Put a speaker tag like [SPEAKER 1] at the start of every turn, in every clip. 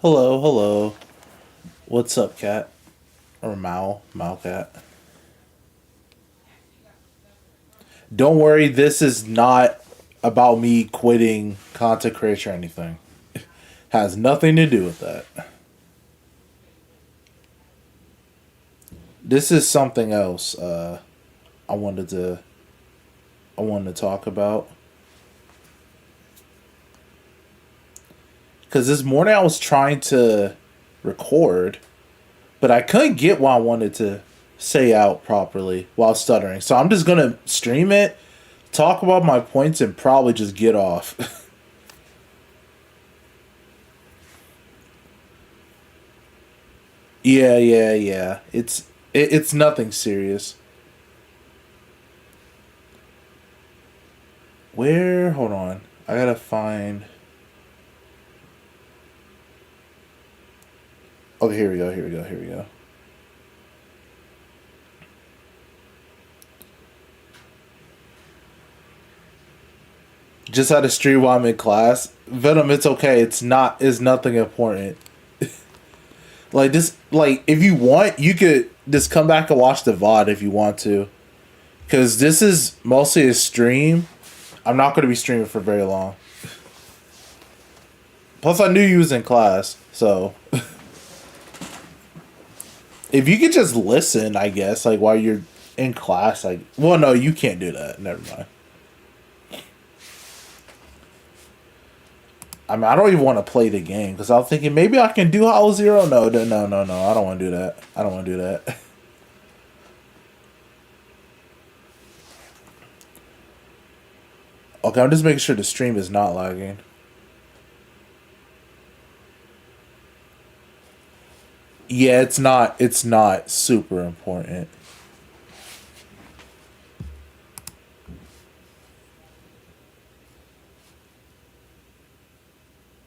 [SPEAKER 1] Hello, hello. What's up, cat? Or Mao cat. Don't worry, this is not about me quitting content creation or anything. Has nothing to do with that. This is something else. I wanted to I wanted to talk about because this morning I was trying to record, but I couldn't get what I wanted to say out properly while stuttering. So I'm just gonna stream it, talk about my points, and probably just get off. Yeah. It's nothing serious. Where? Hold on. I gotta find. Okay, here we go. Here we go. Just had to stream while I'm in class. Venom, it's okay. It's not. It's nothing important. Like this. Like if you want, you could just come back and watch the VOD if you want to. Cause this is mostly a stream. I'm not gonna be streaming for very long. Plus, I knew you was in class, so if you could just listen, I guess, like while you're in class, like, well, no, you can't do that. Never mind. I mean, I don't even want to play the game because I was thinking maybe I can do Hollow Zero. No. I don't want to do that. I don't want to do that. Okay, I'm just making sure the stream is not lagging. Yeah, it's not. It's not super important.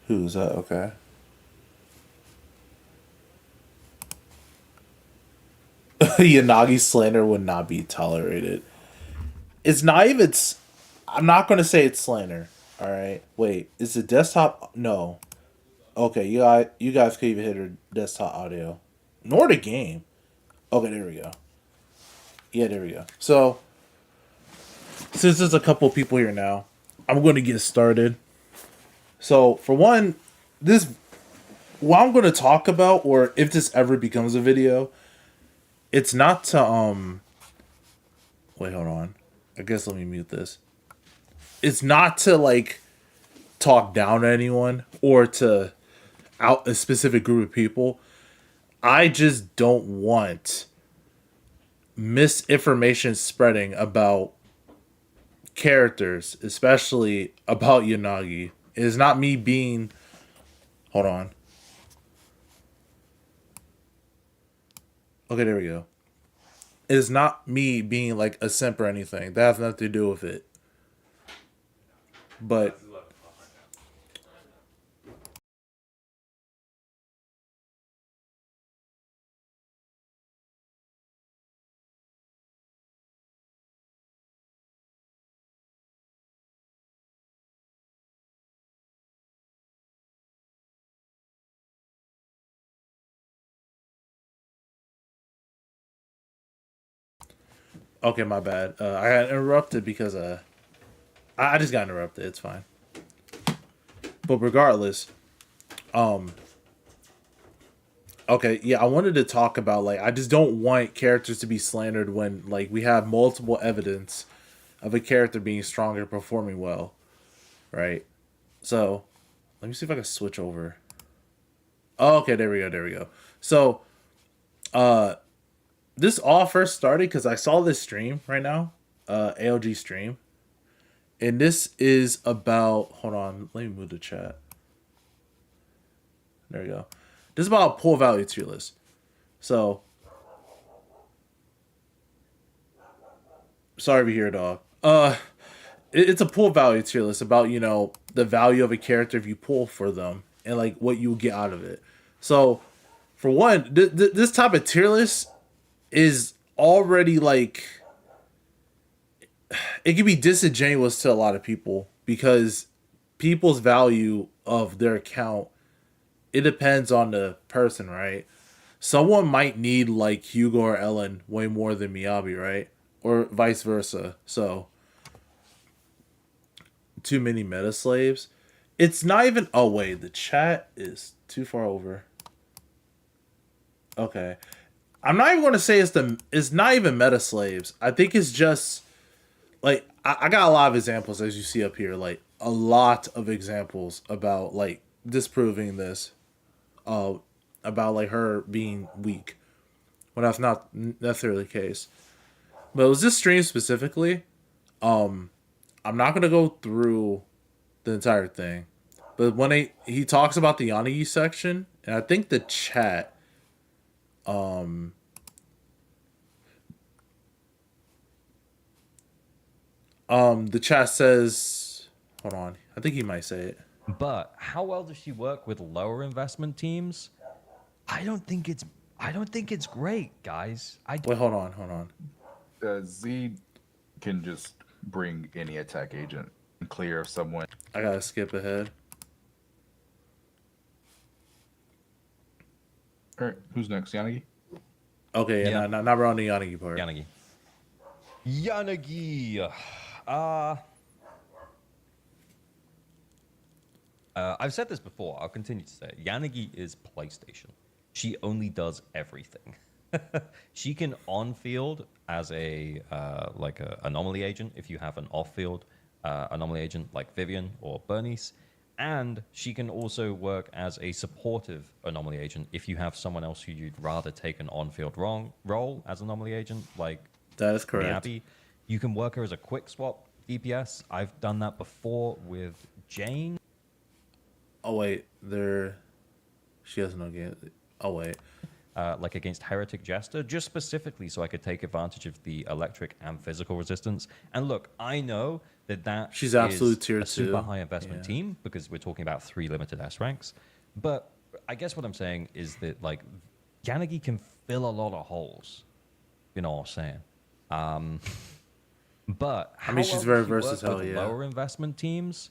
[SPEAKER 1] Who's that? Okay. Yanagi slander would not be tolerated. It's not even. I'm not gonna say it's slander. All right. Wait. Is the desktop? No. Okay. You guys could even hit her desktop audio, nor the game. Okay. There we go. Yeah. There we go. So since there's a couple people here now, I'm going to get started. So for one, this what I'm going to talk about, or if this ever becomes a video, it's not to Wait, hold on. I guess let me mute this. It's not to like talk down to anyone or to out a specific group of people. I just don't want misinformation spreading about characters, especially about Yanagi. It is not me being. Hold on. Okay, there we go. It is not me being like a simp or anything. That has nothing to do with it. But okay, my bad. I got interrupted because I just got interrupted. It's fine. But regardless, um, okay, yeah, I wanted to talk about like I just don't want characters to be slandered when like we have multiple evidence of a character being stronger, performing well, right? So let me see if I can switch over. Oh, okay, there we go. So uh, this all first started because I saw this stream right now, ALG stream, and this is about. Hold on, let me move the chat. There we go. This is about pull value tier list. So sorry to hear, dog. It's a pull value tier list about the value of a character if you pull for them and like what you get out of it. So for one, this type of tier list is already like it can be disingenuous to a lot of people because people's value of their account it depends on the person, right? Someone might need like Hugo or Ellen way more than Miyabi, right? Or vice versa. So too many meta slaves. It's not even. Oh wait, the chat is too far over. Okay, I'm not even going to say it's not even meta slaves. I think it's just like I got a lot of examples as you see up here, like a lot of examples about like disproving this, uh, about like her being weak when that's not necessarily the case. But it was this stream specifically. I'm not gonna go through the entire thing, but when he talks about the Yanagi section, and I think the chat, the chat says, hold on, I think he might say it.
[SPEAKER 2] But how well does she work with lower investment teams? I don't think it's great, guys.
[SPEAKER 1] Wait, hold on.
[SPEAKER 3] Z can just bring any attack agent and clear someone.
[SPEAKER 1] I gotta skip ahead.
[SPEAKER 3] All right, who's next? Yanagi?
[SPEAKER 1] Okay, yeah,
[SPEAKER 2] Yeah.
[SPEAKER 1] not around the Yanagi part.
[SPEAKER 2] Yanagi. I've said this before. I'll continue to say it. Yanagi is PlayStation. She only does everything. She can on-field as a like a anomaly agent if you have an off-field anomaly agent like Vivian or Bernice, and she can also work as a supportive anomaly agent if you have someone else who you'd rather take an on-field role as anomaly agent, like
[SPEAKER 1] That is correct.
[SPEAKER 2] Miyabi. You can work her as a quick swap DPS. I've done that before with Jane.
[SPEAKER 1] Oh wait, she has no game. Oh wait.
[SPEAKER 2] Like against Heretic Jester, just specifically so I could take advantage of the electric and physical resistance. And look, I know that
[SPEAKER 1] she's absolute
[SPEAKER 2] is
[SPEAKER 1] tier
[SPEAKER 2] a super
[SPEAKER 1] 2.
[SPEAKER 2] high investment team because we're talking about 3 limited S ranks. But I guess what I'm saying is that like Yanagi can fill a lot of holes. You know what I'm saying? But
[SPEAKER 1] I mean, she's very versatile.
[SPEAKER 2] With
[SPEAKER 1] Yeah.
[SPEAKER 2] lower investment teams.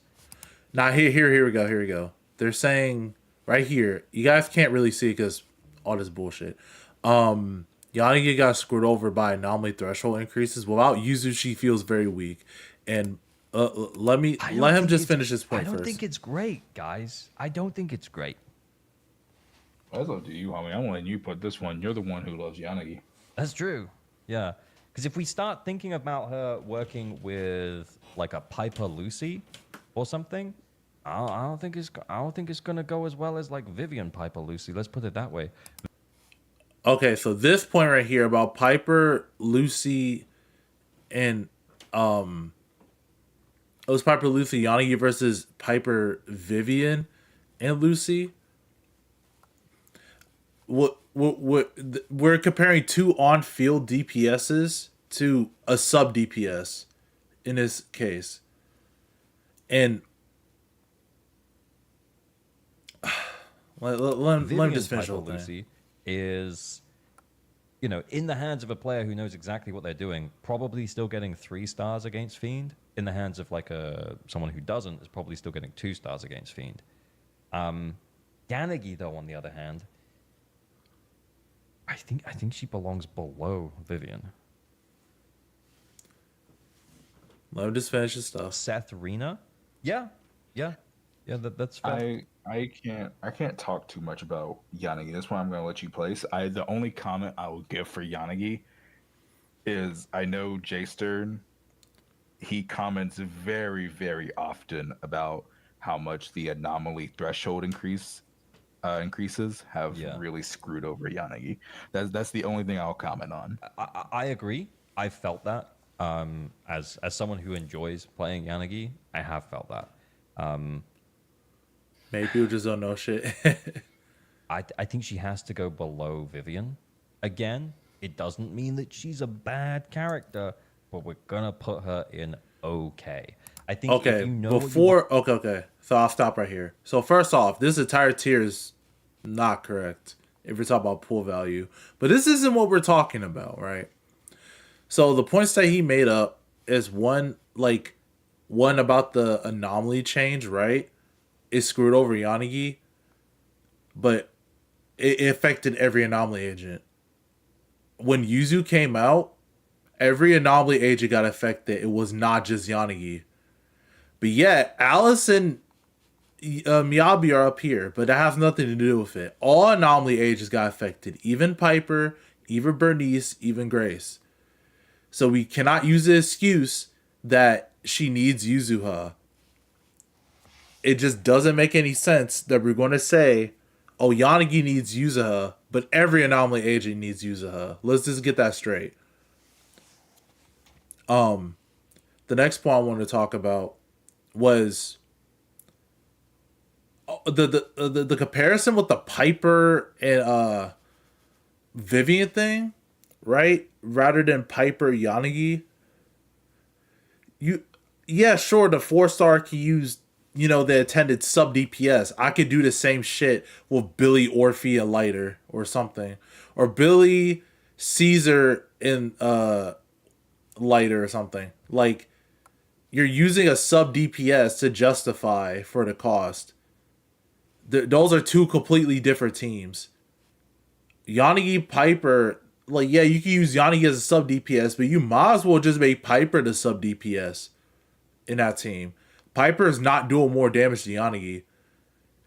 [SPEAKER 1] Now here we go. They're saying right here. You guys can't really see because all this bullshit. Yanagi got screwed over by anomaly threshold increases. Without Yuzu, she feels very weak. And let him just finish his point first.
[SPEAKER 2] I don't think it's great, guys. I don't think it's great.
[SPEAKER 3] That's up to you, homie. I'm letting you put this one. You're the one who loves Yanagi.
[SPEAKER 2] That's true. Yeah. Because if we start thinking about her working with like a Piper Lucy or something, I don't think it's gonna go as well as like Vivian Piper Lucy. Let's put it that way.
[SPEAKER 1] Okay, so this point right here about Piper, Lucy, and it was Piper, Lucy, Yanagi versus Piper, Vivian, and Lucy. What we're comparing 2 on-field DPSs to a sub DPS in this case, and let me just finish the whole thing.
[SPEAKER 2] Lucy is, you know, in the hands of a player who knows exactly what they're doing, probably still getting 3 stars against Fiend. In the hands of like someone who doesn't, is probably still getting 2 stars against Fiend. Yanagi, though, on the other hand, I think she belongs below Vivian.
[SPEAKER 1] Let me just finish his stuff.
[SPEAKER 2] Seth Rena, yeah, that's fair.
[SPEAKER 3] I can't talk too much about Yanagi. That's why I'm gonna let you place. The only comment I will give for Yanagi is I know Jay Stern, he comments very, very often about how much the anomaly threshold increases have really screwed over Yanagi. That's the only thing I'll comment on.
[SPEAKER 2] I agree. I felt that. As someone who enjoys playing Yanagi, I have felt that.
[SPEAKER 1] Maybe people just don't know shit.
[SPEAKER 2] I think she has to go below Vivian. Again, it doesn't mean that she's a bad character, but we're gonna put her in okay. I think
[SPEAKER 1] okay,
[SPEAKER 2] if you know
[SPEAKER 1] okay. So I'll stop right here. So first off, this entire tier is not correct if we're talking about pool value. But this isn't what we're talking about, right? So the points that he made up is one about the anomaly change, right? It screwed over Yanagi. but it affected every anomaly agent. When Yuzu came out, every anomaly agent got affected. It was not just Yanagi. But yet, Alice and Miyabi are up here, but that has nothing to do with it. All anomaly agents got affected. Even Piper, even Bernice, even Grace. So we cannot use the excuse that she needs Yuzuha. It just doesn't make any sense that we're going to say, oh, Yanagi needs Yuzuha, but every anomaly agent needs Yuzuha. Let's just get that straight. The next point I wanted to talk about was the comparison with the Piper and Vivian thing, right? Rather than Piper Yanagi. Yeah, sure, the 4-star can use, the attended sub DPS. I could do the same shit with Billy, Orphe, and Lighter or something. Or Billy, Caesar, and Lighter or something. Like, you're using a sub DPS to justify for the cost. Those are two completely different teams. Yanagi, Piper, like, yeah, you can use Yanagi as a sub DPS, but you might as well just make Piper the sub DPS in that team. Piper is not doing more damage to Yanagi.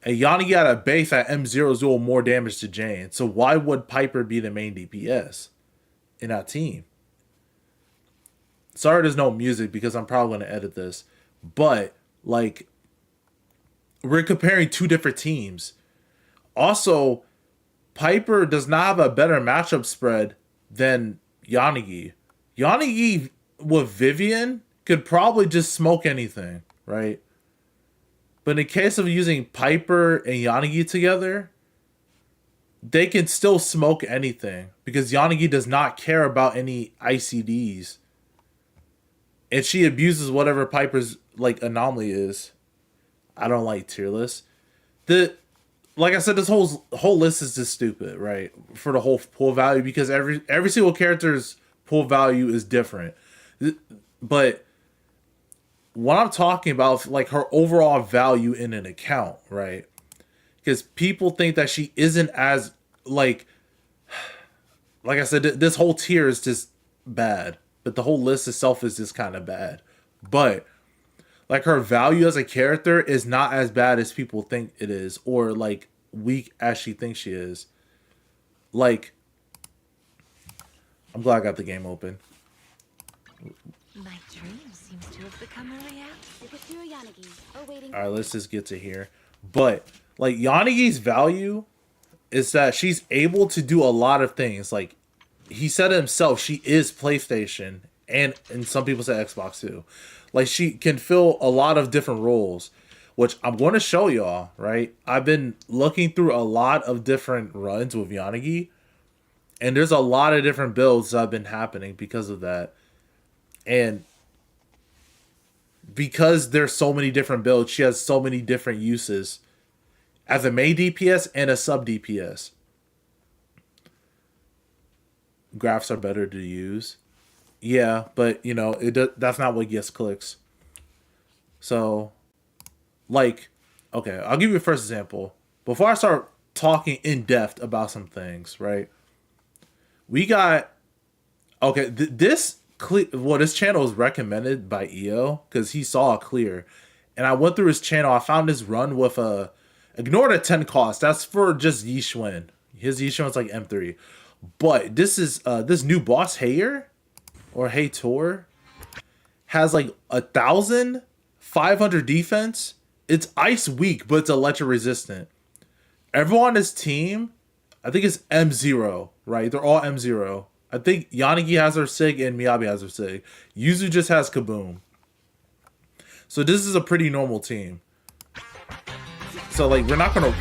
[SPEAKER 1] And Yanagi at a base at M0 is doing more damage to Jane. So why would Piper be the main DPS in that team? Sorry there's no music because I'm probably going to edit this. But, like, we're comparing two different teams. Also, Piper does not have a better matchup spread than Yanagi. Yanagi with Vivian could probably just smoke anything, right? But in the case of using Piper and Yanagi together, they can still smoke anything because Yanagi does not care about any ICDs. And she abuses whatever Piper's like anomaly is. I don't like tier lists. Like I said, this whole list is just stupid, right? For the whole pool value, because every single character's pool value is different. But what I'm talking about, like her overall value in an account, right? Because people think that she isn't as like I said, this whole tier is just bad. But the whole list itself is just kind of bad. But like her value as a character is not as bad as people think it is, or like weak as she thinks she is. Like, I'm glad I got the game open.
[SPEAKER 4] My dream seems to have become a reality.
[SPEAKER 1] All right, let's just get to here. But like Yanagi's value is that she's able to do a lot of things. Like he said it himself, she is PlayStation, and some people say Xbox too. Like she can fill a lot of different roles, which I'm going to show y'all, right? I've been looking through a lot of different runs with Yanagi, and there's a lot of different builds that have been happening because of that. And because there's so many different builds, she has so many different uses as a main DPS and a sub DPS. Graphs are better to use. Yeah, but that's not what gets clicks. So, like, okay, I'll give you a first example. Before I start talking in depth about some things, right? We got, okay, this channel is recommended by EO because he saw a clear, and I went through his channel. I found his run with ignore the 10 cost. That's for just Yishun. His Yishun's like M3. But this is this new boss Hayer or Haytor has like 1,500 defense. It's ice weak, but it's electric resistant. Everyone on his team, I think it's M0, right? They're all M0. I think Yanagi has her Sig and Miyabi has her Sig. Yuzu just has Kaboom. So this is a pretty normal team. So like we're not gonna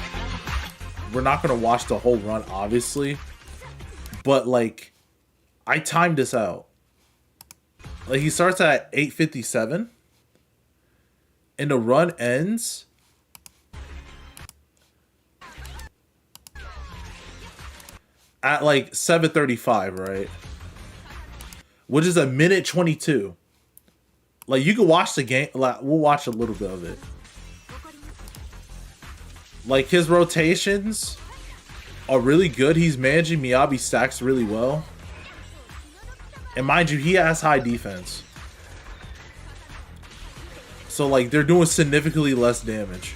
[SPEAKER 1] watch the whole run, obviously. But like I timed this out. Like he starts at 8:57 and the run ends at like 7:35, right? Which is a minute 22. Like you can watch the game. Like, we'll watch a little bit of it. Like, his rotations are really good. He's managing Miyabi stacks really well. And mind you, he has high defense. So, like, they're doing significantly less damage.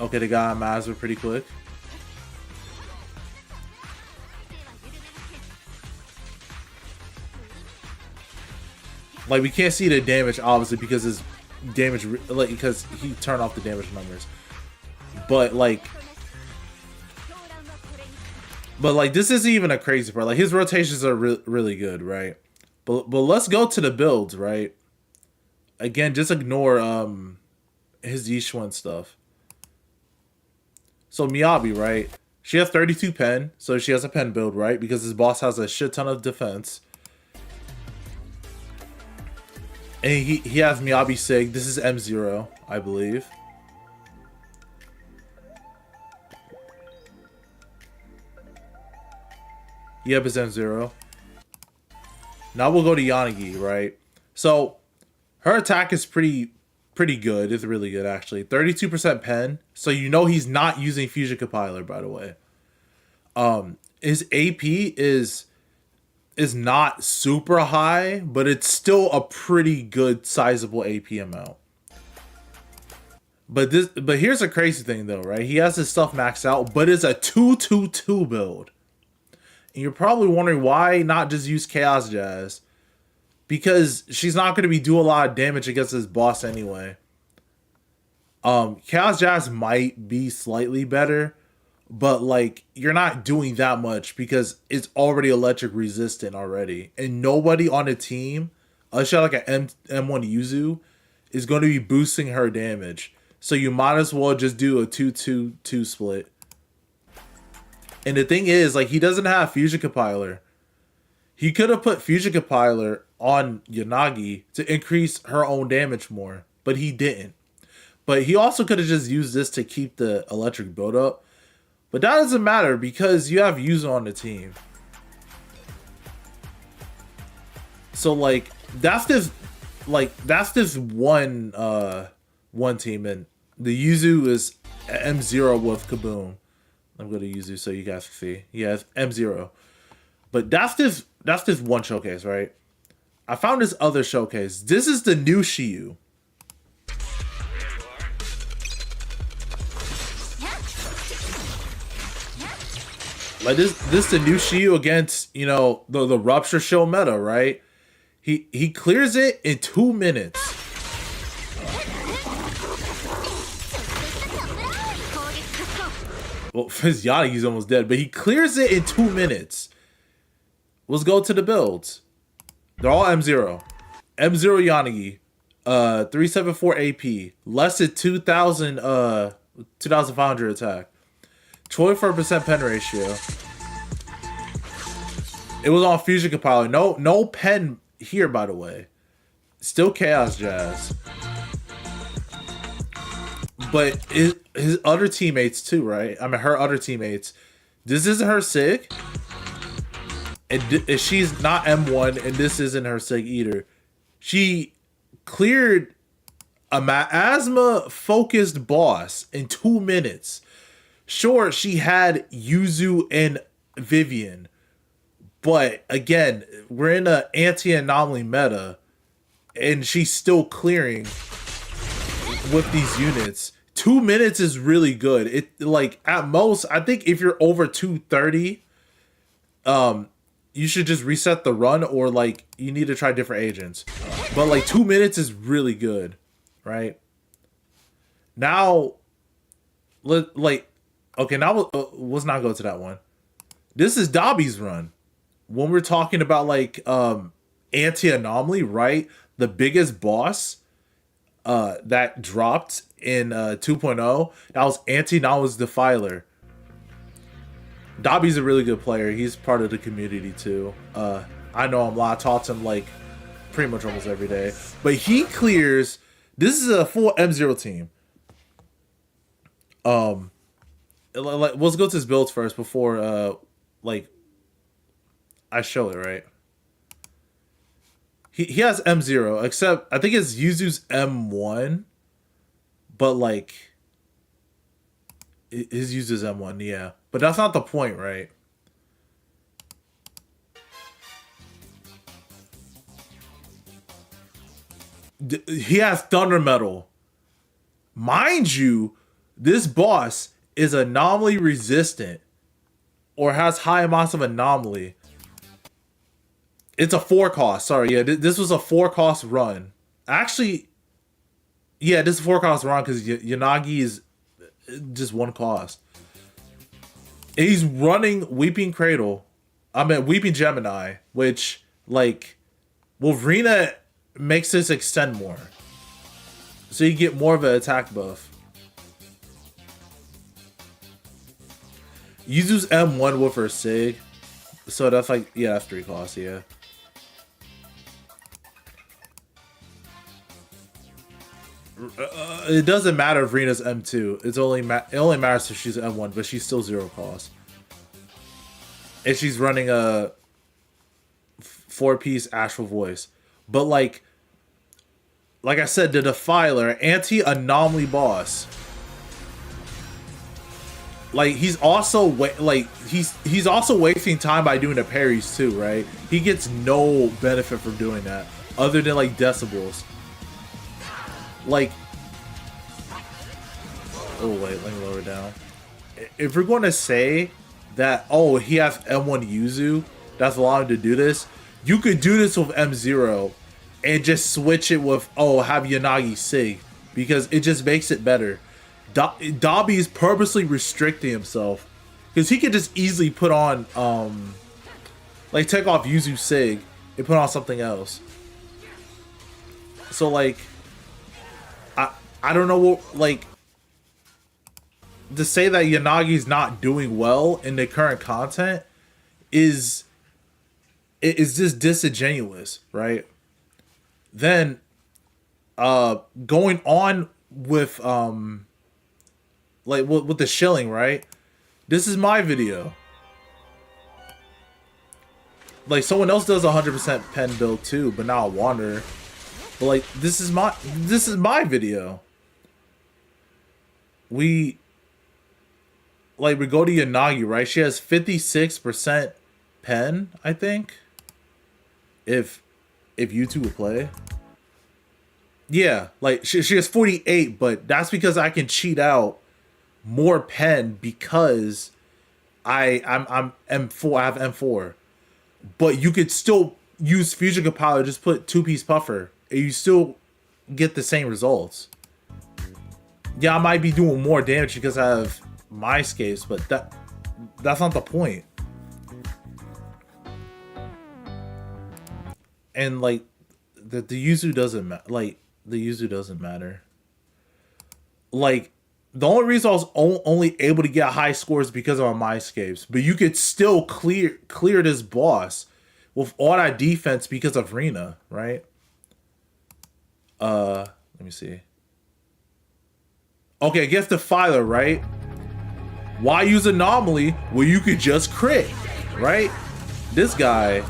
[SPEAKER 1] Okay, they got Mazda pretty quick. Like, we can't see the damage, obviously, because his damage, like, because he turned off the damage numbers. But, like, this isn't even a crazy part. Like, his rotations are really good, right? But let's go to the builds, right? Again, just ignore his Yishuan stuff. So Miyabi, right? She has 32 pen, so she has a pen build, right? Because his boss has a shit ton of defense. And he has Miyabi Sig. This is M0, I believe. Yep, it's M0. Now we'll go to Yanagi, right? So her attack is pretty good. It's really good, actually. 32% pen. So you know he's not using Fusion Compiler, by the way. His AP is not super high, but it's still a pretty good sizable AP amount. But here's a crazy thing though, right? He has his stuff maxed out, but it's a 2-2-2 build. And you're probably wondering why not just use Chaos Jazz? Because she's not going to be doing a lot of damage against this boss anyway. Chaos Jazz might be slightly better, but like you're not doing that much because it's already electric resistant already, and nobody on the team, unless you have like an M1 Yuzu, is going to be boosting her damage. So you might as well just do a 2-2-2 split. And the thing is, like, he doesn't have Fusion Compiler. He could have put Fusion Compiler on Yanagi to increase her own damage more, but he didn't. But he also could have just used this to keep the electric build up. But that doesn't matter because you have Yuzu on the team. So like that's this one team, and the Yuzu is M0 with Kaboom. I'm going to Yuzu so you guys can see. Yeah, it's M0. But that's this one showcase, right? I found this other showcase. This is the new Shiyu. Like this the new Shiyu against, you know, the Rupture Show meta, right? He clears it in 2 minutes. Well, his Yanagi's almost dead, but he clears it in 2 minutes. Let's go to the builds. They're all M0. M0 Yanagi. 374 AP. Less than 2,500 attack. 24% pen ratio. It was on Fusion Compiler. No pen here, by the way. Still Chaos Jazz. But his other teammates too, right? I mean, her other teammates. This isn't her SIG. And she's not M1, and this isn't her SIG either. She cleared a asthma-focused boss in 2 minutes. Sure, she had Yuzu and Vivian. But, again, we're in an anti-anomaly meta. And she's still clearing with these units. 2 minutes is really good. It, like, at most, I think if you're over 230, you should just reset the run, or like you need to try different agents. But like 2 minutes is really good, right? Now, let's not go to that one. This is Dobby's run. When we're talking about like anti-anomaly, right? The biggest boss that dropped in 2.0, that was Anti-Anomaly's Defiler. Dobby's a really good player. He's part of the community too. I know him a lot. I talk to him like pretty much almost every day. But he clears. This is a full M0 team. Let's go to his builds first before like I show it, right? he has M0, except I think it's Yuzu's M1, but like his Yuzu's M1, yeah. But that's not the point, right? He has Thunder Metal. Mind you, this boss is anomaly resistant or has high amounts of anomaly. It's a 4 cost. Sorry, yeah, this was a 4 cost run. Actually, yeah, this is a 4 cost run because Yanagi is just 1 cost. And he's running Weeping Cradle. I mean, Weeping Gemini, which, like, Wolverina makes this extend more. So you get more of an attack buff. Yuzu's M1 with her Sig. So that's like, yeah, that's 3 costs, yeah. It doesn't matter if Rina's M2. It only matters if she's M1, but she's still 0 cost. And she's running a 4-piece Astral Voice. But like I said, the Defiler, anti-anomaly boss. Like he's also he's also wasting time by doing the parries too, right? He gets no benefit from doing that, other than like decibels. Like, oh wait, let me lower it down. If we're going to say that, oh, he has M1 Yuzu, that's allowing him to do this, you could do this with M0 and just switch it with, oh, have Yanagi Sig, because it just makes it better. Dabi is purposely restricting himself because he could just easily put on, like, take off Yuzu Sig and put on something else. So, like, I don't know what, like, to say that Yanagi's not doing well in the current content is just disingenuous, right? Then, going on with, like, with the shilling, right? This is my video. Like, someone else does 100% pen build too, but now I wander. But like, this is my video. We go to Yanagi, right? She has 56% pen, I think. If you two would play. Yeah, like she has 48, but that's because I can cheat out more pen because I'm M4, I have M4. But you could still use Fusion Compiler, just put 2-piece puffer, and you still get the same results. Yeah, I might be doing more damage because I have my escapes, but that's not the point. And like the Yuzu doesn't the Yuzu doesn't matter. Like, the only reason I was only able to get high scores because of my escapes, but you could still clear this boss with all that defense because of Rina, right? Let me see. Okay, I guess Defiler, right? Why use Anomaly where you could just crit, right? This guy,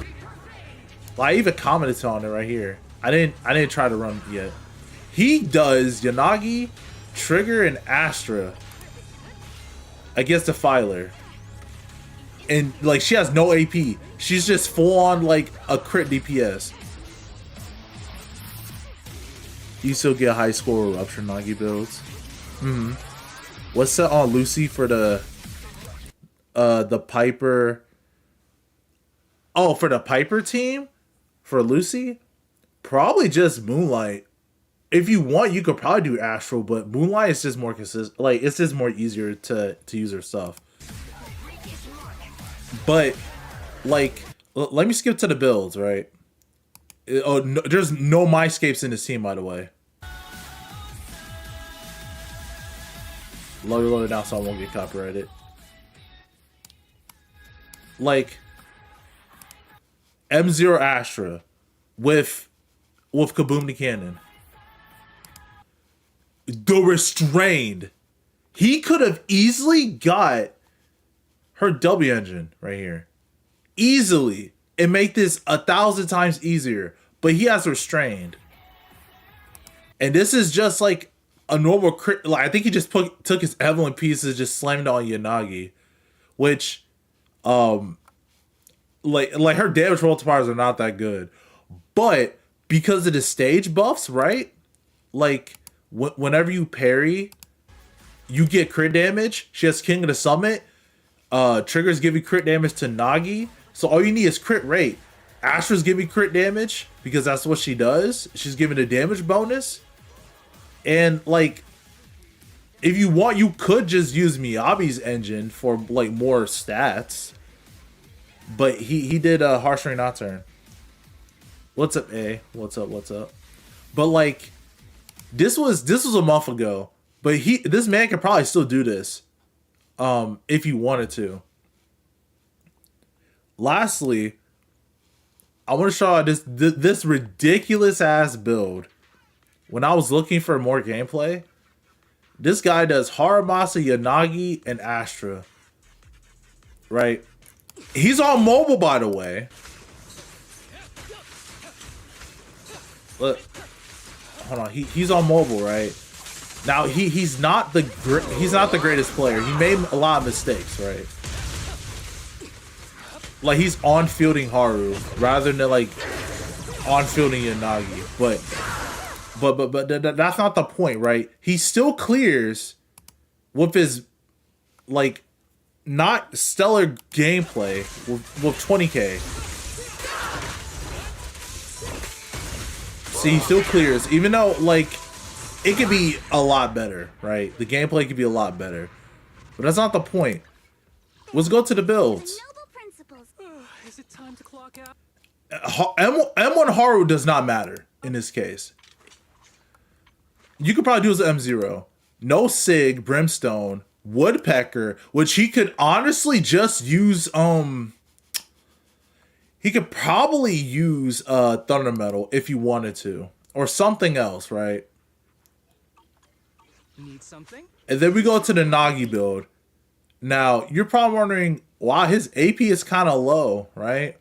[SPEAKER 1] I even commented on it right here. I didn't try to run yet. He does Yanagi, Trigger, and Astra against Defiler. And like, she has no AP. She's just full on like a crit DPS. You still get a high score with Rupture Nagi builds. What's set on Lucy for the Piper? Oh, for the Piper team? For Lucy? Probably just Moonlight. If you want, you could probably do Astral, but Moonlight is just more consistent. Like, it's just more easier to use her stuff. But, like, let me skip to the builds, right? Oh, no, there's no Myscapes in this team, by the way. Lower down so I won't get copyrighted. Like, M0 Astra with Kaboom the Cannon. The Restrained. He could have easily got her W engine right here. Easily. And make this 1,000 times easier. but he has restrained. And this is just like a normal crit. Like, I think he just took his Evelyn pieces, just slammed it on Yanagi, which, like her damage multipliers are not that good, but because of the stage buffs, right? Like whenever you parry, you get crit damage. She has King of the Summit. Triggers give you crit damage to Nagi, so all you need is crit rate. Astra's giving crit damage because that's what she does. She's giving a damage bonus. And like, if you want, you could just use Miyabi's engine for like more stats. But he did a harsh ring nocturne. What's up, A? What's up? But like, this was a month ago. But this man could probably still do this, if he wanted to. Lastly, I want to show you this ridiculous ass build. When I was looking for more gameplay, this guy does Haramasa, Yanagi, and Astra. Right? He's on mobile, by the way. Look, hold on. He's on mobile, right? Now he's not the greatest player. He made a lot of mistakes, right? Like, he's on fielding Haru rather than like on fielding Yanagi, but that's not the point, right? He still clears with his like not stellar gameplay with 20k. See, he still clears, even though like it could be a lot better, right? The gameplay could be a lot better, but that's not the point. Let's go to the builds.
[SPEAKER 5] Is it time to clock out?
[SPEAKER 1] M1 Haru does not matter in this case. You could probably do as M0. No Sig, Brimstone, Woodpecker, which he could honestly just use, he could probably use Thunder Metal if he wanted to. Or something else, right?
[SPEAKER 5] Need something?
[SPEAKER 1] And then we go to the Nagi build. Now, you're probably wondering why his AP is kind of low, right?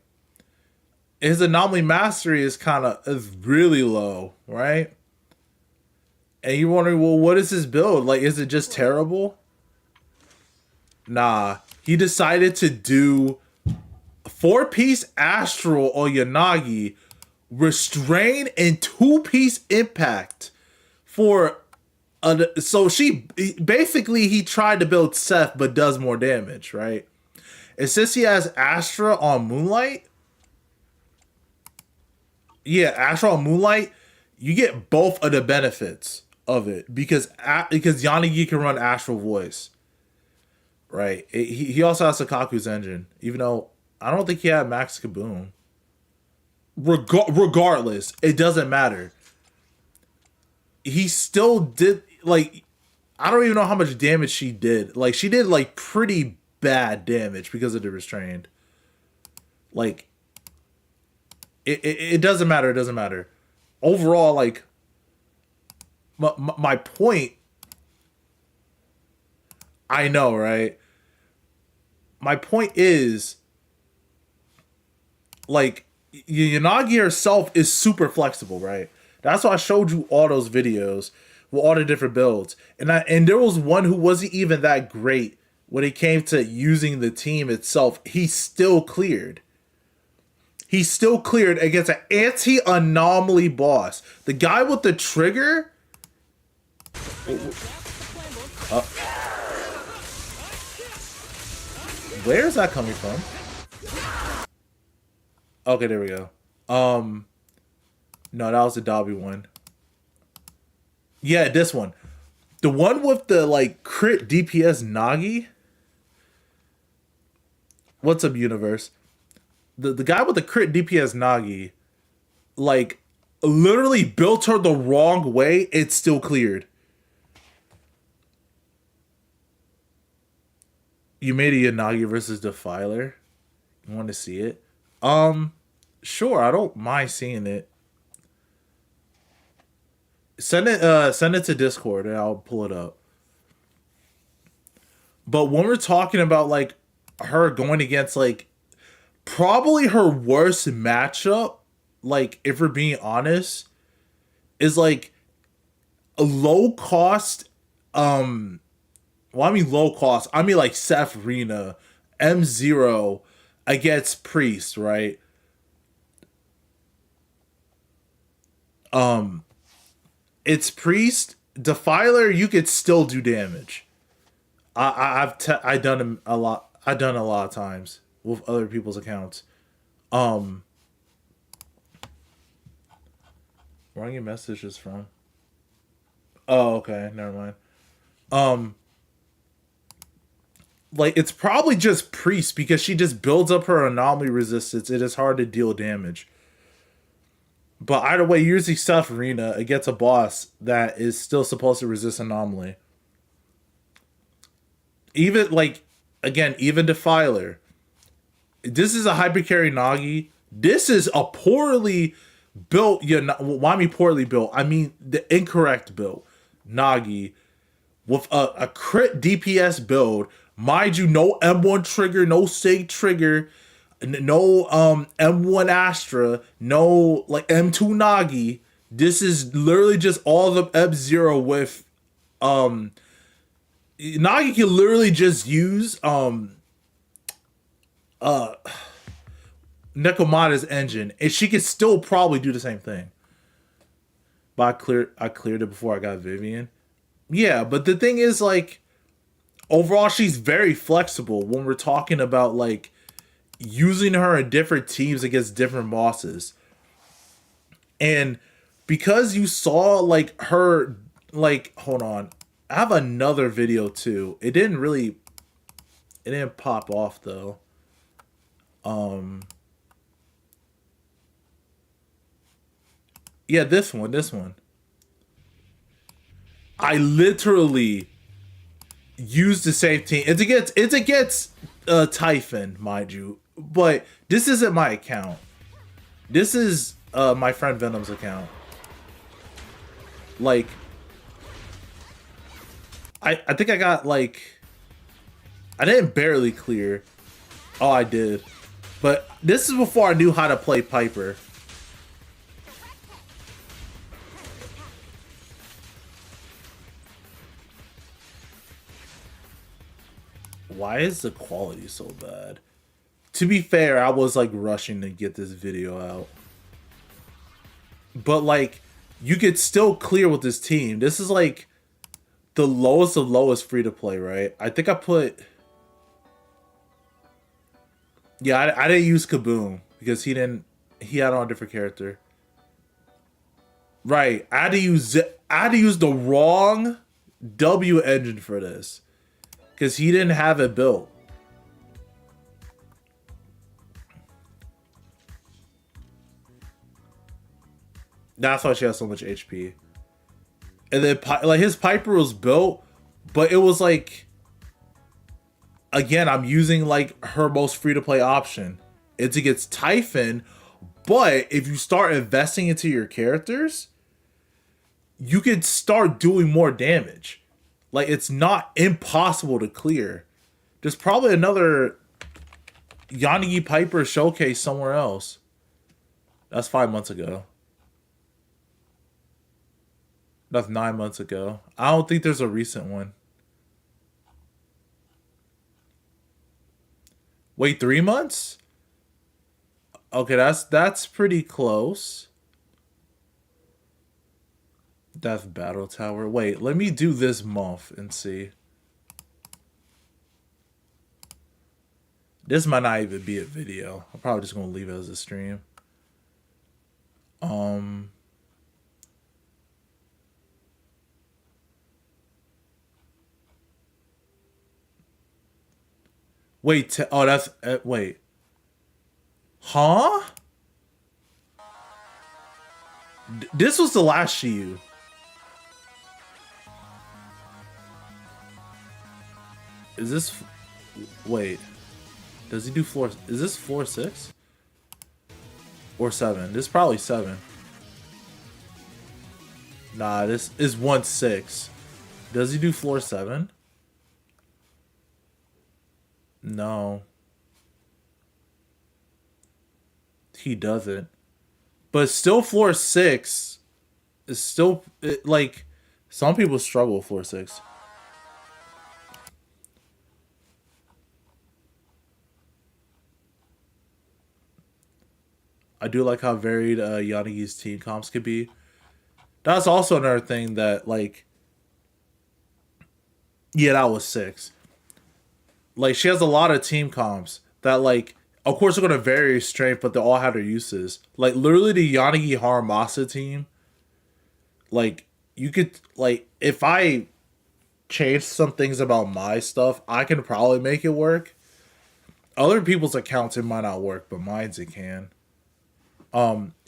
[SPEAKER 1] His Anomaly Mastery is really low, right? And you're wondering, well, what is his build? Like, is it just terrible? Nah. He decided to do 4-piece Astral on Yanagi, Restrain, and 2-piece Impact for... so he tried to build Seth, but does more damage, right? And since he has Astra on Moonlight... Yeah, Astra on Moonlight, you get both of the benefits of it because Yanagi can run Astral Voice, right? He also has Sakaku's engine, even though I don't think he had Max Kaboom. Regardless, it doesn't matter. He still did, like, I don't even know how much damage she did. Like, she did like pretty bad damage because of the restrained. Like, it doesn't matter. It doesn't matter. Overall, like, my point, I know, right? My point is, like, Yanagi herself is super flexible, right? That's why I showed you all those videos with all the different builds. And there was one who wasn't even that great when it came to using the team itself. He still cleared. He still cleared against an anti-anomaly boss. The guy with the trigger... where is that coming from? Okay, there we go. No, that was the Dobby one. Yeah, this one. The one with the, like, crit DPS Nagi. What's up, universe? The guy with the crit DPS Nagi, like, literally built her the wrong way. It's still cleared. You made a Yanagi versus Defiler. You want to see it? Sure. I don't mind seeing it. Send it to Discord and I'll pull it up. But when we're talking about, like, her going against, like, probably her worst matchup, like, if we're being honest, is like a low cost. Well, I mean low cost. I mean like Seth Rena, M0 against Priest, right? It's Priest, Defiler. You could still do damage. I've done them a lot. I've done a lot of times with other people's accounts. Where are your messages from? Oh, okay, never mind. Like it's probably just Priest because she just builds up her anomaly resistance. It is hard to deal damage. But either way, usually Seth Rena against a boss that is still supposed to resist anomaly. Even like again, even Defiler. This is a hypercarry Nagi. This is a poorly built. Yeah, why I mean poorly built? I mean the incorrect build Nagi with a crit DPS build. Mind you, no M1 trigger, no Sig trigger, no M1 Astra, no like M2 Nagi. This is literally just all the M0 with Nagi can literally just use Nekomata's engine, and she could still probably do the same thing. But I cleared it before I got Vivian. Yeah, but the thing is, like, overall, she's very flexible when we're talking about like using her in different teams against different bosses. And because you saw like her, like, hold on, I have another video too. It didn't pop off though. Yeah, this one. I literally used the same team. It's against Typhon, mind you. But this isn't my account. This is my friend Venom's account. Like, I think I got like, I didn't barely clear. Oh, I did. But this is before I knew how to play Piper. Why is the quality so bad? To be fair, I was like rushing to get this video out. But like, you could still clear with this team. This is like the lowest of lowest free to play, right? I think I put... Yeah, I didn't use Kaboom because he had on a different character. Right, I had to use the wrong W engine for this. Because he didn't have it built. That's why she has so much HP. And then, like, his Piper was built, but it was like... Again, I'm using, like, her most free-to-play option. It's against Typhon, but if you start investing into your characters, you could start doing more damage. Like, it's not impossible to clear. There's probably another Yanagi Piper showcase somewhere else. That's 5 months ago. That's 9 months ago. I don't think there's a recent one. Wait, 3 months? Okay, that's pretty close. Death Battle Tower. Wait, let me do this month and see. This might not even be a video. I'm probably just gonna leave it as a stream. Wait, oh, that's wait. Huh? This was the last Shiyu. Is this... Wait. Does he do floor... Is this floor 6? Or 7? This is probably 7. Nah, this is 1-6. Does he do floor 7? No. He doesn't. but still floor 6 is still like some people struggle with floor 6. I do like how varied Yanagi's team comps could be. That's also another thing that, like, yeah, that was 6. Like, she has a lot of team comps that, like, of course, they're going to vary strength, but they all have their uses. Like, literally, the Yanagi Haramasa team, like, you could, like, if I change some things about my stuff, I can probably make it work. Other people's accounts, it might not work, but mine's it can.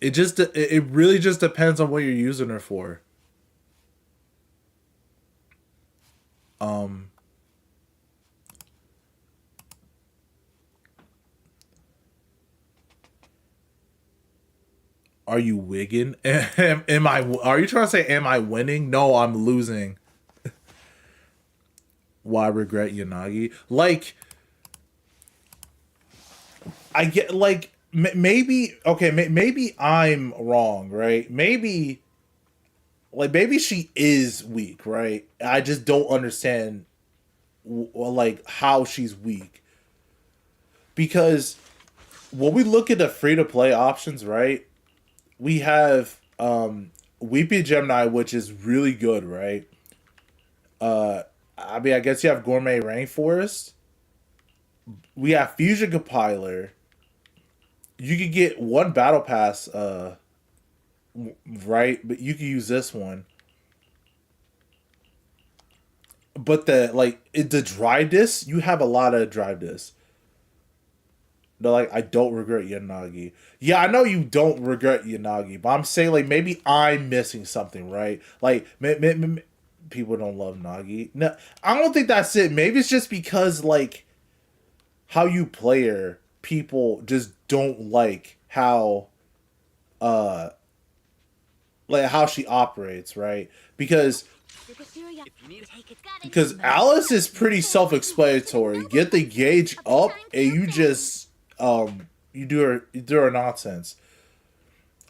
[SPEAKER 1] It really just depends on what you're using her for. Are you wigging? Am I? Are you trying to say am I winning? No, I'm losing. Why regret Yanagi? Like, I get like maybe okay, maybe I'm wrong, right? Maybe she is weak, right? I just don't understand like how she's weak, because when we look at the free to play options, right? We have Weepy Gemini, which is really good, right? I mean, I guess you have Gourmet Rainforest. We have Fusion Compiler. You could get one battle pass, right? But you can use this one. But the drive disc, you have a lot of drive discs. No, like, I don't regret Yanagi. Yeah, I know you don't regret Yanagi, but I'm saying, like, maybe I'm missing something, right? Like, people don't love Nagi. No, I don't think that's it. Maybe it's just because, like, how you play her, people just don't like how she operates, right? Because Alice is pretty self-explanatory. Get the gauge up and you just you do her nonsense.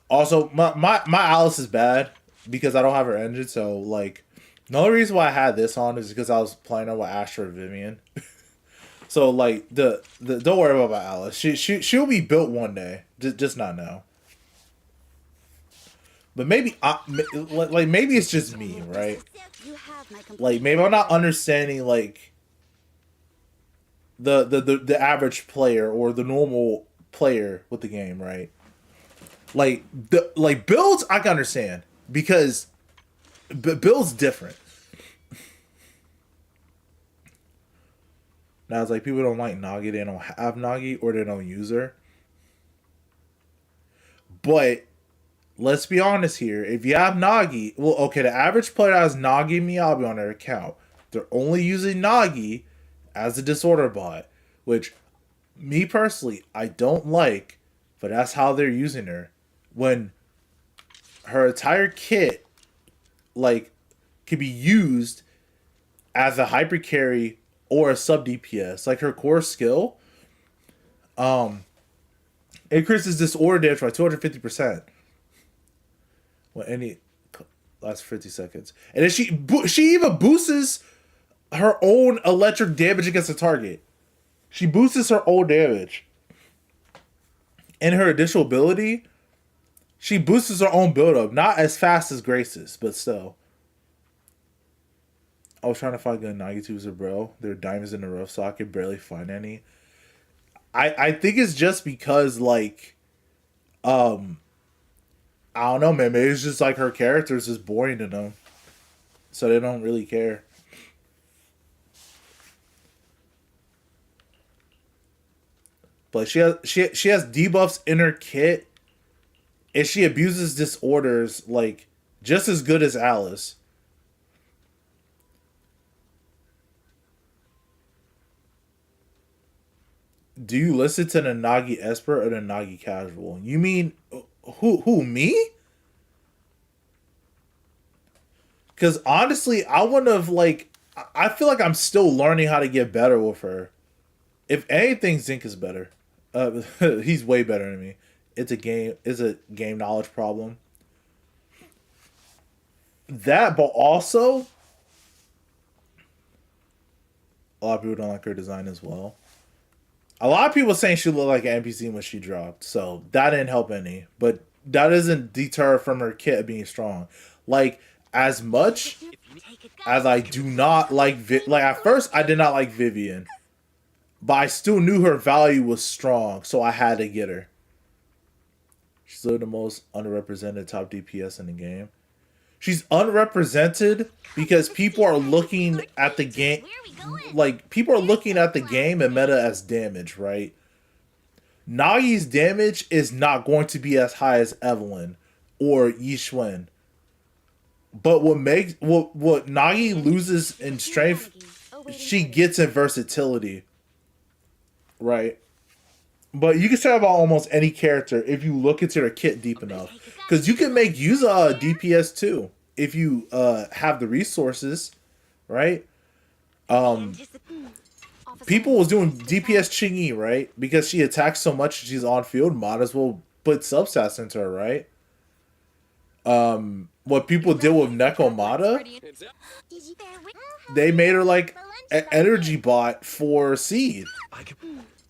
[SPEAKER 1] Also, my Alice is bad because I don't have her engine, so like the only reason why I had this on is because I was playing her with Astra Vivian. So like the don't worry about my Alice. She'll be built one day. Just not now. But maybe maybe it's just me, right? Like maybe I'm not understanding like the average player or the normal player with the game, right? Like builds I can understand because builds different. Now it's like people don't like Nagi, they don't have Nagi or they don't use her. But let's be honest here. If you have Nagi, well, okay, the average player that has Nagi and Miyabi on their account, they're only using Nagi as a disorder bot, which, me personally, I don't like, but that's how they're using her. When her entire kit, like, can be used as a hyper carry or a sub DPS, like her core skill, increases disorder damage by 250%. Well, any lasts 50 seconds, and then she even boosts her own electric damage against the target. She boosts her own damage. In her additional ability, she boosts her own build up, not as fast as Grace's, but still. I was trying to find good Nagitubes, bro. There are diamonds in the rough, so I could barely find any. I think it's just because like, I don't know, man. Maybe it's just like her character is just boring to them, so they don't really care. But she has debuffs in her kit, and she abuses disorders like just as good as Alice. Do you listen to the Nagi Esper or the Nagi Casual? You mean who me? Because honestly, I wouldn't have like. I feel like I'm still learning how to get better with her. If anything, Zinc is better. He's way better than me. it's a game knowledge problem. That, but also a lot of people don't like her design as well. A lot of people saying she looked like an NPC when she dropped, so that didn't help any. But that doesn't deter from her kit being strong. Like, as much as I do not like like at first I did not like Vivian, but I still knew her value was strong, so I had to get her. She's still the most underrepresented top DPS in the game. She's unrepresented because people are looking at the game, like, people are looking at the game and meta as damage, right? Nagi's damage is not going to be as high as Evelyn or Yixuan. But what Nagi loses in strength, she gets in versatility, right? But you can say about almost any character if you look into their kit deep enough. Because you can make use of DPS too if you have the resources, right? People was doing DPS Ching-Yi, right? Because she attacks so much she's on field, might as well put substats into her, right? What people did with Nekomata, they made her like an energy bot for Seed.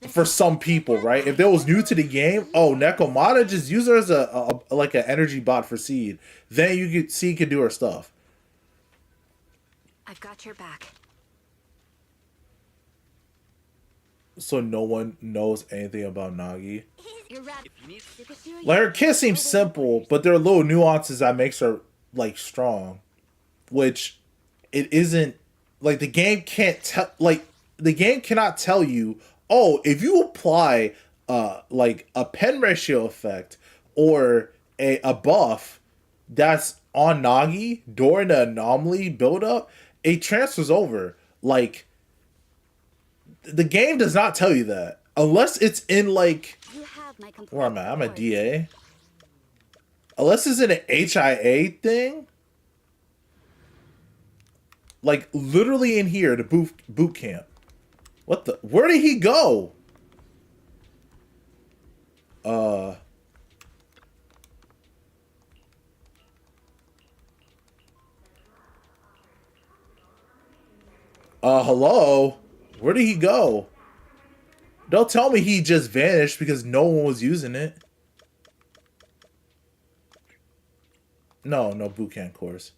[SPEAKER 1] For some people, right? If they was new to the game, oh, Nekomata, just use her as a like an energy bot for Seed. Then you could Seed could do her stuff.
[SPEAKER 4] I've got your back.
[SPEAKER 1] So no one knows anything about Nagi. Like, her kit seems simple, but there are little nuances that makes her like strong, which it isn't. Like, the game can't tell. Like, the game cannot tell you, oh, if you apply like a pen ratio effect or a buff that's on Nagi during the anomaly buildup, it transfers over. Like, the game does not tell you that unless it's in like, where am I? I'm a DA. Unless it's in an HIA thing. Like, literally in here, the boot camp. What the? Where did he go? Hello? Where did he go? Don't tell me he just vanished because no one was using it. No bootcamp course.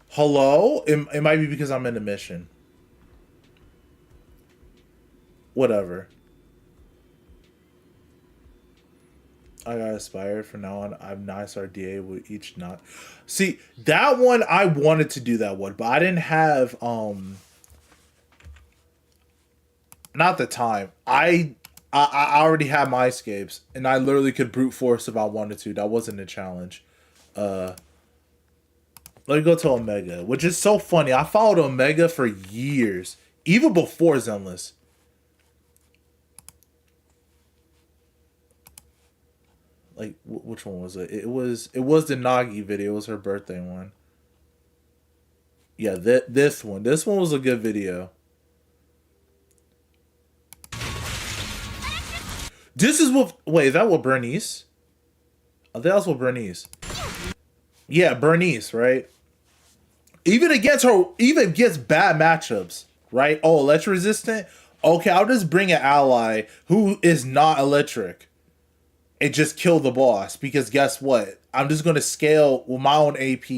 [SPEAKER 1] Hello? It might be because I'm in a mission. Whatever. I got Aspire from now on. I'm nice RDA with each not. See, that one I wanted to do that one, but I didn't have not the time. I already had my escapes, and I literally could brute force if I wanted to. That wasn't a challenge. Let me go to Omega, which is so funny. I followed Omega for years, even before Zenless. Like, which one was it? It was the Nagi video. It was her birthday one. Yeah, this one. This one was a good video. This is what... Wait, is that what Bernice? I think that's what Bernice. Yeah, Bernice, right? Even against her... Even against bad matchups, right? Oh, electric resistant? Okay, I'll just bring an ally who is not electric. And just kill the boss. Because guess what? I'm just going to scale with my own AP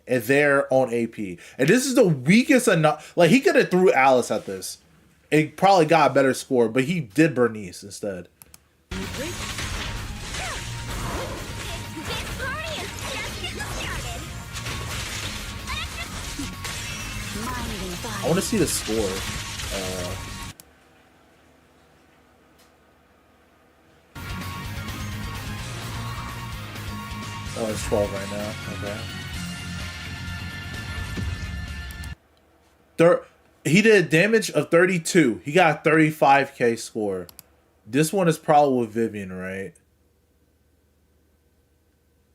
[SPEAKER 1] and their own AP. And this is the weakest enough... Like, he could have threw Alice at this. It probably got a better score. But he did Bernice instead. I want to see the score. Oh, it's 12 right now. Okay. He did damage of 32. He got a 35k score. This one is probably with Vivian, right?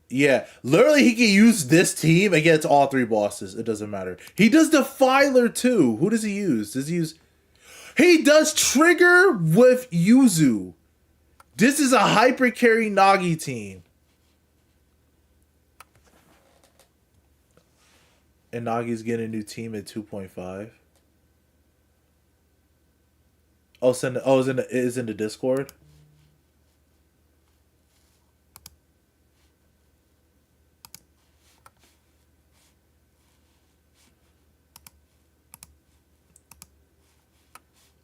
[SPEAKER 1] Yeah. Literally, he can use this team against all three bosses. It doesn't matter. He does Defiler too. Who does he use? Does he use... He does Trigger with Yuzu. This is a hyper carry Nagi team. And Nagi's getting a new team at 2.5. Oh, it's in the Discord.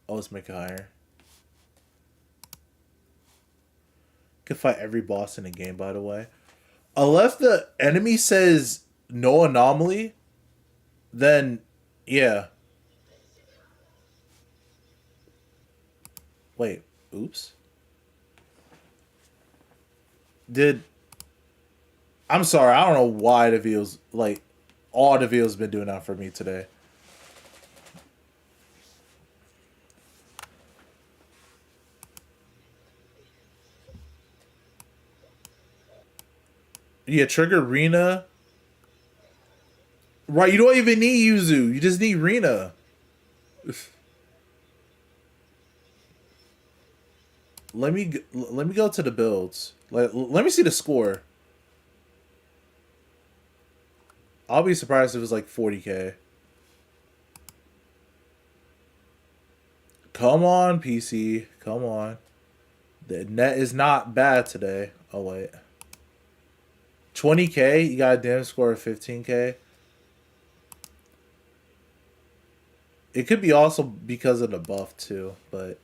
[SPEAKER 1] Oh, let's make it higher. Can fight every boss in the game, by the way. Unless the enemy says no anomaly, then yeah. Wait, oops. I'm sorry, I don't know why the videos, like, all the videos been doing that for me today. Yeah, trigger Rina. Right, you don't even need Yuzu. You just need Rina. Let me go to the builds. Let me see the score. I'll be surprised if it was like 40k. Come on, PC. Come on. The net is not bad today. Oh, wait. 20k? You got a damn score of 15k? It could be also because of the buff, too. But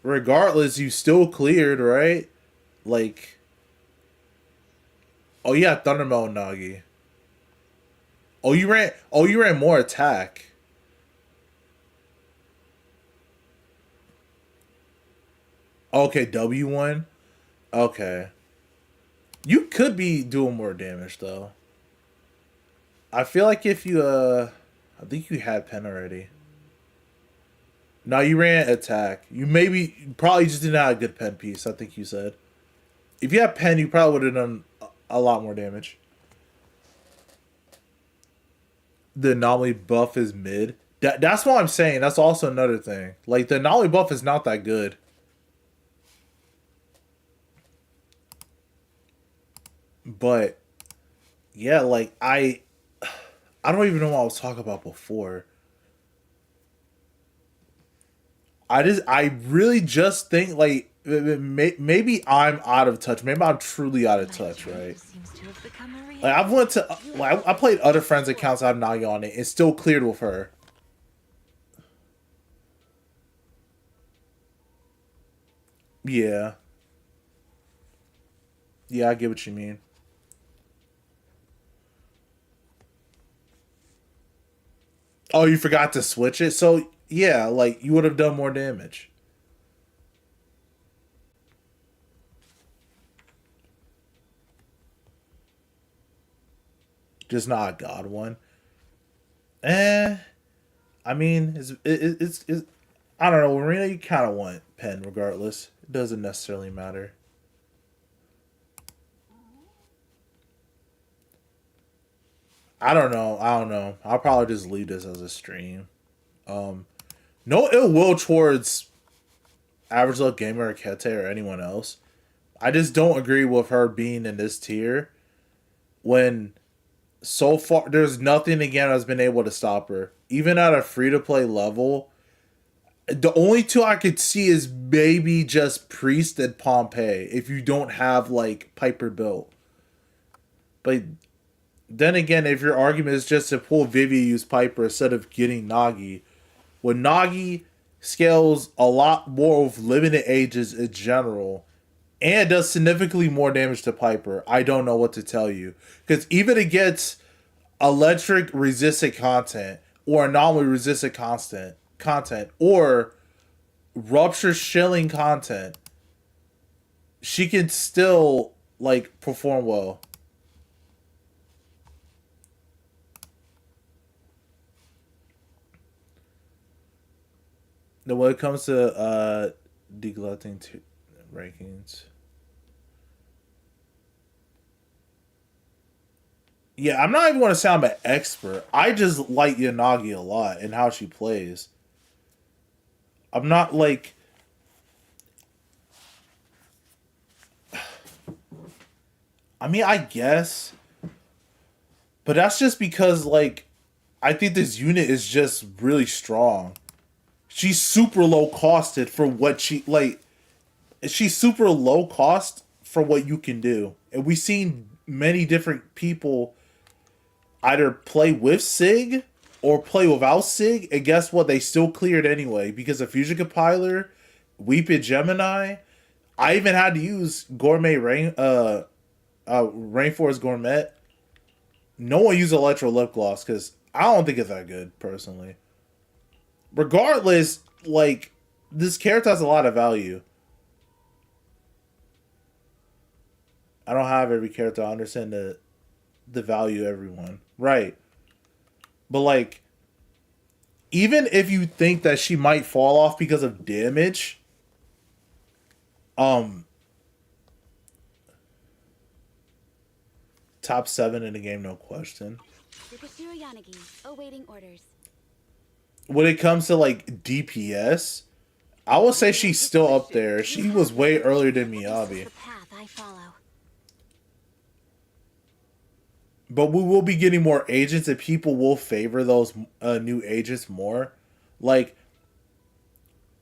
[SPEAKER 1] regardless, you still cleared, right? Like... Oh, yeah, Thundermelt Nagi. Oh, you ran more attack. Okay, W1. Okay. You could be doing more damage, though. I feel like if you, I think you had pen already. No, you ran attack. You probably just didn't have a good pen piece, I think you said. If you had pen, you probably would have done a lot more damage. The anomaly buff is mid. That's what I'm saying. That's also another thing. Like, the anomaly buff is not that good. But yeah, like I don't even know what I was talking about before. I really just think like maybe I'm out of touch. Maybe I'm truly out of touch, right? Like I played other friends' accounts I have Nagi on it. It's still cleared with her. Yeah. Yeah, I get what you mean. Oh, you forgot to switch it? So, yeah, like, you would have done more damage. Just not a god one. I mean, it's I don't know. Arena, you kind of want pen regardless. It doesn't necessarily matter. I don't know. I'll probably just leave this as a stream. No ill will towards Average Luck Gamer or Kete or anyone else. I just don't agree with her being in this tier when so far there's nothing again that's been able to stop her. Even at a free-to-play level, the only two I could see is maybe just Priest and Pompeii if you don't have like Piper built. But then again, if your argument is just to pull Vivi use Piper instead of getting Nagi, when Nagi scales a lot more with limited ages in general, and does significantly more damage to Piper, I don't know what to tell you. Because even against electric resistant content, or anomaly resistant content, or rupture shilling content, she can still like perform well. Now, when it comes to neglecting rankings, yeah, I'm not even going to say I'm an expert. I just like Yanagi a lot and how she plays. I'm not like I mean, I guess, but that's just because like I think this unit is just really strong. She's super low costed for what she like. She's super low cost for what you can do, and we've seen many different people either play with Sig or play without Sig, and guess what? They still cleared anyway because of Fusion Compiler, Weeped Gemini. I even had to use Rainforest Gourmet. No one used Electro Lip Gloss because I don't think it's that good personally. Regardless, like this character has a lot of value. I don't have every character. I understand the value of everyone. Right. But like even if you think that she might fall off because of damage, top 7 in the game, no question.
[SPEAKER 4] Awaiting orders.
[SPEAKER 1] When it comes to like DPS, I would say she's still up there. She was way earlier than Miyabi.
[SPEAKER 4] The path I follow.
[SPEAKER 1] But we will be getting more agents, and people will favor those new agents more. Like,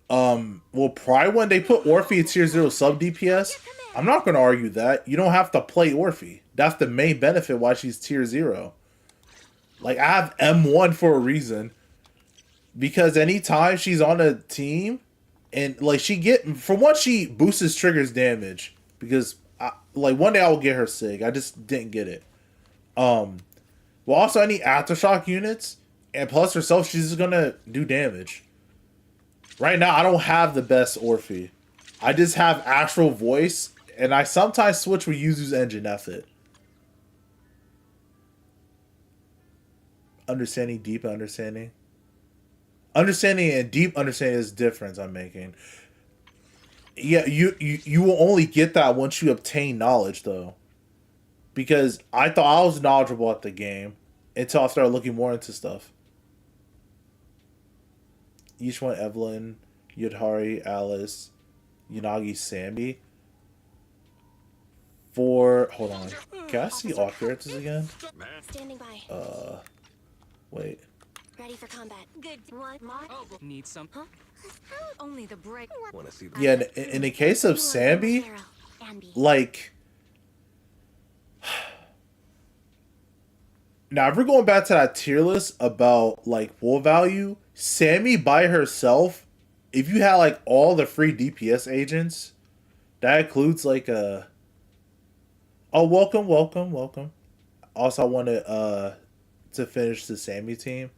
[SPEAKER 1] well, probably when they put Orphe at tier 0 sub DPS, I'm not going to argue that. You don't have to play Orphe. That's the main benefit why she's tier 0. Like, I have M1 for a reason. Because anytime she's on a team, and like for what she boosts triggers damage. Because like one day I will get her Sig. I just didn't get it. Well, also any aftershock units, and plus herself, she's just gonna do damage. Right now, I don't have the best Orphe. I just have Astral Voice, and I sometimes switch with Yuzu's Engine. That's it. Understanding, deep understanding. Understanding and deep understanding is difference I'm making. Yeah, you will only get that once you obtain knowledge, though. Because I thought I was knowledgeable at the game until I started looking more into stuff. Each one, Evelyn, Yudhari, Alice, Yanagi, Sambi. Hold on. Can I see all characters again?
[SPEAKER 4] Standing by.
[SPEAKER 1] Wait.
[SPEAKER 4] Ready for combat. Good. One.
[SPEAKER 5] Need some?
[SPEAKER 4] Huh? Only the break.
[SPEAKER 5] Wanna see
[SPEAKER 1] Yeah, in the case of Sambi, like... Now, if we're going back to that tier list about, like, full value, Sammy by herself, if you had, like, all the free DPS agents, that includes, like, a... Oh, welcome. Also, I wanted to finish the Sammy team.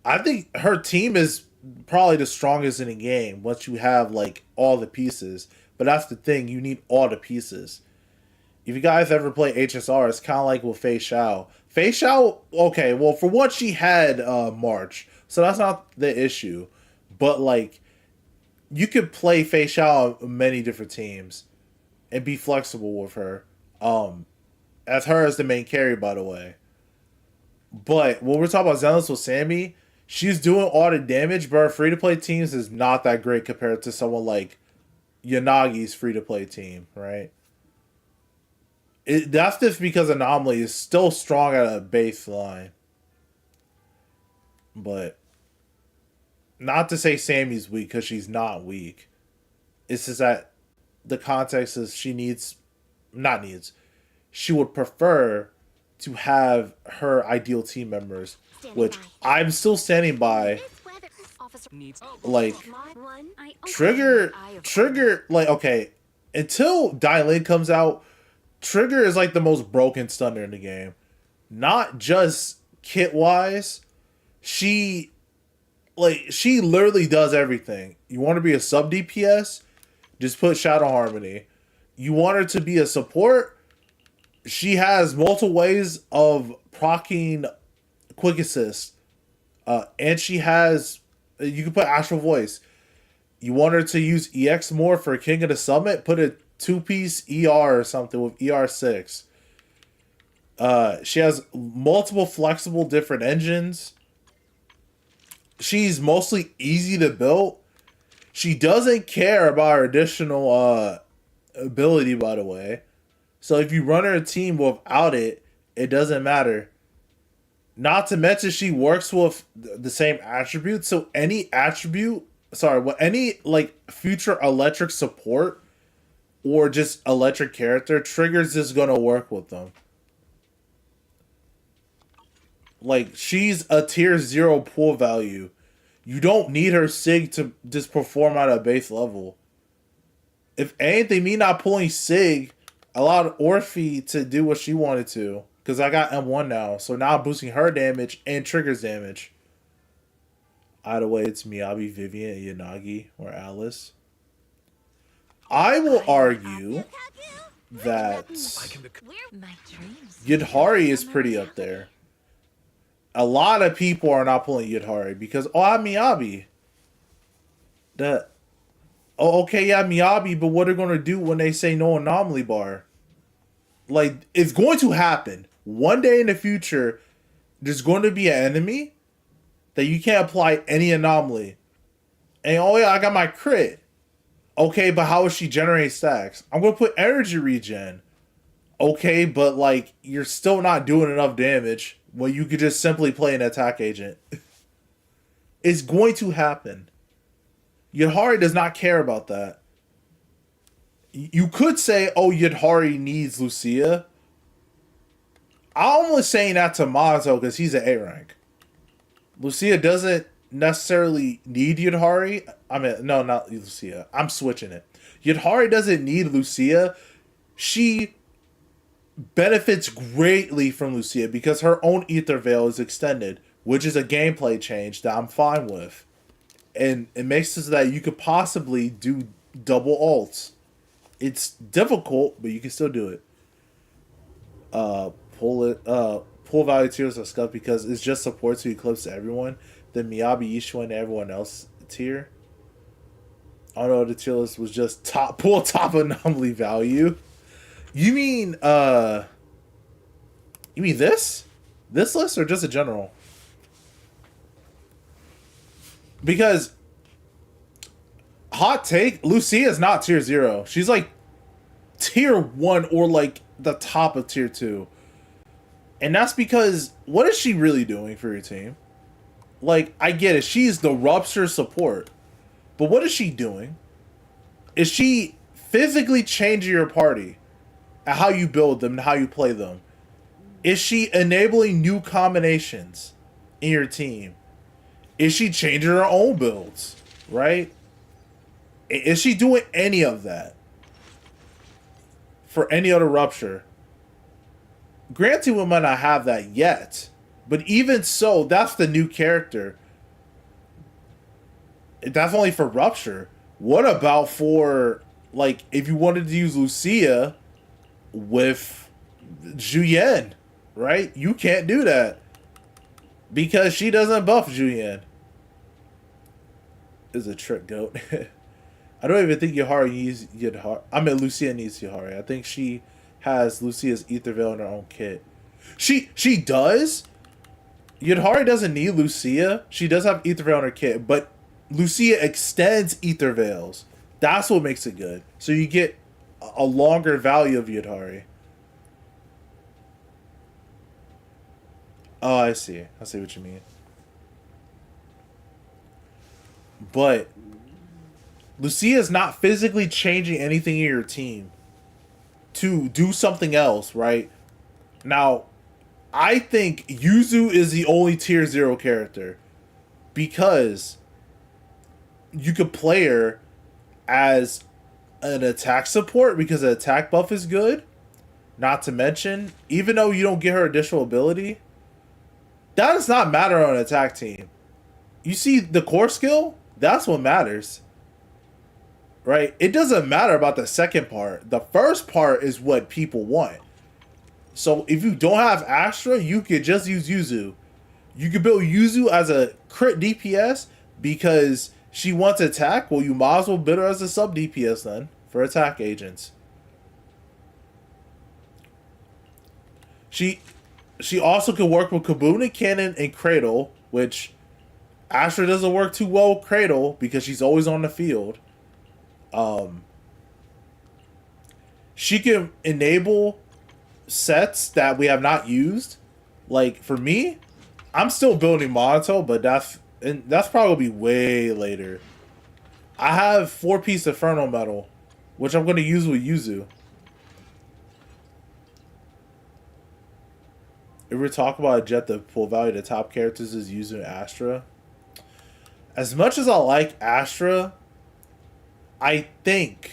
[SPEAKER 1] I think her team is probably the strongest in the game once you have, like, all the pieces. But that's the thing, you need all the pieces. If you guys ever play HSR, it's kind of like with Fei Xiao. Fei Xiao, okay, well, for what she had March, so that's not the issue. But, like, you could play Fei Xiao on many different teams and be flexible with her. As her as the main carry, by the way. But when we're talking about Zenless with Sammy, she's doing all the damage, but her free-to-play teams is not that great compared to someone like Yanagi's free-to-play team, right? That's just because Anomaly is still strong at a baseline. But not to say Sammy's weak, because she's not weak. It's just that the context is she would prefer to have her ideal team members, which I'm still standing by. Like, Trigger, like, okay, until Dylin comes out, Trigger is like the most broken stunner in the game. Not just kit-wise. She literally does everything. You want to be a sub DPS? Just put Shadow Harmony. You want her to be a support? She has multiple ways of proccing Quick Assist. And she has... You can put Astral Voice. You want her to use EX more for King of the Summit? Put a 2-piece ER or something with ER6. She has multiple flexible different engines. She's mostly easy to build. She doesn't care about her additional ability, by the way. So if you run her team without it, it doesn't matter. Not to mention she works with the same attributes, so any any like future electric support or just electric character triggers is gonna work with them. Like she's a tier 0 pool value. You don't need her sig to just perform at a base level. If anything, me not pulling sig allowed Orphe to do what she wanted to. Because I got M1 now. So now I'm boosting her damage and triggers damage. Either way, it's Miyabi, Vivian, Yanagi, or Alice. I will argue that
[SPEAKER 4] My dreams.
[SPEAKER 1] Yudhari is pretty up there. A lot of people are not pulling Yudhari because, oh, I'm Miyabi. Okay, yeah, Miyabi, but what are they going to do when they say no anomaly bar? Like, it's going to happen. One day in the future, there's going to be an enemy that you can't apply any anomaly. And, oh yeah, I got my crit. Okay, but how is she generating stacks? I'm going to put energy regen. Okay, but, like, you're still not doing enough damage when you could just simply play an attack agent. It's going to happen. Yudhari does not care about that. You could say, oh, Yudhari needs Lucia. I'm only saying that to Mazo because he's an A rank. Lucia doesn't necessarily need Yudhari. I mean, no, not Lucia. I'm switching it. Yudhari doesn't need Lucia. She benefits greatly from Lucia because her own Ether Veil is extended, which is a gameplay change that I'm fine with. And it makes it so that you could possibly do double ults. It's difficult, but you can still do it. Pull value tiers are scuffed because it's just support to eclipse to everyone. Then Miyabi, Ishua, and everyone else tier. Oh no, the tier list was just top anomaly value. You mean this? This list or just a general? Because hot take, Lucia is not tier 0. She's like tier 1 or like the top of tier 2. And that's because what is she really doing for your team? Like, I get it. She's the rupture support. But what is she doing? Is she physically changing your party and how you build them and how you play them? Is she enabling new combinations in your team? Is she changing her own builds? Right? Is she doing any of that? For any other rupture? Granted, we might not have that yet. But even so, that's the new character. That's only for rupture. What about for, like, if you wanted to use Lucia with Juyen, right? You can't do that. Because she doesn't buff Juyen. Is a trick goat. I don't even think Yahari needs Yahari. I mean, Lucia needs Yahari. I think she has Lucia's Ether Veil in her own kit. She does. Yudhari doesn't need Lucia. She does have Ether Veil in her kit, but Lucia extends Ether Veils. That's what makes it good. So you get a longer value of Yudhari. Oh, I see. I see what you mean. But Lucia is not physically changing anything in your team to do something else, right? Now, I think Yuzu is the only tier 0 character because you could play her as an attack support because the attack buff is good. Not to mention, even though you don't get her additional ability, that does not matter on an attack team. You see the core skill? That's what matters. Right? It doesn't matter about the second part. The first part is what people want. So if you don't have Astra, you could just use Yuzu. You could build Yuzu as a crit DPS because she wants attack. Well, you might as well build her as a sub DPS then for attack agents. She also could work with Kabuna, Cannon, and Cradle, which Astra doesn't work too well with Cradle because she's always on the field. she can enable sets that we have not used. Like for me, I'm still building Monato, but that's probably way later. I have 4-piece Inferno Metal, which I'm going to use with Yuzu. If we talk about a jet, the full value of the top characters is Yuzu and Astra. As much as I like Astra, I think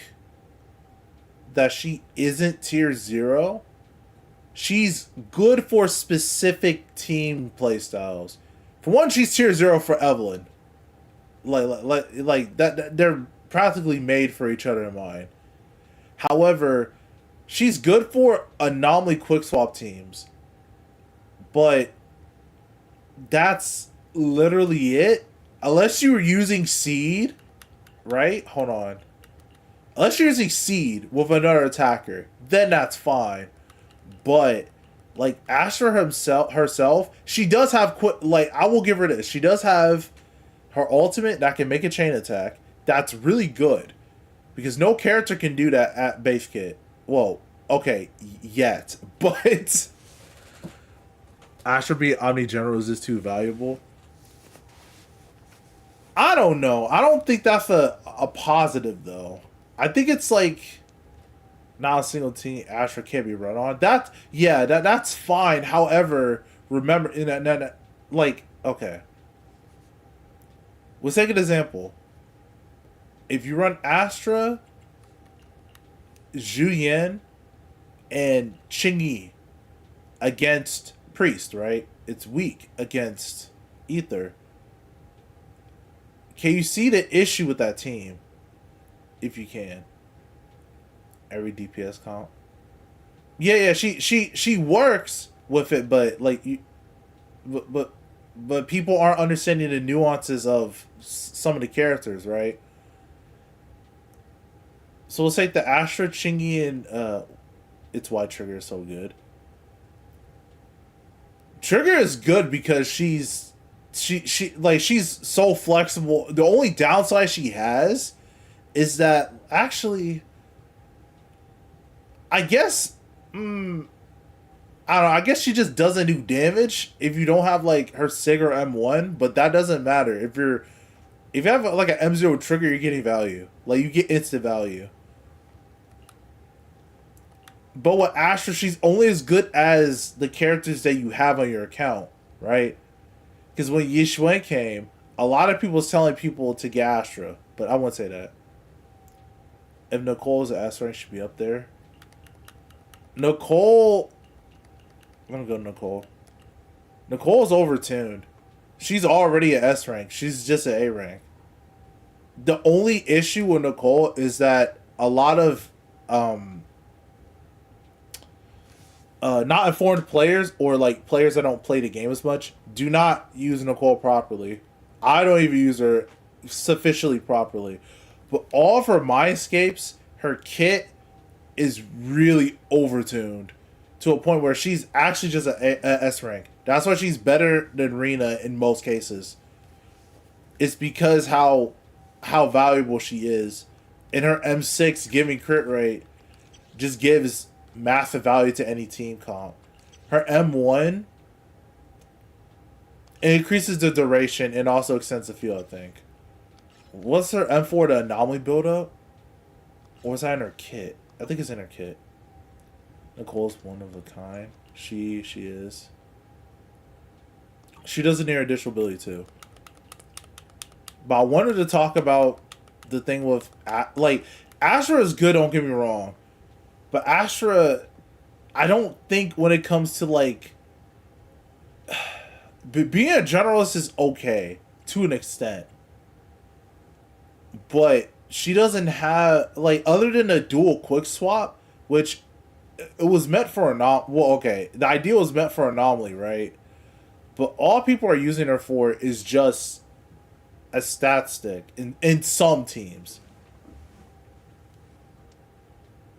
[SPEAKER 1] that she isn't tier 0. She's good for specific team playstyles. For one, she's tier 0 for Evelyn. Like that, they're practically made for each other in mind. However, she's good for anomaly quick swap teams. But that's literally it. Unless you were using Seed, right? Hold on. Unless you're using Seed with another attacker, then that's fine. But like Astra herself, she does have like I will give her this. She does have her ultimate that can make a chain attack. That's really good because no character can do that at base kit. Well, okay, yet, but Astra being Omni General is just too valuable. I don't know. I don't think that's a positive though. I think it's like not a single team Astra can't be run on. That's fine. However, remember like okay. Let's take an example. If you run Astra, Zhu Yan, and Qingyi against Priest, right? It's weak against Ether. Can you see the issue with that team? If you can. Every DPS comp. Yeah, she works with it, but like you, but people aren't understanding the nuances of some of the characters, right? So let's take the Astra, Qingyi, and it's why Trigger is so good. Trigger is good because she's so flexible. The only downside she has is that actually, I guess, I don't know. I guess she just doesn't do damage if you don't have like her Sig or M1, but that doesn't matter. If you have like an M0 trigger, you're getting value. Like you get instant value. But with Astra, she's only as good as the characters that you have on your account, right? Because when Yishuan came, a lot of people was telling people to get Astra, but I won't say that. If Nicole's an S rank, should be up there. Nicole, I'm gonna go Nicole. Nicole's overtuned. She's already an S rank. She's just an A rank. The only issue with Nicole is that a lot of not informed players or like players that don't play the game as much do not use Nicole properly. I don't even use her sufficiently properly. But all of her mindscapes, her kit is really overtuned to a point where she's actually just a S rank. That's why she's better than Rena in most cases. It's because how valuable she is. And her M6 giving crit rate just gives massive value to any team comp. Her M1 increases the duration and also extends the field, I think. What's her M4, the anomaly build-up? Or is that in her kit? I think it's in her kit. Nicole's one of a kind. She is. She does a near additional ability too. But I wanted to talk about the thing with like Astra is good, don't get me wrong. But Astra, I don't think when it comes to like being a generalist is okay to an extent. But she doesn't have like other than a dual quick swap, which it was meant for the idea was meant for anomaly, right? But all people are using her for is just a stat stick in some teams.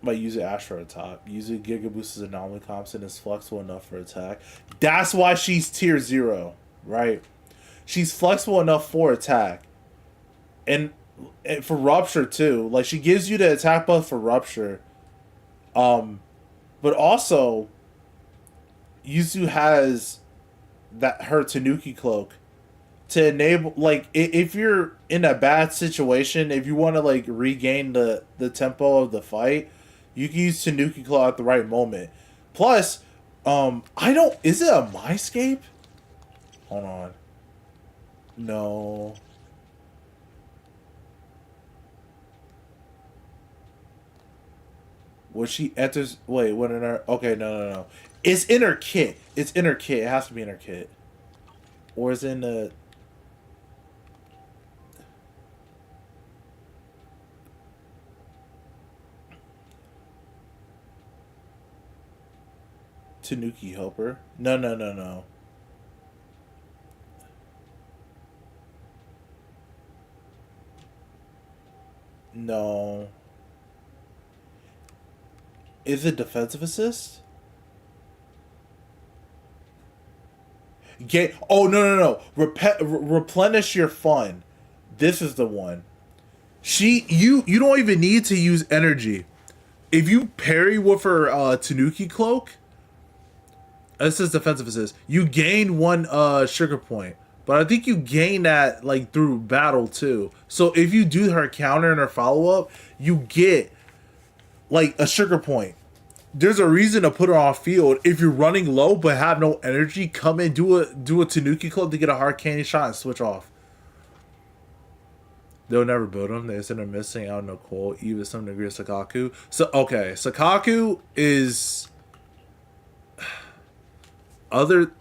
[SPEAKER 1] Might use Astra at top. Using Giga Boost's anomaly comps and is flexible enough for attack. That's why she's tier 0, right? She's flexible enough for attack. And for Rupture too. Like she gives you the attack buff for Rupture. But also, Yuzu has that her Tanuki cloak to enable, like, if you're in a bad situation, if you want to like regain the tempo of the fight, you can use Tanuki cloak at the right moment. Plus, I don't. Is it a Mindscape? Hold on. No. When she enters, wait, what in her? Okay, no. It's in her kit. It's in her kit. It has to be in her kit, or is it in the? Tanuki helper? No. No. Is it defensive assist? Oh no. Replenish your fun. This is the one. You don't even need to use energy. If you parry with her Tanuki cloak, this is defensive assist. You gain one sugar point, but I think you gain that like through battle too. So if you do her counter and her follow up, you get like a sugar point. There's a reason to put her off field. If you're running low but have no energy, come in, do a Tanuki club to get a hard candy shot and switch off. They'll never build them. They said they're missing out no cool, even some degree of Sakaku. So okay, Sakaku is other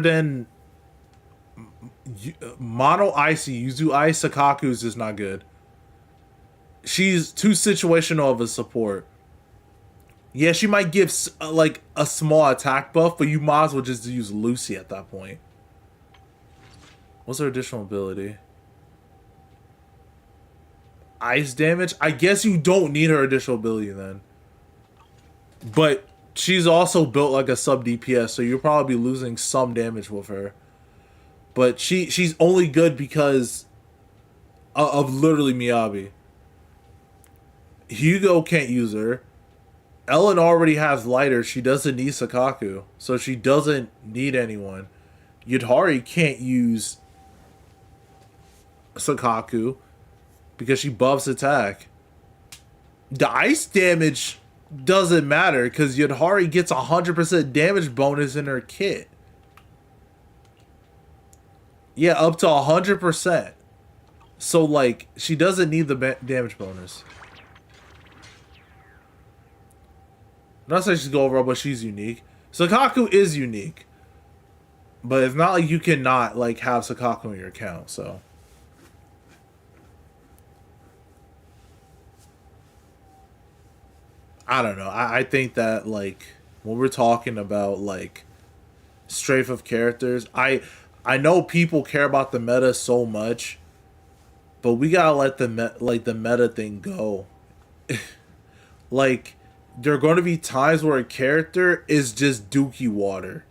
[SPEAKER 1] than Mono Icy, Yuzu Ice, Sakaku is just not good. She's too situational of a support. Yeah, she might give like a small attack buff, but you might as well just use Lucy at that point. What's her additional ability? Ice damage? I guess you don't need her additional ability then. But she's also built like a sub DPS, so you'll probably be losing some damage with her. But she's only good because of literally Miyabi. Hugo can't use her. Ellen already has lighter. She doesn't need Sakaku, so she doesn't need anyone. Yudhari can't use Sakaku because she buffs attack. The ice damage doesn't matter because Yudhari gets 100% damage bonus in her kit. Yeah, up to 100%. So, like, she doesn't need the damage bonus. I'm not saying she's go overall, but she's unique. Sakaku is unique. But it's not like you cannot, like, have Sakaku in your account, so. I don't know. I think that, like, when we're talking about, like, strength of characters, I know people care about the meta so much, but we gotta let the meta thing go. Like, there are going to be times where a character is just dookie water.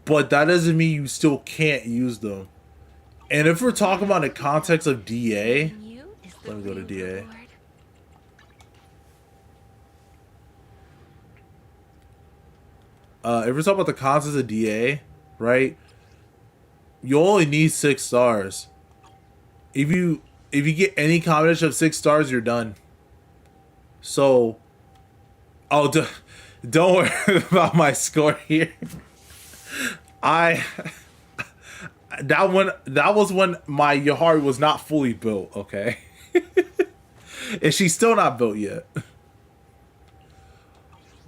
[SPEAKER 1] But that doesn't mean you still can't use them. And if we're talking about the context of DA, let me go to DA. If we're talking about the context of DA, right? You only need 6 stars. If you get any combination of 6 stars, you're done. So, don't worry about my score here. That was when my Yahari was not fully built, okay? And she's still not built yet.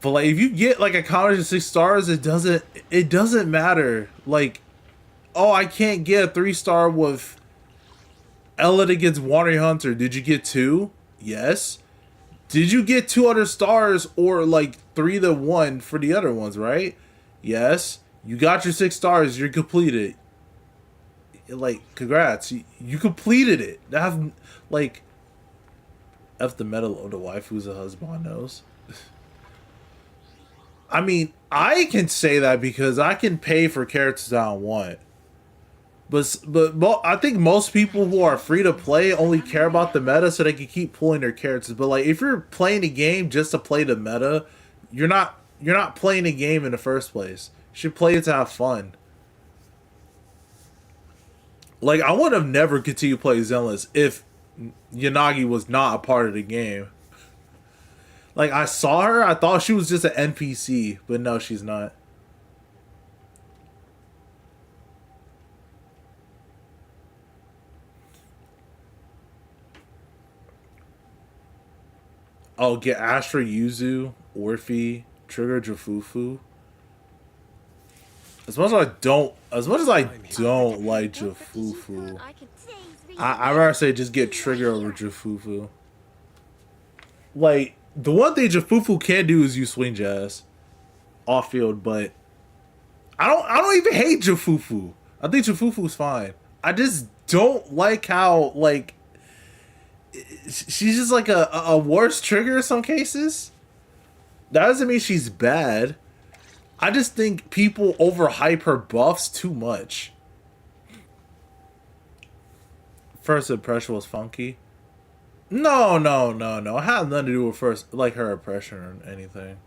[SPEAKER 1] But like, if you get like a combination of 6 stars, it doesn't matter. Like, oh, I can't get a 3-star with Ella against Watery Hunter. Did you get 2? Yes. Did you get 2 other stars or like 3 to 1 for the other ones, right? Yes. You got your 6 stars. You're completed. Like, congrats. You completed it. That's like, F the metal of the wife who's a husband knows. I mean, I can say that because I can pay for characters I don't want. I think most people who are free to play only care about the meta so they can keep pulling their characters. But like, if you're playing a game just to play the meta, you're not playing a game in the first place. You should play it to have fun. Like, I would have never continued to play Zenless if Yanagi was not a part of the game. Like, I saw her, I thought she was just an NPC, but no, she's not. Oh, get Astra Yuzu, Orphe, Trigger Jafufu. As much as I don't like Jafufu, I'd rather say just get Trigger over Jafufu. Like, the one thing Jafufu can do is use swing jazz off field, but I don't even hate Jafufu. I think Jafufu's fine. I just don't like how, like, she's just like a worse trigger in some cases. That doesn't mean she's bad. I just think people overhype her buffs too much. First impression was funky. No. It had nothing to do with like her impression or anything.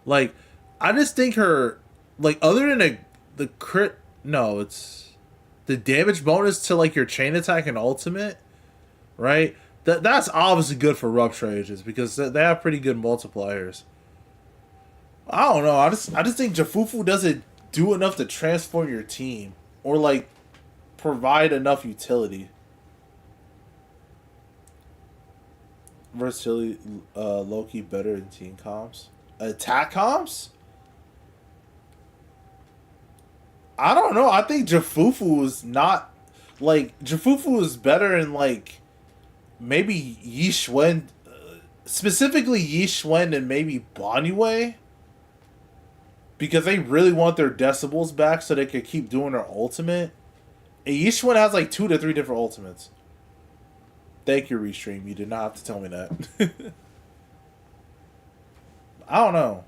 [SPEAKER 1] Like, I just think her, like, other than the crit, no, it's the damage bonus to like your chain attack and ultimate, right? That's obviously good for Rupture Ages because they have pretty good multipliers. I don't know. I just think Jafufu doesn't do enough to transform your team or like provide enough utility. Versatility, Loki better in team comps. Attack comps? I don't know. I think Jafufu is not, like, Jafufu is better in like maybe Yi Xuan, specifically Yi Xuan and maybe Banyue. Because they really want their decibels back so they can keep doing their ultimate. And Yi Xuan has like 2 to 3 different ultimates. Thank you, Restream. You did not have to tell me that. I don't know.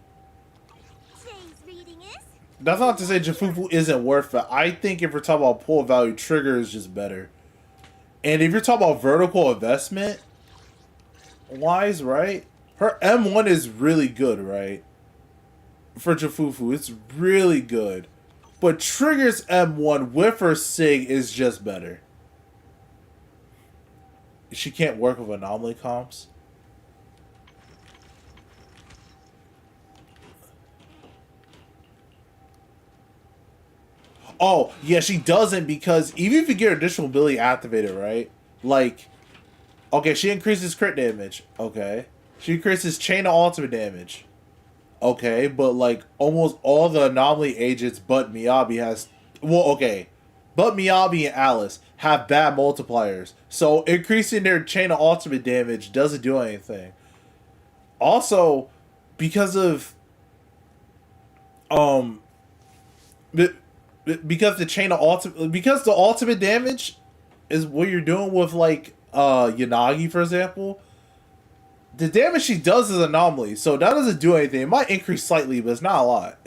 [SPEAKER 1] That's not to say Jafufu isn't worth it. I think if we're talking about pull value, Trigger is just better. And if you're talking about vertical investment wise, right? Her M1 is really good, right? For Jafufu, it's really good. But Trigger's M1 with her Sig is just better. She can't work with anomaly comps. Oh, yeah, she doesn't because even if you get her additional ability activated, right? Like, okay, she increases crit damage. Okay. She increases chain of ultimate damage. Okay, but like almost all the anomaly agents but Miyabi has, well, okay, but Miyabi and Alice have bad multipliers, so increasing their chain of ultimate damage doesn't do anything. Also, because of because the chain of ultimate, because the ultimate damage is what you're doing with like Yanagi, for example. The damage she does is anomaly, so that doesn't do anything. It might increase slightly, but it's not a lot.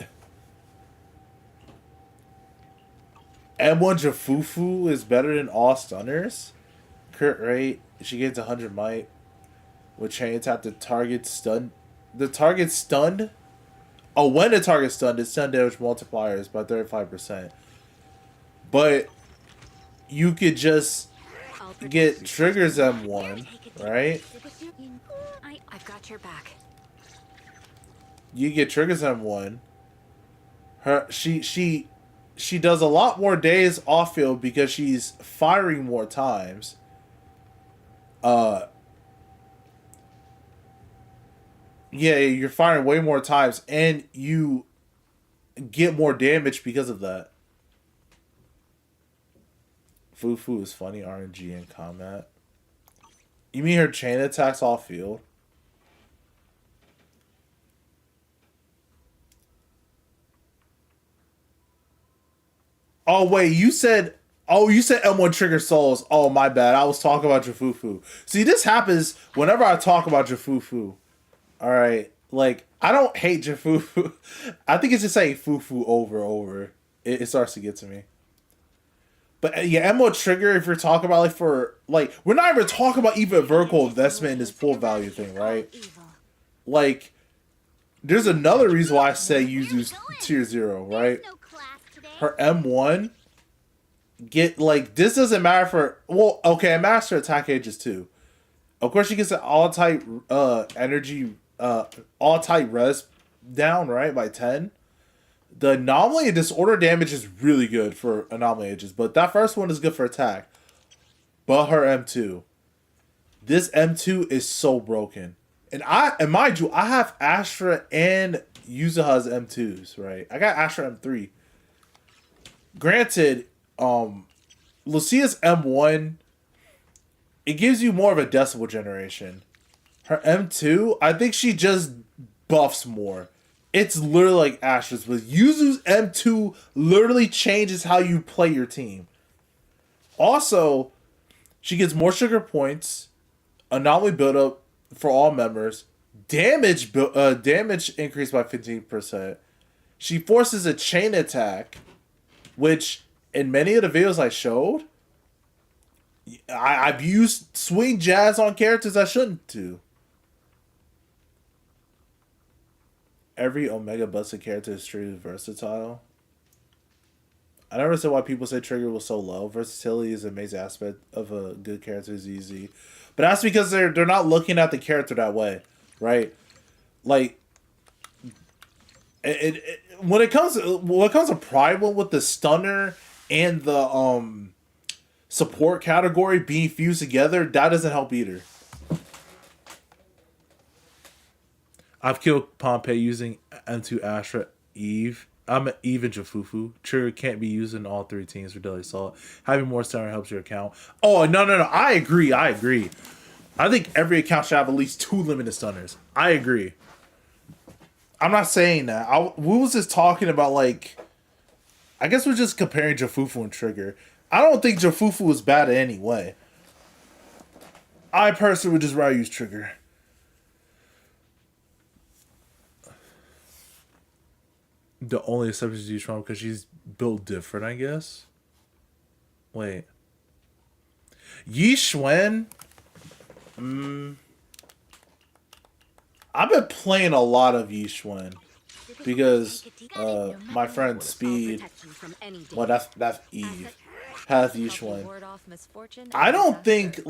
[SPEAKER 1] M1 Jafufu is better than all stunners. Crit rate, she gets 100 might. With chain tap, the target stunned. The target stunned? Oh, when the target stunned, its stun damage multipliers by 35%. But you could just get Trigger's M1, right?
[SPEAKER 4] I've got your back.
[SPEAKER 1] You get Trigger's M1. She does a lot more days off field because she's firing more times. Yeah, you're firing way more times and you get more damage because of that. Fufu is funny RNG in combat. You mean her chain attacks off field? Oh, wait, you said M1 Trigger Souls. Oh, my bad. I was talking about Jafufu. See, this happens whenever I talk about Jafufu. Alright? Like, I don't hate Jafufu. I think it's just saying Fufu over. It starts to get to me. But yeah, MO trigger, if you're talking about we're not even talking about even vertical investment in this pool value thing, right? Like, there's another reason why I say Yuzu's tier 0, right? Her M1 this doesn't matter for it matters for attack ages too. Of course, she gets an all type energy all type res down, right, by 10. The anomaly and disorder damage is really good for anomaly ages, but that first one is good for attack. But her M2. This M2 is so broken. And mind you, I have Astra and Yuzuha's M2s, right? I got Astra M3. Granted, Lucia's M1, it gives you more of a decibel generation. Her M2, I think she just buffs more. It's literally like Astra's, but Yuzu's M2 literally changes how you play your team. Also, she gets more sugar points, anomaly buildup for all members, damage increased by 15%. She forces a chain attack, which in many of the videos I showed, I've used swing jazz on characters I shouldn't do. Every Omega busted character is truly versatile. I never said why people say Trigger was so low. Versatility is an amazing aspect of a good character, ZZ. But that's because they're not looking at the character that way, right? Like, when it comes to Primal with the stunner and the support category being fused together, that doesn't help either. I've killed Pompeii using M2 Astra Eve. I'm Eve and Jafufu. Trigger can't be used in all three teams for Deadly Assault. Having more stunner helps your account. Oh, no. I agree. I think every account should have at least 2 limited stunners. I agree. I'm not saying that. We was just talking about, I guess we're just comparing Jafufu and Trigger. I don't think Jafufu is bad in any way. I personally would just rather use Trigger. The only exception is Trump because she's built different, I guess. Wait. Yi Xuan? I've been playing a lot of Yi Xuan because my friend Speed, that's Eve, has Yi Xuan. I don't think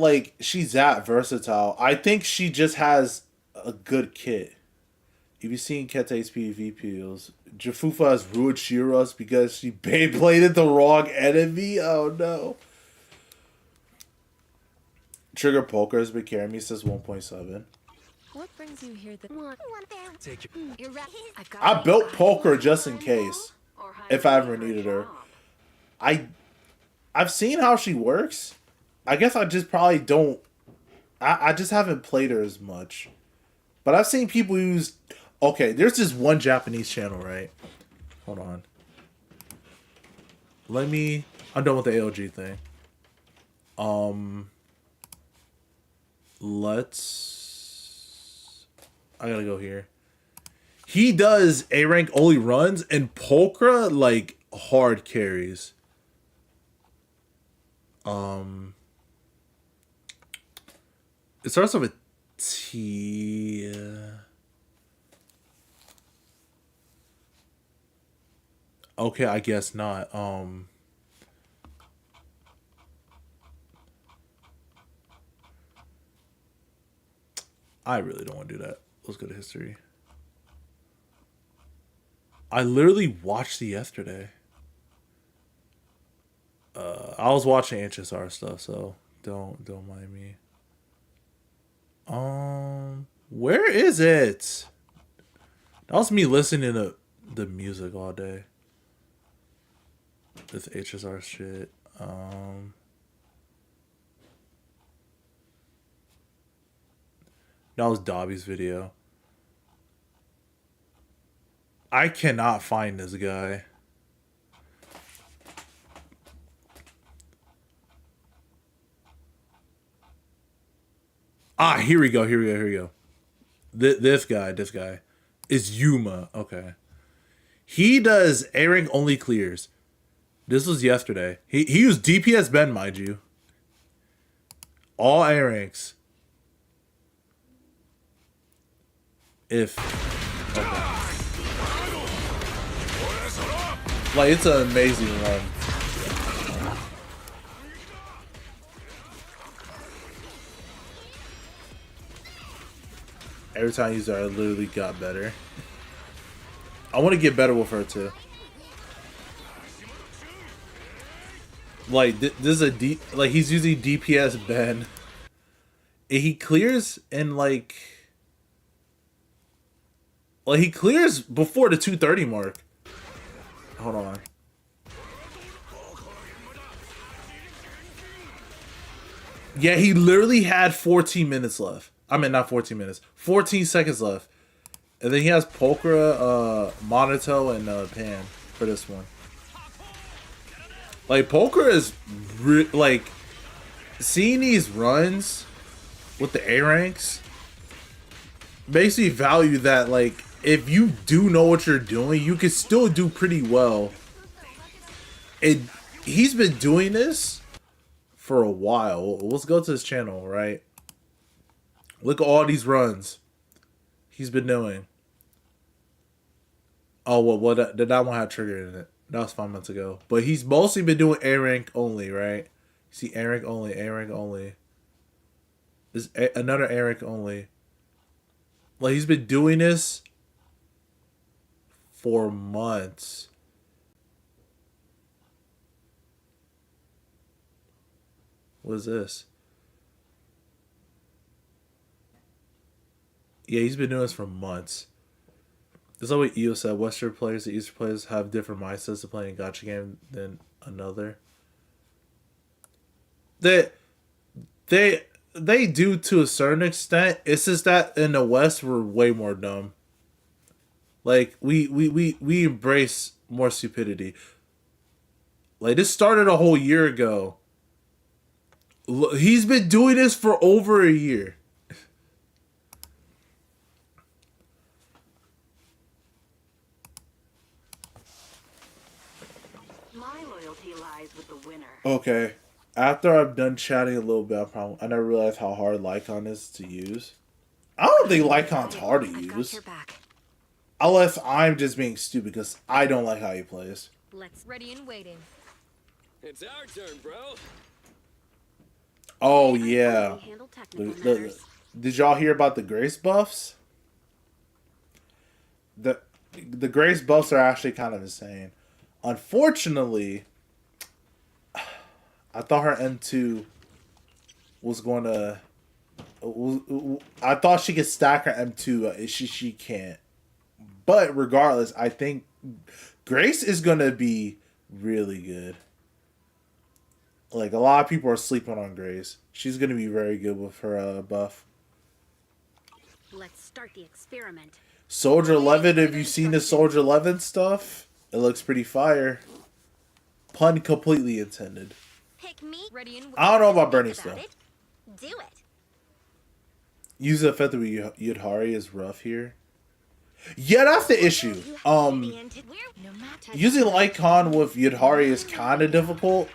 [SPEAKER 1] she's that versatile. I think she just has a good kit. If you've seen Kette's PvP videos, Jafufa has ruined Shiras because she Beybladed the wrong enemy. Oh no. Trigger Poker has been carrying me since 1.7.
[SPEAKER 6] What brings you here?
[SPEAKER 5] Take
[SPEAKER 4] You're right.
[SPEAKER 1] I built Poker just in case, if I ever needed her. I've seen how she works. I guess I just probably don't. I just haven't played her as much. But I've seen people use. Okay, there's this one Japanese channel, right? Hold on. I'm done with the ALG thing. I gotta go here. He does A rank only runs and Pulchra hard carries. It starts with a T. Okay, I guess not. I really don't want to do that. Let's go to history. I literally watched it yesterday. I was watching HSR stuff, so don't mind me. Where is it? That was me listening to the music all day. This HSR shit. That was Dobby's video. I cannot find this guy. Ah, here we go. This guy is Yuma. Okay. He does A rank only clears. This was yesterday. He used DPS Ben, mind you. All A ranks. If like it's an amazing run. Every time I use her, I literally got better. I want to get better with her too. Like this is a deep, like he's using DPS Ben. And he clears in like he clears before the 230 mark. Hold on. Yeah, he literally had 14 minutes left. I mean, not 14 minutes. 14 seconds left. And then he has Pokra, Monato, and Pan for this one. Like, Pokra is, like, seeing these runs with the A ranks makes me value that, like, if you do know what you're doing, you can still do pretty well. He's been doing this for a while. Let's go to his channel, right? Look at all these runs he's been doing. Oh, well, that one had trigger in it. That was 5 months ago. But he's mostly been doing A rank only, right? See, A rank only, A rank only. There's another A rank only. Like, he's been doing this for months. What is this? Yeah, he's been doing this for months. That's what EO said. Western players and Eastern players have different mindsets to playing a gacha game than another. They do to a certain extent. It's just that in the West we're way more dumb. Like we embrace more stupidity. Like this started a whole year ago. He's been doing this for over a year.
[SPEAKER 4] My loyalty lies with the winner.
[SPEAKER 1] Okay. After I'm done chatting a little bit, I never realized how hard Lycon is to use. I don't think Lycon's hard to
[SPEAKER 4] I've got
[SPEAKER 1] use.
[SPEAKER 4] your back.
[SPEAKER 1] Unless I'm just being stupid because I don't like how he plays.
[SPEAKER 6] Let's ready and waiting.
[SPEAKER 5] It's our turn, bro.
[SPEAKER 1] Oh,
[SPEAKER 4] I
[SPEAKER 1] yeah.
[SPEAKER 4] only handle technical matters.
[SPEAKER 1] Did y'all hear about the Grace buffs? The Grace buffs are actually kind of insane. Unfortunately, I thought her M2 was going to... I thought she could stack her M2. She can't. But regardless, I think Grace is going to be really good. Like, a lot of people are sleeping on Grace. She's going to be very good with her buff.
[SPEAKER 4] Let's start the experiment.
[SPEAKER 1] Soldier 11, have you seen the Soldier 11 stuff? It looks pretty fire. Pun completely intended.
[SPEAKER 4] Pick me.
[SPEAKER 6] Ready and
[SPEAKER 1] I don't know about
[SPEAKER 4] Think
[SPEAKER 1] Bernie
[SPEAKER 4] about
[SPEAKER 1] stuff.
[SPEAKER 4] it. Do it.
[SPEAKER 1] Using effectively Yudhari is rough here. Yeah, that's the issue.
[SPEAKER 4] No matter.
[SPEAKER 1] Using Lycon with Yudhari is kind of difficult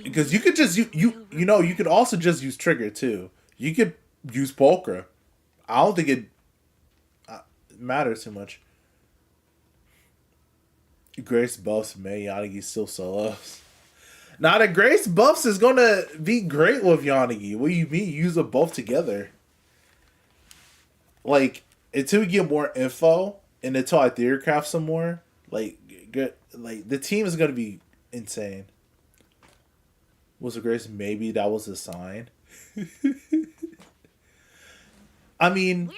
[SPEAKER 1] because you could just you could also just use Trigger too. You could use Pulchra. I don't think it matters too much. Grace buffs, May Yanagi still solos. Now the Grace buffs is gonna be great with Yanagi. What do you mean? Use them both together. Like, until we get more info and until I theorycraft some more, like the team is gonna be insane. Was a Grace? Maybe that was a sign. I mean,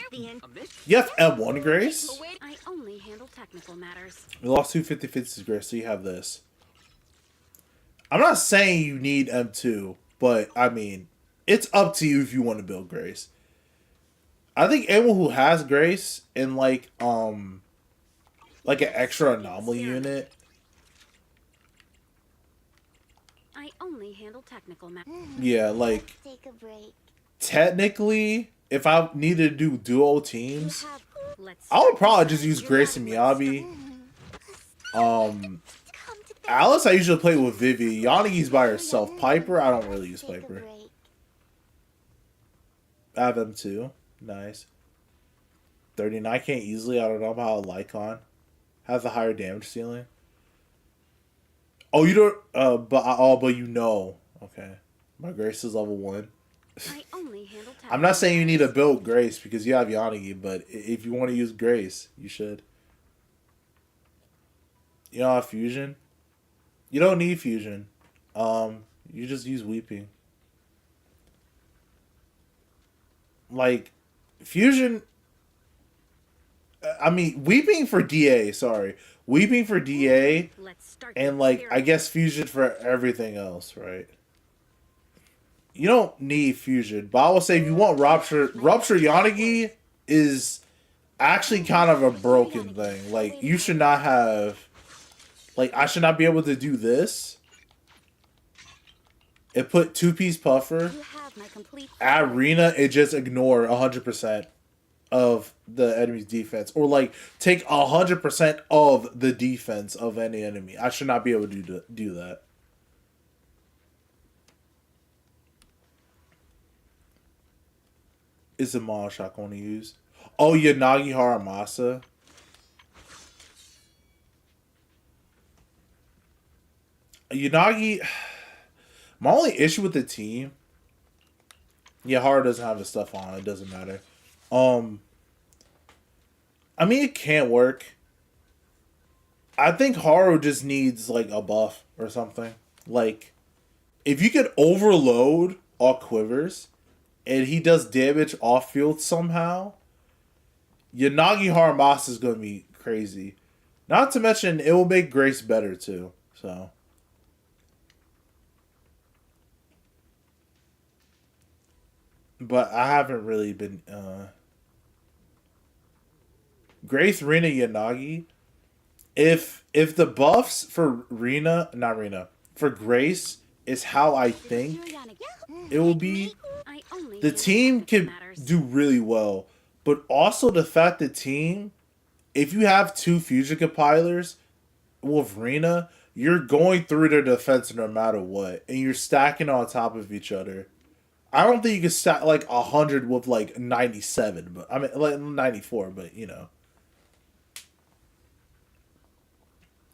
[SPEAKER 1] you have M1 Grace.
[SPEAKER 4] I only handle technical matters.
[SPEAKER 1] We lost 250 Grace, so you have this. I'm not saying you need M2, but I mean, it's up to you if you want to build Grace. I think anyone who has Grace in like an extra anomaly unit.
[SPEAKER 4] I only handle technical matters.
[SPEAKER 1] Yeah, like
[SPEAKER 7] Take a break.
[SPEAKER 1] technically, if I needed to do duo teams,
[SPEAKER 4] Let's
[SPEAKER 1] I would
[SPEAKER 4] start
[SPEAKER 1] probably
[SPEAKER 4] this
[SPEAKER 1] just use
[SPEAKER 4] out.
[SPEAKER 1] Grace and Miyabi.
[SPEAKER 7] Come to
[SPEAKER 1] Alice, I usually play with Vivi. Yanagi's by herself. Piper, I don't really use Piper. I have them too. Nice. 39k easily. I don't know how Lycon has a higher damage ceiling. Oh, you don't. But you know. Okay, my Grace is level 1.
[SPEAKER 4] I only handle
[SPEAKER 1] I'm not saying you need to build Grace because you have Yanagi, but if you want to use Grace, you should. You don't have Fusion? You don't need Fusion. You just use Weeping. Like, Fusion... I mean, Weeping for DA, sorry. Weeping for DA, and, like, I guess Fusion for everything else, right? You don't need Fusion. But I will say, if you want Rupture Yanagi is actually kind of a broken thing. Like, you should not have... Like, I should not be able to do this. It put 2-piece puffer. At Rena, it just ignore 100% of the enemy's defense. Or, like, take 100% of the defense of any enemy. I should not be able to do that. Is the model shot going to use? Oh, Yanagi Haramasa. Yanagi, my only issue with the team, yeah, Haru doesn't have his stuff on. It doesn't matter. I mean, it can't work. I think Haru just needs, like, a buff or something. Like, if you could overload all quivers, and he does damage off field somehow, Yanagi Haramasa is going to be crazy. Not to mention, it will make Grace better, too. So... But I haven't really been... Grace, Rena, Yanagi. If the buffs for for Grace is how I think it will be, the team can do really well. But also the fact that team, if you have 2 fusion compilers with Rena, you're going through their defense no matter what. And you're stacking on top of each other. I don't think you can stack like 100 with like 97, but I mean like 94, but you know.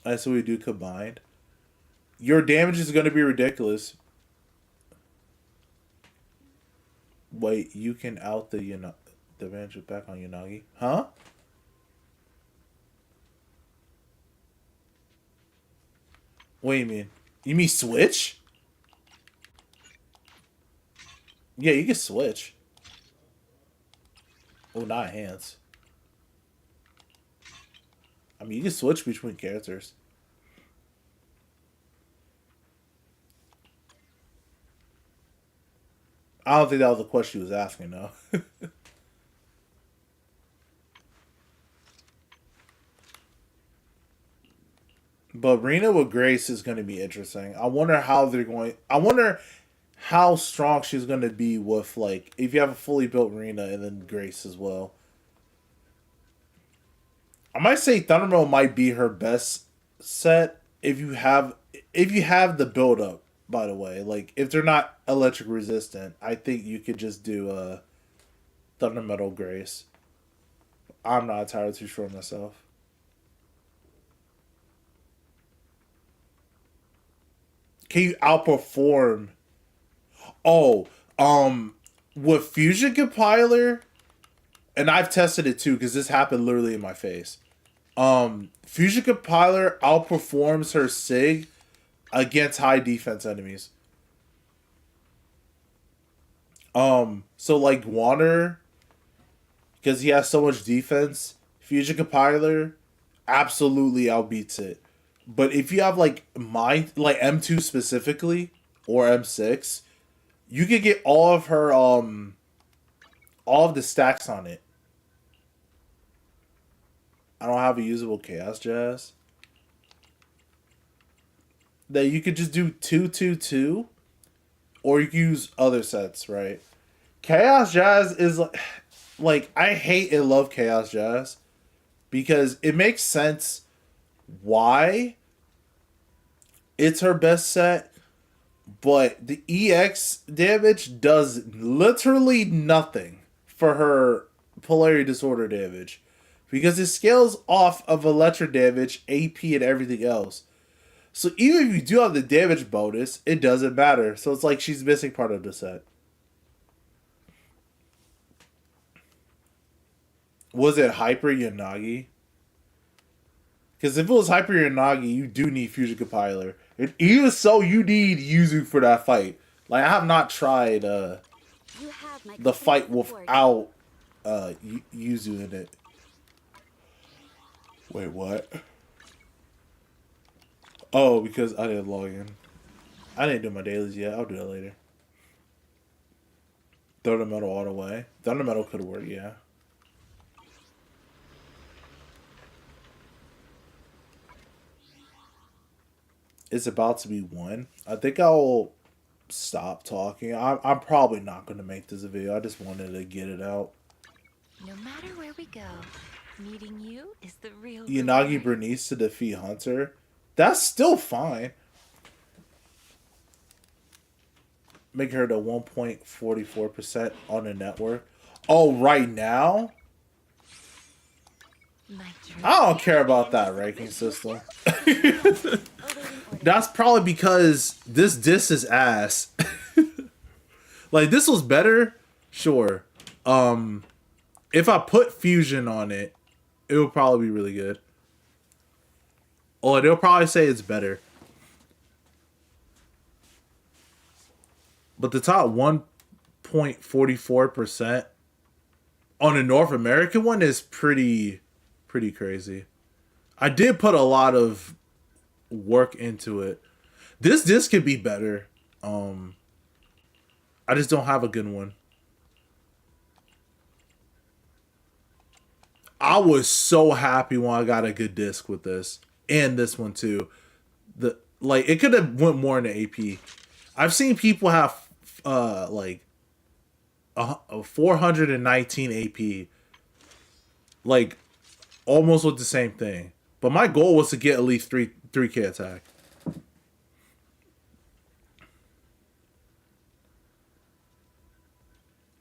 [SPEAKER 1] That's what we do combined. Your damage is going to be ridiculous. Wait, you can out the advantage back on Yanagi, huh? What do you mean? You mean switch? Yeah, you can switch. Oh, not hands. I mean, you can switch between characters. I don't think that was the question he was asking, though. But Rena with Grace is going to be interesting. I wonder how they're going... I wonder how strong she's going to be with, like, if you have a fully built Rena and then Grace as well. I might say Thunderbolt might be her best set if you have the build up, by the way. Like, if they're not electric resistant, I think you could just do Thunder Metal Grace. I'm not entirely too sure myself. Can you outperform? Oh, with Fusion Compiler, and I've tested it too because this happened literally in my face. Fusion Compiler outperforms her Sig against high defense enemies. So like Wander, because he has so much defense, Fusion Compiler absolutely outbeats it. But if you have like M2 specifically or M6, you could get all of her all of the stacks on it. I don't have a usable Chaos Jazz. That you could just do 2-2-2, or you can use other sets, right? Chaos Jazz is like I hate and love Chaos Jazz because it makes sense why, It's her best set, but the EX damage does literally nothing for her polarity disorder damage. Because it scales off of electric damage, AP, and everything else. So even if you do have the damage bonus, it doesn't matter. So it's like she's missing part of the set. Was it Hyper Yanagi? Because if it was Hyper Yanagi, you do need Fusion Compiler. And even so, you need Yuzu for that fight. Like, I have not tried
[SPEAKER 4] You have my
[SPEAKER 1] the fight
[SPEAKER 4] complete support.
[SPEAKER 1] without Yuzu in it. Wait, what? Oh, because I didn't log in. I didn't do my dailies yet. I'll do that later. Thunder Metal all the way. Thunder Metal could work, yeah. It's about to be 1. I think I'll stop talking. I'm probably not going to make this a video. I just wanted to get it out.
[SPEAKER 6] No matter where we go, meeting you is the real
[SPEAKER 1] Yanagi
[SPEAKER 6] reward.
[SPEAKER 1] Bernice to defeat Hunter. That's still fine. Make her to 1.44% on the network. Oh, right now?
[SPEAKER 6] My
[SPEAKER 1] I don't care about that ranking system. That's probably because this disc is ass. Like, this was better, sure. If I put Fusion on it, it would probably be really good. Or they'll probably say it's better. But the top 1.44% on the North American one is pretty crazy. I did put a lot of work into it. This disc could be better. I just don't have a good one. I was so happy when I got a good disc with this. And this one too. It could have went more into AP. I've seen people have 419 AP. Like, almost with the same thing. But my goal was to get at least 3K attack.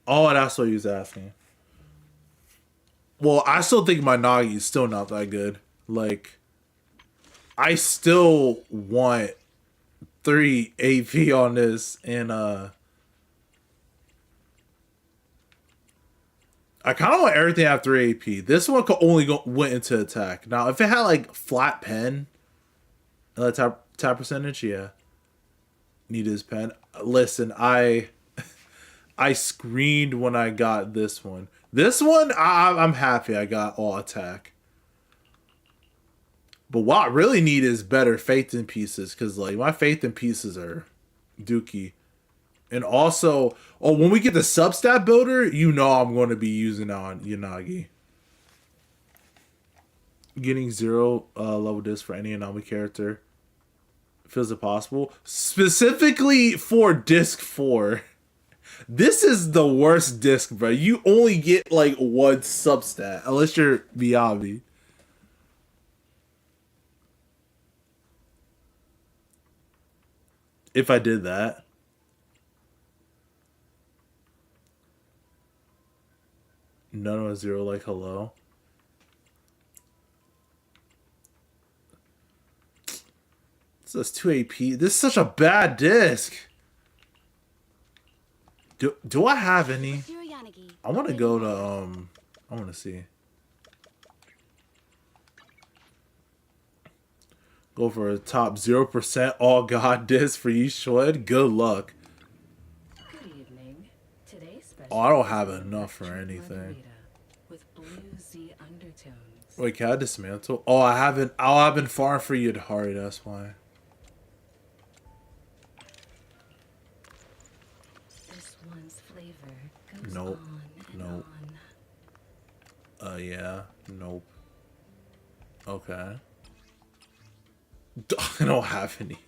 [SPEAKER 1] Oh, that's what he was asking. Well, I still think my Nagi is still not that good. Like, I still want 3 AP on this, and I kind of want everything to have 3 AP. This one could only went into attack. Now, if it had like flat pen, tap percentage, yeah. Need his pen. Listen, I screamed when I got this one. This one, I'm happy I got all attack. But what I really need is better Faith in pieces, because like my Faith in pieces are dookie. And also, when we get the substat builder, you know I'm going to be using on Yanagi. Getting 0 level disc for any Anami character feels impossible. Specifically for disc 4. This is the worst disc, bro. You only get like 1 substat, unless you're Miyabi. If I did that. None of a 0 like hello. This is 2 AP. This is such a bad disc. Do I have any? I want to go to I want to see. Go for a top 0% all god disc for you, Shwed. Good luck.
[SPEAKER 7] Good evening. Today's special
[SPEAKER 1] Oh, I don't have enough for anything.
[SPEAKER 7] with blue Z undertones.
[SPEAKER 1] Wait, can I dismantle? Oh, I haven't. Oh, I've been farming for Yudhari. That's why.
[SPEAKER 7] This one's flavor goes
[SPEAKER 1] Nope.
[SPEAKER 7] on and
[SPEAKER 1] Nope.
[SPEAKER 7] on.
[SPEAKER 1] Yeah. Nope. Okay. I don't have any.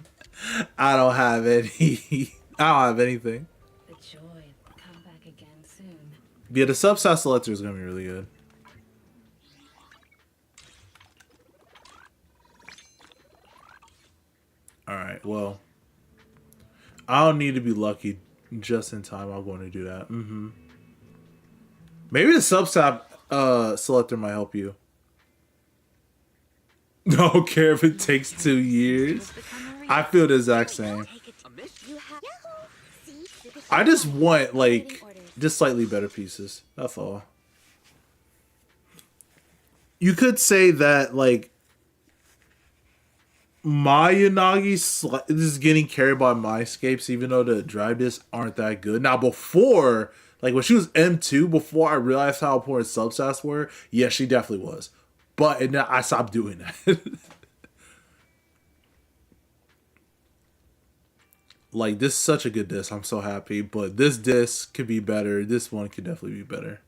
[SPEAKER 1] I don't have any. I don't have anything.
[SPEAKER 7] The joy will come back again soon.
[SPEAKER 1] Yeah, the substat selector is gonna be really good. All right, well, I don't need to be lucky just in time. I'm going to do that. Maybe the subsap selector might help you. Don't care if it takes 2 years. I feel the exact same.
[SPEAKER 4] You have. See?
[SPEAKER 1] I just want, like, just slightly better pieces. That's all. You could say that, like, my Yanagi is getting carried by my escapes, even though the drive discs aren't that good. Now, before, like, when she was M2, before I realized how important substats were, yeah, she definitely was. But and I stopped doing that. Like, this is such a good disc. I'm so happy. But this disc could be better. This one could definitely be better.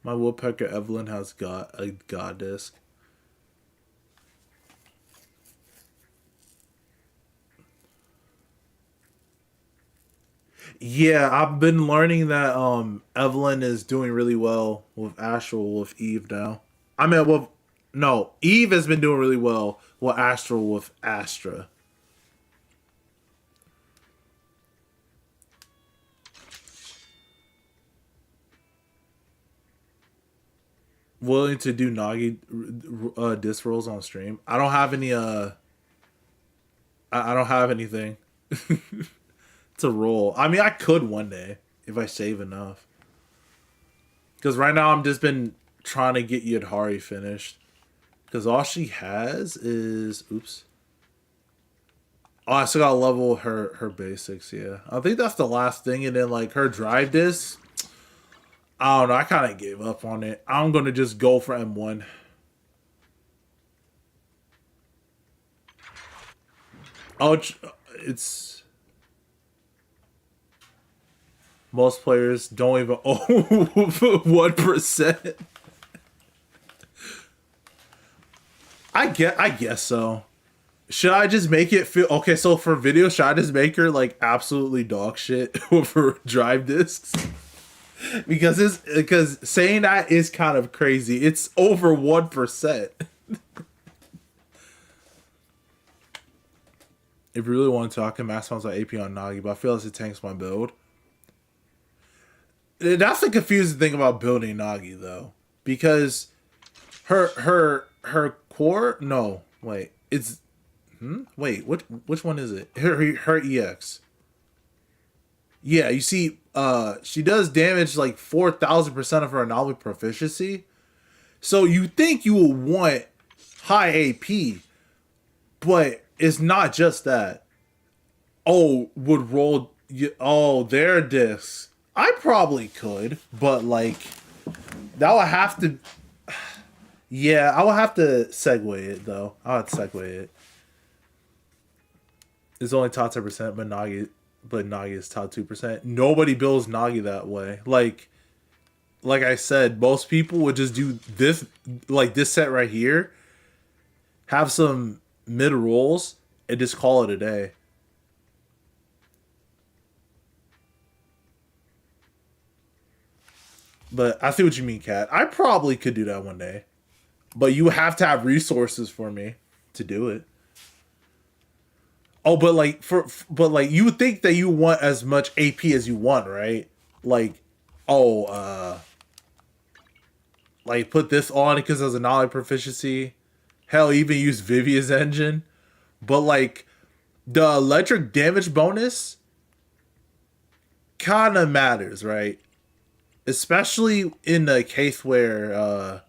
[SPEAKER 1] My Woodpecker Evelyn has got a God disc. Yeah, I've been learning that Evelyn is doing really well with Astral with Eve now. I mean, well, no, Eve has been doing really well with Astral with Astra. Willing to do Nagi disc rolls on stream. I don't have any I don't have anything to roll. I mean, I could one day if I save enough. Because right now I'm just been trying to get Yadhari finished. Because all she has is... Oops. Oh, I still gotta level her basics, yeah. I think that's the last thing. And then, like, her drive disc... I don't know. I kind of gave up on it. I'm going to just go for M1. Oh, it's... Most players don't even own 1%. I guess so. Should I just make it feel... Okay, so for video, should I just make her, like, absolutely dog shit with her drive discs? Because saying that is kind of crazy. It's over 1%. If you really want to, I can maximize my AP on Nagi, but I feel like it tanks my build. That's the confusing thing about building Nagi, though, because her core. No, wait, it's wait, which one is it? Her EX. Yeah, you see, she does damage like 4,000% of her anomaly proficiency. So you think you will want high AP, but it's not just that. Oh, would roll... their discs. I probably could, but like... That would have to... Yeah, I would have to segue it, though. I'll have to segue it. It's only top 10%, but Nagi is top 2%. Nobody builds Nagi that way. Like I said, most people would just do this, like this set right here, have some mid rolls, and just call it a day. But I see what you mean, Kat. I probably could do that one day. But you have to have resources for me to do it. Oh, but like you would think that you want as much AP as you want, right? Like, like put this on because there's a knowledge proficiency. Hell, even use Vivia's engine. But like the electric damage bonus kind of matters, right? Especially in the case where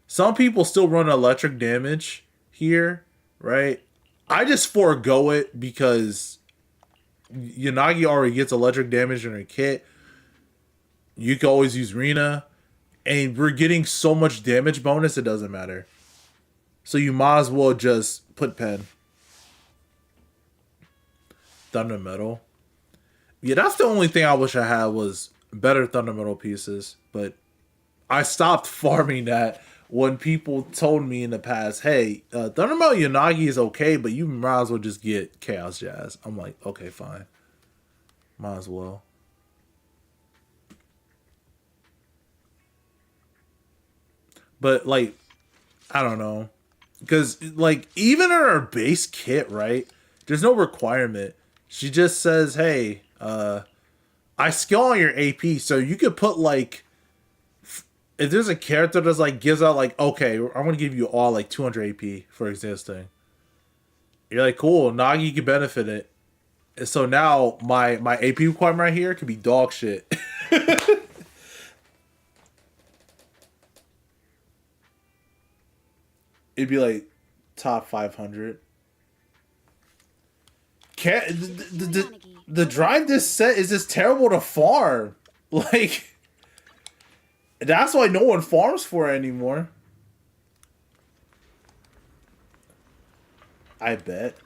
[SPEAKER 1] some people still run electric damage here, right? I just forego it because Yanagi already gets electric damage in her kit. You can always use Rina. And we're getting so much damage bonus, it doesn't matter. So you might as well just put pen. Thunder Metal. Yeah, that's the only thing I wish I had was better Thunder Metal pieces. But I stopped farming that when people told me in the past, hey, Thunder Metal Yanagi is okay, but you might as well just get Chaos Jazz. I'm like, okay, fine. Might as well. But, like, I don't know. Because, like, even in her base kit, right? There's no requirement. She just says, hey, I skill on your AP, so you could put, like, if there's a character that's, like, gives out, like, okay, I'm going to give you all, like, 200 AP for existing. You're like, cool, Nagi can benefit it. And so now my AP requirement right here could be dog shit. It'd be like top 500. The drive this set is just terrible to farm. Like, that's why no one farms for it anymore. I bet.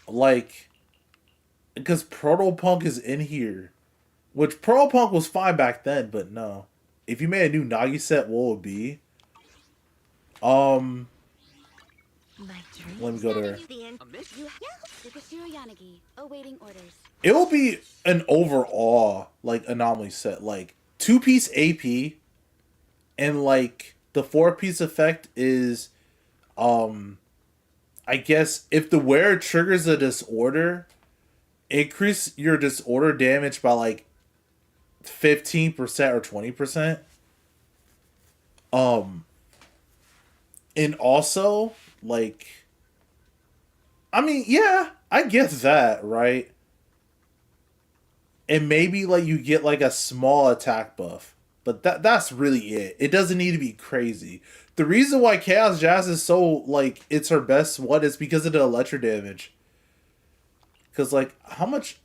[SPEAKER 1] Like, because Protopunk is in here. Which Protopunk was fine back then, but no. If you made a new Nagi set, what would it be? Let me go there.
[SPEAKER 4] Awaiting orders.
[SPEAKER 1] It will be an overall, like, anomaly set. Like, 2-piece AP, and, like, the 4-piece effect is, I guess, if the wearer triggers a disorder, increase your disorder damage by, like, 15% or 20%. And also, like, I mean, yeah, I get that, right? And maybe, like, you get, like, a small attack buff. But that's really it. It doesn't need to be crazy. The reason why Chaos Jazz is so, like, it's her best one is because of the electro damage. Because, like, how much,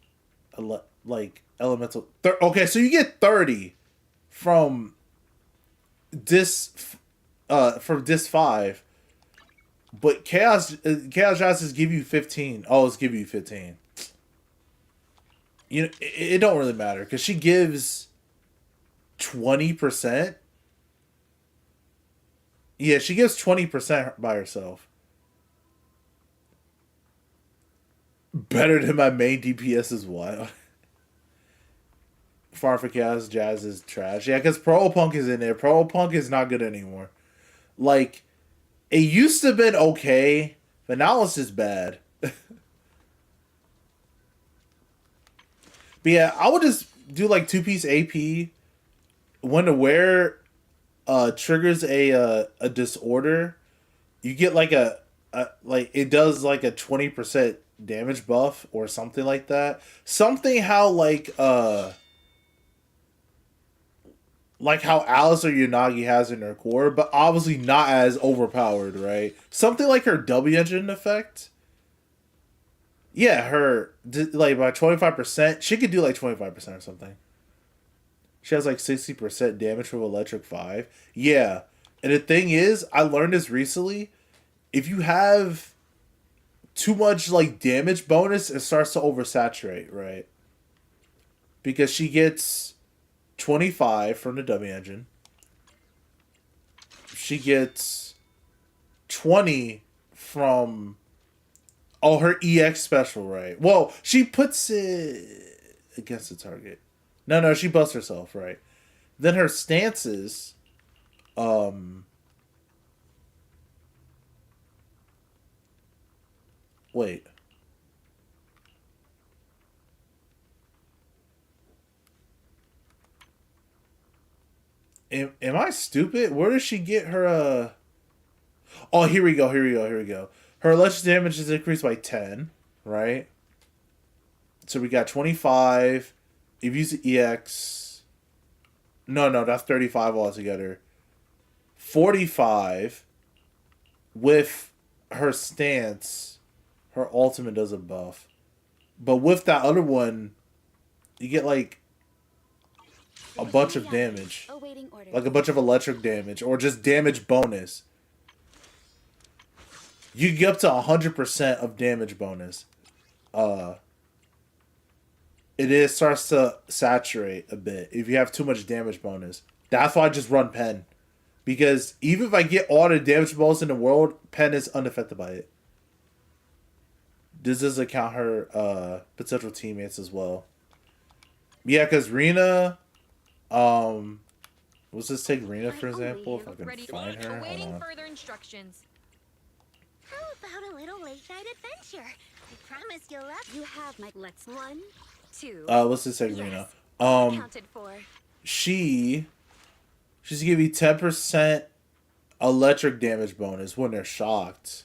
[SPEAKER 1] like, elemental... Okay, so you get 30 from this... from disc 5, but Chaos Justice give you 15. Oh, it's give you 15. You know, it don't really matter because she gives 20%. Yeah, she gives 20% by herself. Better than my main DPS is wild. Farm for Chaos Jazz is trash. Yeah, because Protopunk is in there. Protopunk is not good anymore. Like, it used to have been okay, but now it's just bad. But yeah, I would just do like 2-piece AP. When the wearer triggers a disorder, you get like a like it does like a 20% damage buff or something like that. Something how like how Alice or Yanagi has in her core, but obviously not as overpowered, right? Something like her W engine effect. Yeah, her, like, by 25%, she could do, like, 25% or something. She has, like, 60% damage from Electric 5. Yeah. And the thing is, I learned this recently, if you have too much, like, damage bonus, it starts to oversaturate, right? Because she gets 25 from the W engine. She gets 20 from... Oh, her EX special, right? Well, she puts it against the target. No, she busts herself, right? Then her stances, wait. Am I stupid? Where does she get her, Oh, here we go. Her electric damage is increased by 10, right? So we got 25. If you use the EX... No, that's 35 altogether. 45 with her stance, her ultimate doesn't buff. But with that other one, you get like a bunch of damage. Like a bunch of electric damage or just damage bonus. You get up to 100% of damage bonus. It starts to saturate a bit if you have too much damage bonus. That's why I just run Pen. Because even if I get all the damage bonus in the world, Pen is unaffected by it. This doesn't count her potential teammates as well. Yeah, because Rina, Let's just take Rena for
[SPEAKER 4] My only
[SPEAKER 1] example, if I
[SPEAKER 4] you.
[SPEAKER 1] can
[SPEAKER 6] Ready,
[SPEAKER 1] find her. Hold
[SPEAKER 6] awaiting
[SPEAKER 1] on.
[SPEAKER 6] further instructions.
[SPEAKER 4] How about a little late night adventure? I promise you'll love. You have my let's 1, 2.
[SPEAKER 1] Let's just take
[SPEAKER 4] Yes.
[SPEAKER 1] Rena.
[SPEAKER 4] Accounted for.
[SPEAKER 1] She's gonna give you 10% electric damage bonus when they're shocked.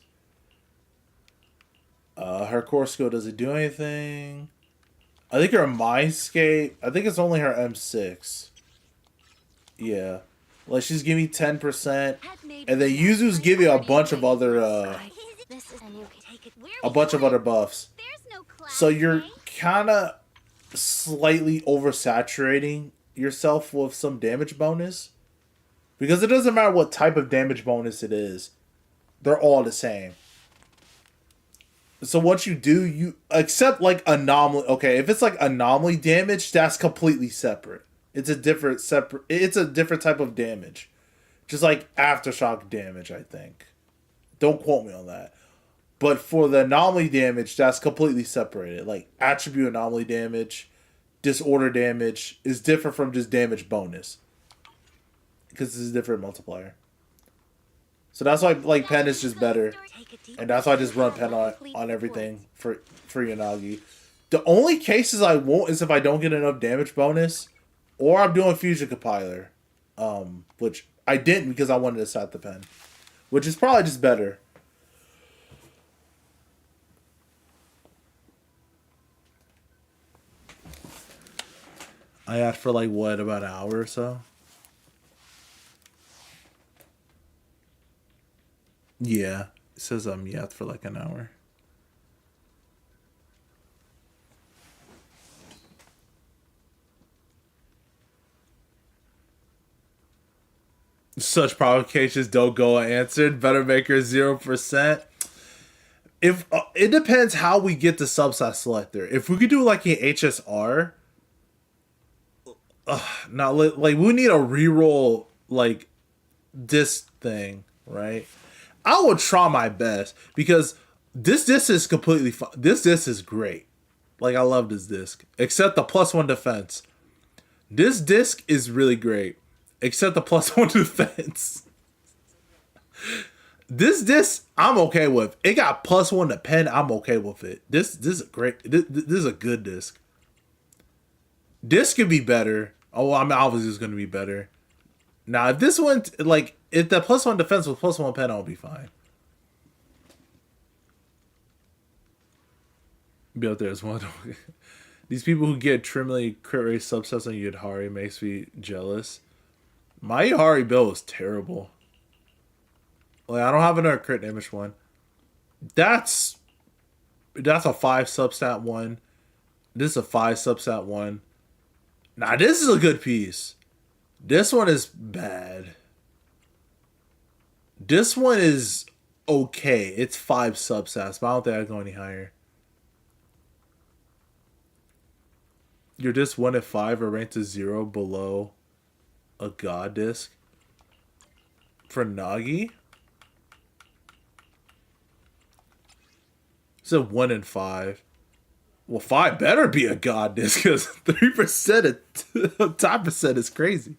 [SPEAKER 1] Her core skill doesn't do anything. I think her Mindscape, I think it's only her M6. Yeah. Like, she's giving me 10%. And then Yuzu's give you a bunch of other,
[SPEAKER 4] This is a new take it. Where
[SPEAKER 1] a bunch of other buffs.
[SPEAKER 4] There's no class.
[SPEAKER 1] So you're
[SPEAKER 4] eh?
[SPEAKER 1] kind of slightly oversaturating yourself with some damage bonus. Because it doesn't matter what type of damage bonus it is. They're all the same. So what you do, you accept like anomaly. Okay, if it's like anomaly damage, that's completely separate. It's a different type of damage. Just like aftershock damage, I think. Don't quote me on that. But for the anomaly damage, that's completely separated. Like attribute anomaly damage, disorder damage is different from just damage bonus. Because this is a different multiplier. So that's why like Pen is just better. And that's why I just run Pen on everything for Yanagi. The only cases I won't is if I don't get enough damage bonus. Or I'm doing Fusion Compiler. Which I didn't because I wanted to set the Pen. Which is probably just better. I asked for like what, about an hour or so? Yeah. It says yacht for like an hour. Such provocations don't go unanswered. Better maker 0%. If it depends how we get the subset selector. If we could do like an HSR, not like we need a reroll like this thing, right? I would try my best because this disc is completely fine. This disc is great. Like I love this disc, except the +1 defense. This disc is really great, except the +1 defense. This disc I'm okay with. It got +1 to pen. I'm okay with it. This is a great. This is a good disc. This could be better. Oh, I mean, obviously it's going to be better. Now, if this one, like, if the +1 defense with +1 pen, I'll be fine. Be out there as one. These people who get trimly crit rate subsets on Yudhari makes me jealous. My Yudhari build is terrible. Like, I don't have another crit damage one. That's a 5 substat one. This is a 5 substat one. Now, this is a good piece. This one is bad. This one is okay. It's 5 substats, but I don't think I go any higher. Your disc 1 at 5 are ranked to 0 below a god disc. For Nagi? So 1 and 5. Well, 5 better be a god disc because 3% at top percent is crazy.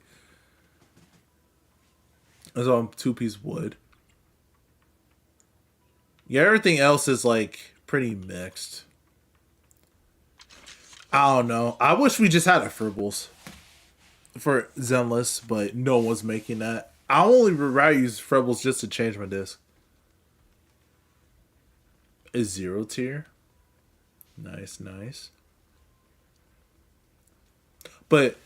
[SPEAKER 1] So I'm 2-piece wood. Yeah, everything else is like pretty mixed. I don't know. I wish we just had a Fribbles for Zenless, but no one's making that. I only rather use Fribbles just to change my disc. Is 0 tier. Nice, nice. But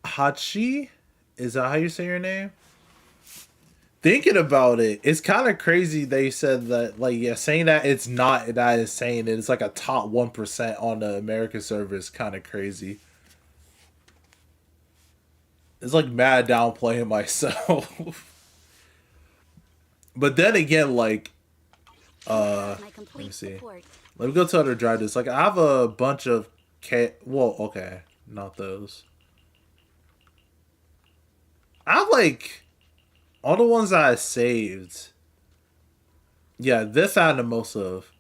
[SPEAKER 1] Hachi, is that how you say your name? Thinking about it, it's kind of crazy they said that, like, yeah, saying that it's not that is saying it. It's like a top 1% on the American server is kind of crazy. It's like mad downplaying myself. But then again, like, let me see. Let me go to other drive discs. Like, I have a bunch of well, okay, not those. I have like all the ones that I saved. Yeah, this I had the most of.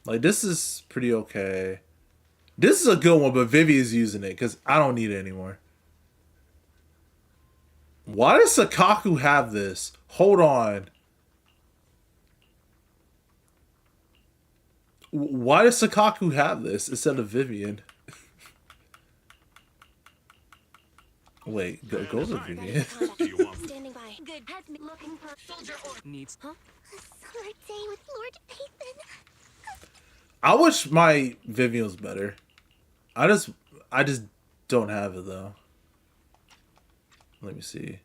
[SPEAKER 1] Like, this is pretty okay. This is a good one, but Vivian's using it because I don't need it anymore. Why does Sakaku have this? Hold on. Why does Sakaku have this instead of Vivian? Wait, go to Vivian.
[SPEAKER 4] Standing by. Good. Has me looking for soldier or needs. Huh? A summer day with Lord Pathan.
[SPEAKER 1] I wish my Vivian was better. I just don't have it though. Let me see.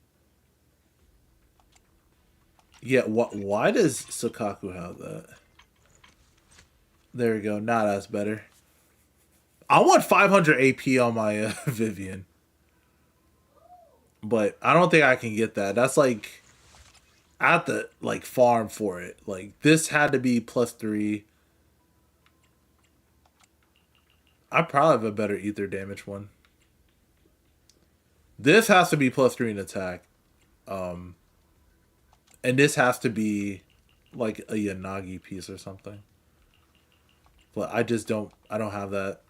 [SPEAKER 1] Yeah, why does Sakaku have that? There we go. Now that's better. I want 500 AP on my Vivian. But I don't think I can get that. That's like, I have to like farm for it. Like this had to be +3. I probably have a better ether damage one. This has to be +3 in attack. And this has to be like a Yanagi piece or something. But I don't have that.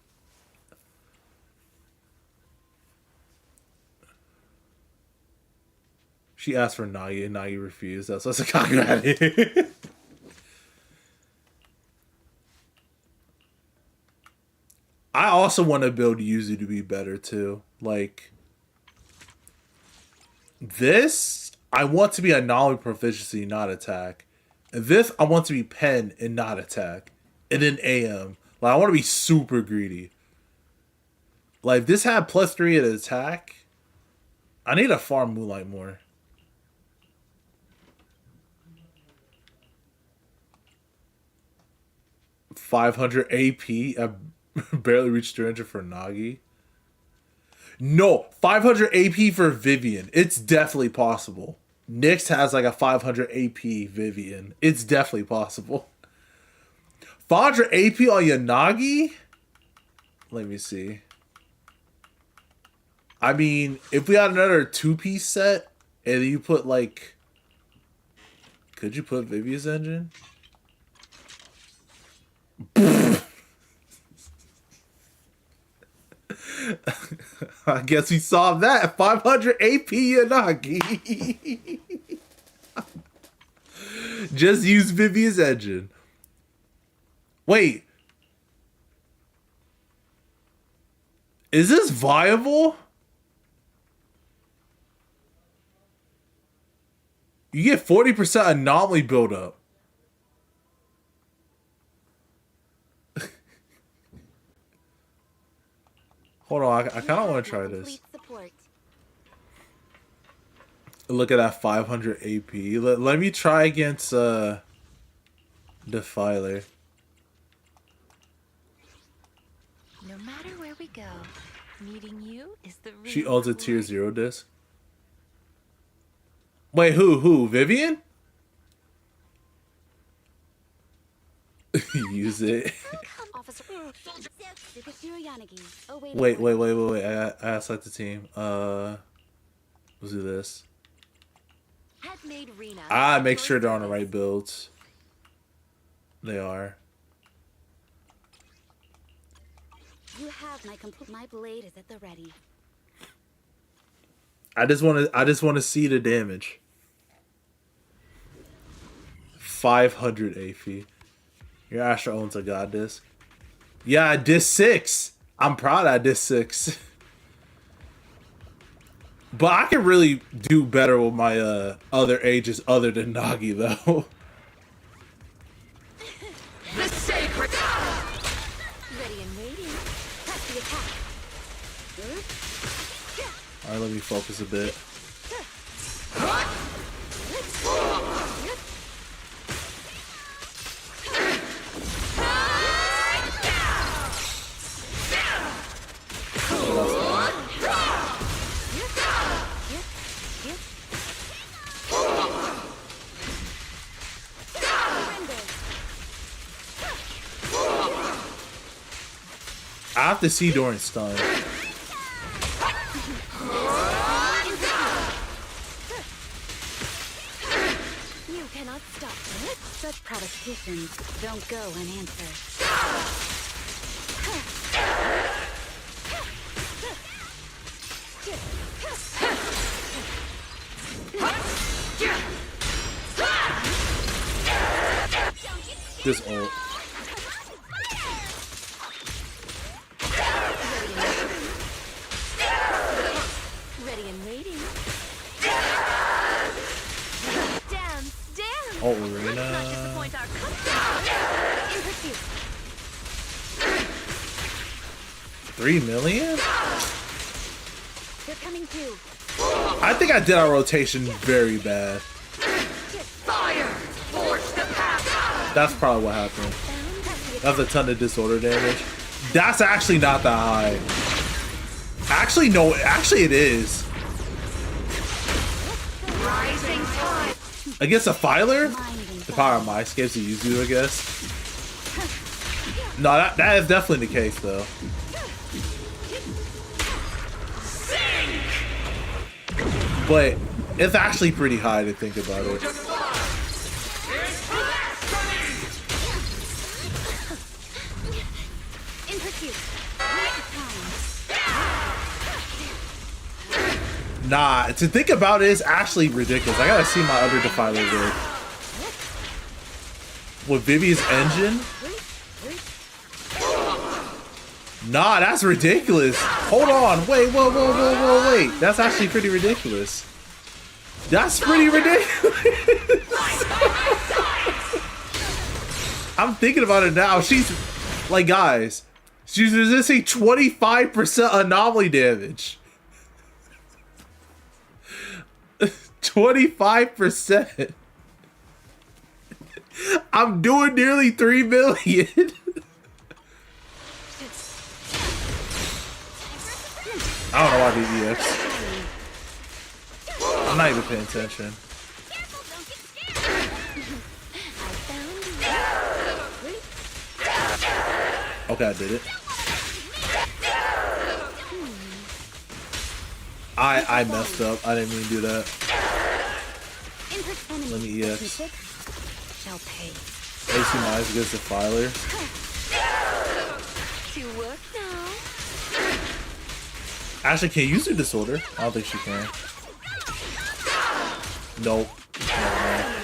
[SPEAKER 1] She asked for Nagi and Nagi refused. That's what's a copyright. I also want to build Yuzu to be better too. Like this, I want to be anomaly proficiency, not attack. And this, I want to be pen and not attack. And then AM. Like I want to be super greedy. Like if this had +3 at attack, I need to farm Moonlight more. $500 AP. I barely reached 300 for Nagi. No, 500 AP for Vivian. It's definitely possible. Nyx has like a 500 AP Vivian. It's definitely possible. 500 AP on Yanagi? Let me see. I mean, if we had another 2-piece set, and you put like... Could you put Vivian's engine? I guess we saw that. 500 AP Yanagi. Just use Vivian's engine. Wait. Is this viable? You get 40% anomaly buildup. Hold on, I kind of want to try this. Look at that 500 AP. Let me try against Defiler.
[SPEAKER 6] No matter where we go, meeting you is the real
[SPEAKER 1] She owns a tier
[SPEAKER 6] reward.
[SPEAKER 1] 0 disc. Wait, who? Vivian? Use it. Wait. I gotta select the team. Let's do this. Make sure they're on the right builds. They are.
[SPEAKER 4] You have my blade is at the ready.
[SPEAKER 1] I just want to see the damage. 500 AP. Your Astra owns a god disc. Yeah, disc 6. I'm proud of disc 6. But I can really do better with my other ages other than Nagi though.
[SPEAKER 4] The sacred. Ready and waiting. Press the attack.
[SPEAKER 1] Alright, let me focus a bit. I have to see during stun.
[SPEAKER 4] You cannot stop. Such provocations don't go unanswered.
[SPEAKER 1] this ult.
[SPEAKER 4] Ready and waiting. Dance, dance.
[SPEAKER 1] Oh,
[SPEAKER 4] Let's not
[SPEAKER 1] Arena.
[SPEAKER 4] disappoint our customers. In pursuit.
[SPEAKER 1] 3 million?
[SPEAKER 4] They're coming too.
[SPEAKER 1] I think I did our rotation very bad. That's probably what happened. That's a ton of disorder damage. That's actually not that high. Actually, no. Actually, it is.
[SPEAKER 4] Rising tide.
[SPEAKER 1] Against a Filer? The power of my escapes to Yuzu, I guess. No, that is definitely the case, though. But it's actually pretty high to think about it.
[SPEAKER 4] In pursuit.
[SPEAKER 1] Nah, to think about it is actually ridiculous. I gotta see my other Defiler build. With Vivi's engine? Nah, that's ridiculous. Hold on. Wait, whoa, wait. That's actually pretty ridiculous. That's pretty ridiculous. I'm thinking about it now. She's, like, guys, she's resisting 25% anomaly damage. 25%. I'm doing nearly 3 million. I don't know why I did EX. I'm not even paying attention. Okay, I did it. I messed up. I didn't mean to do that. Let me EX.
[SPEAKER 4] Shall pay.
[SPEAKER 1] AC Mize against the Filer.
[SPEAKER 4] To work now.
[SPEAKER 1] Actually, can you use her disorder? I don't think she can. Nope. No.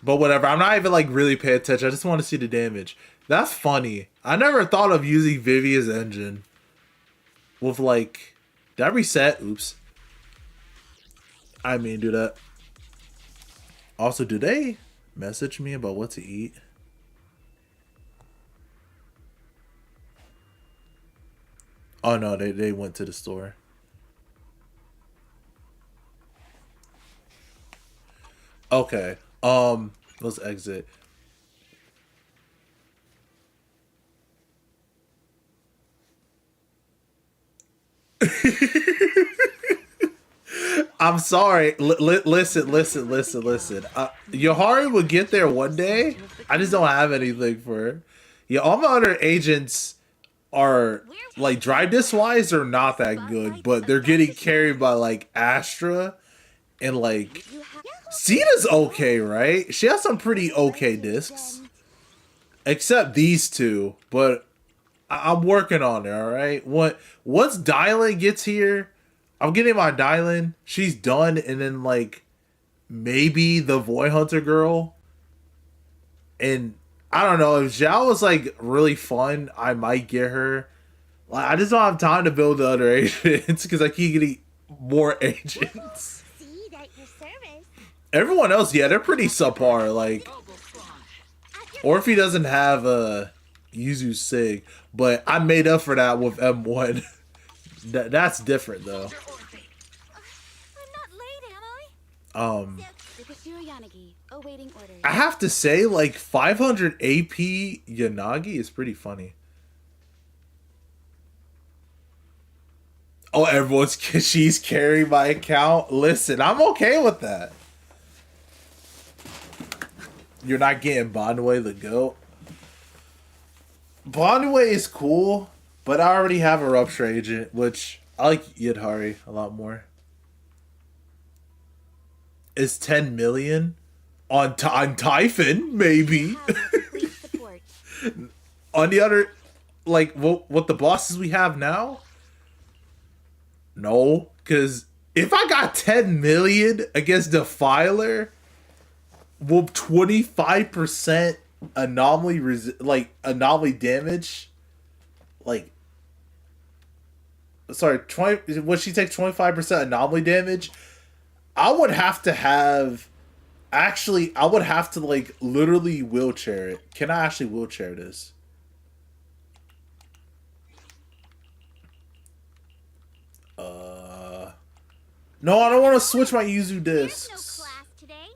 [SPEAKER 1] But whatever. I'm not even like really paying attention. I just want to see the damage. That's funny. I never thought of using Vivi's engine with like. Did I reset? Oops. I mean, do that. Also, do they message me about what to eat? Oh no, they went to the store. Okay. Let's exit. I'm sorry. Listen. Yohari will get there one day. I just don't have anything for her. Yeah, all my other agents are like drive disc wise are not that good, but they're getting carried by like Astra and like Sita's okay, right? She has some pretty okay discs. Except these two, but I'm working on it, alright? Once Dylan gets here, I'm getting my Dylan. She's done, and then like maybe the Void Hunter girl. And I don't know, if Zhao was like really fun, I might get her. Like I just don't have time to build the other agents because I keep getting more agents.
[SPEAKER 4] See that your service.
[SPEAKER 1] Everyone else, yeah, they're pretty subpar. Like, or if he doesn't have a Yuzu Sig, but I made up for that with M1. That's different though.
[SPEAKER 4] I'm not late, am I? Yanagi, awaiting orders.
[SPEAKER 1] I have to say, like 500 AP Yanagi is pretty funny. Oh, she's carrying my account. Listen, I'm okay with that. You're not getting Bondway the GOAT. Bondway is cool, but I already have a Rupture Agent, which I like Yidhari a lot more. Is 10 million on Typhon, maybe. On the other, like, what the bosses we have now? No, because if I got 10 million against Defiler, will 25% anomaly damage, like, sorry, 20, when she takes 25% anomaly damage, I would have to have, actually, I would have to, like, literally wheelchair it. Can I actually wheelchair this? No, I don't want to switch my Yuzu
[SPEAKER 4] There's no
[SPEAKER 1] discs.
[SPEAKER 4] class today.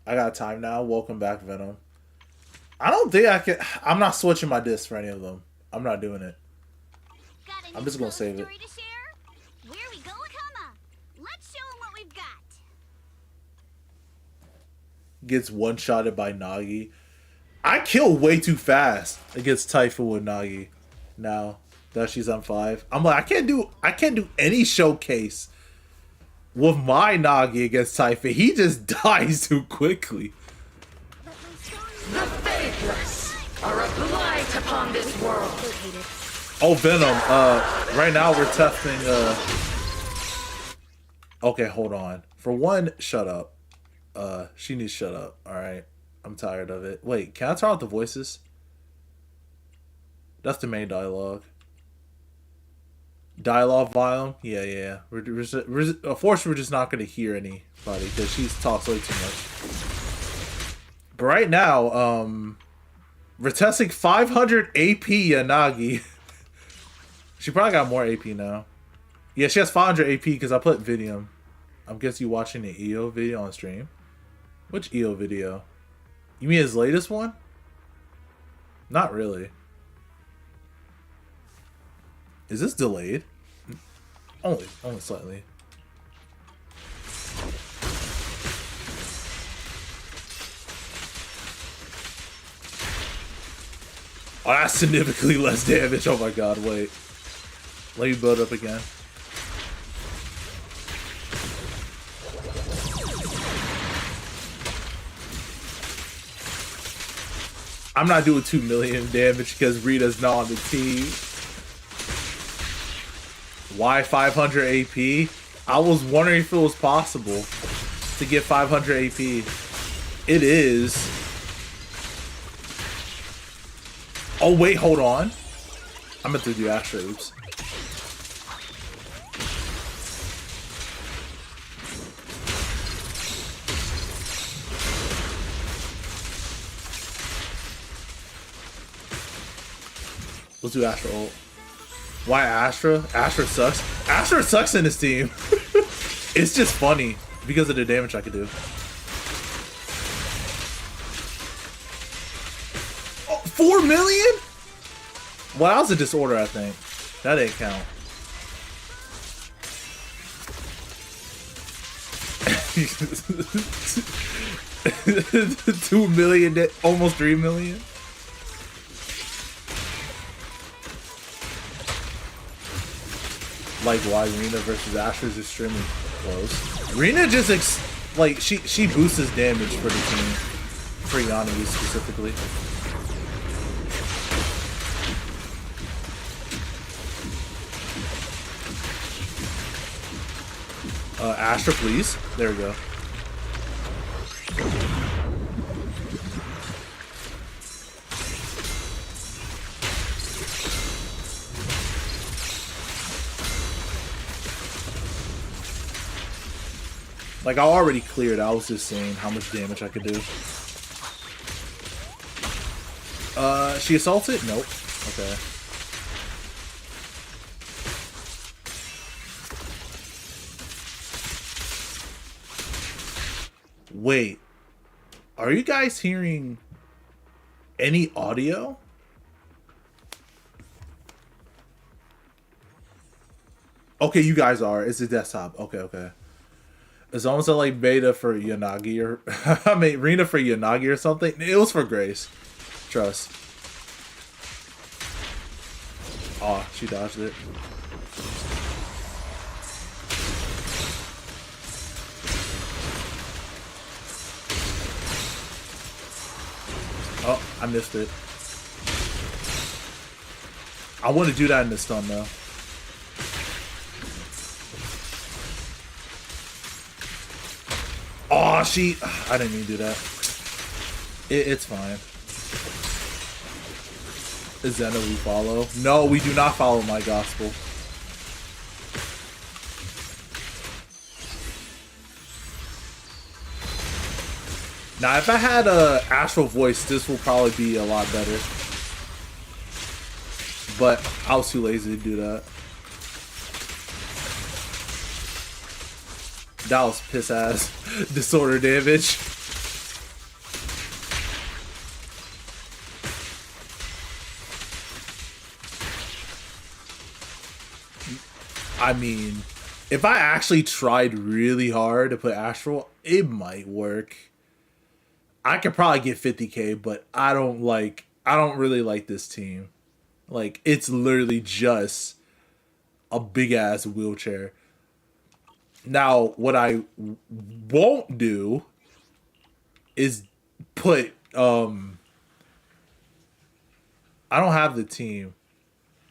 [SPEAKER 1] I got time now. Welcome back, Venom. I don't think I can. I'm not switching my discs for any of them. I'm not doing it.
[SPEAKER 4] Got a
[SPEAKER 1] I'm
[SPEAKER 4] new
[SPEAKER 1] just gonna
[SPEAKER 4] ghost
[SPEAKER 1] save it.
[SPEAKER 4] story to share? Where we go, Akama? Let's show 'em what we've got.
[SPEAKER 1] Gets one-shotted by Nagi. I kill way too fast against Typhoon with Nagi. Now that she's on 5, I'm like, I can't do any showcase with my Nagi against Typhoon. He just dies too quickly.
[SPEAKER 7] The faithless are a blight upon this world.
[SPEAKER 1] Oh, Venom. Right now we're testing. Okay, hold on. For one, shut up. She needs to shut up. All right, I'm tired of it. Wait, can I turn off the voices? That's the main dialogue. Dialogue volume. Yeah. Unfortunately, we're just not gonna hear anybody because she talks way too much. But right now, we're testing 500 AP Yanagi. She probably got more AP now. Yeah, she has 500 AP because I put video. I'm guessing you watching the EO video on stream. Which EO video? You mean his latest one? Not really. Is this delayed? Only slightly. Oh, that's significantly less damage. Oh my god, wait. Let me build up again. I'm not doing 2 million damage because Rita's not on the team. Why 500 AP? I was wondering if it was possible to get 500 AP. It is. Oh wait, hold on. I meant to do Astro. Oops. Let's do Astra ult. Why Astra? Astra sucks. Astra sucks in this team. It's just funny because of the damage I could do. Oh, 4 million? Well, that was a disorder, I think. That didn't count. $2 million, almost 3 million. Like why Rina versus Asher is extremely close. Rina just she boosts damage for the team, for Yanagi specifically. Astra, please. There we go. Like, I already cleared. I was just saying how much damage I could do. She assaulted? Nope. Okay. Wait. Are you guys hearing any audio? Okay, you guys are. It's a desktop. Okay. It's almost like beta for Yanagi or I mean Rina for Yanagi or something. It was for Grace. Trust. Oh, she dodged it. Oh, I missed it. I want to do that in the stun though. Oh, I didn't mean to do that. It's fine. Is Zena we follow? No, we do not follow my gospel. Now, if I had a astral voice, this will probably be a lot better. But I was too lazy to do that. That was piss ass disorder damage. I mean, if I actually tried really hard to put astral, it might work. I could probably get 50k, but I don't really like this team. Like, it's literally just a big ass wheelchair. Now, what I won't do is put I don't have the team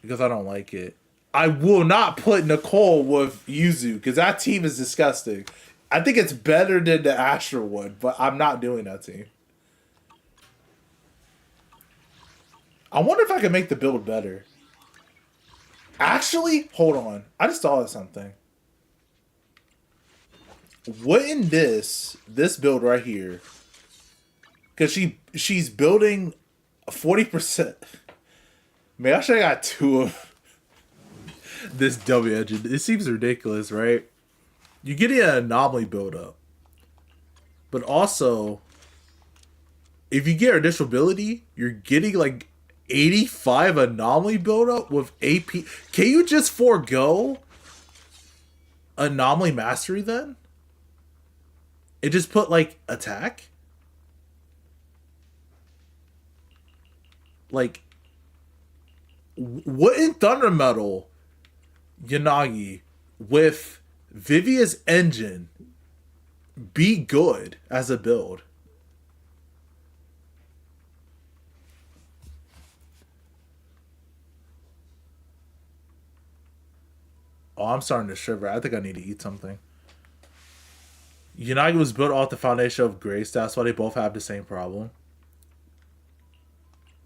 [SPEAKER 1] because I don't like it. I will not put Nicole with Yuzu because that team is disgusting. I think it's better than the Astro one, but I'm not doing that team. I wonder if I can make the build better. Actually, hold on. I just thought of something. Wouldn't this build right here, because she's building 40%. Man, I should have got 2 of this W engine. It seems ridiculous, right? You get an anomaly build up, but also if you get additional ability, you're getting like 85 anomaly build up with AP. Can you just forego anomaly mastery then? It just put like attack? Like, wouldn't Thunder Metal Yanagi with Vivia's engine be good as a build? Oh, I'm starting to shiver. I think I need to eat something. Yanagi was built off the foundation of grace. That's why they both have the same problem.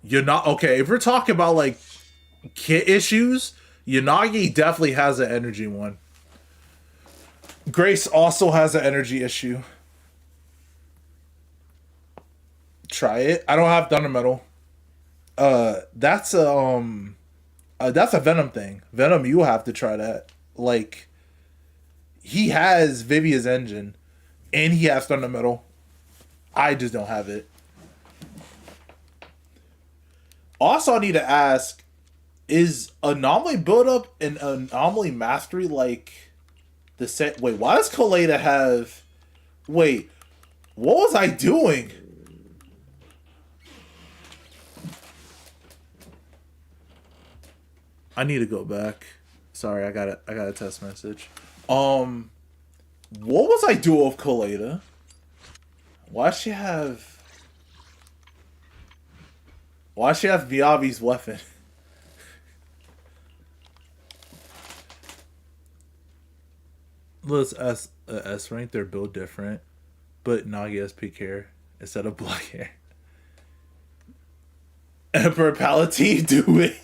[SPEAKER 1] You're not okay. If we're talking about like kit issues, Yanagi definitely has an energy one. Grace also has an energy issue. Try it. I don't have Thunder Metal. That's a Venom thing. Venom, you have to try that. Like, he has Vivia's engine, and he has Thunder Metal. I just don't have it. Also, I need to ask, is Anomaly Build-Up and Anomaly Mastery like the set? Wait, why does Kaleda have... Wait, what was I doing? I need to go back. Sorry, I got a test message. What was I doing with Kaleda? Why does she have Miyavi's weapon? Let's S rank, they're built different, but Nagi has pink hair instead of black hair. Emperor Palatine, do it.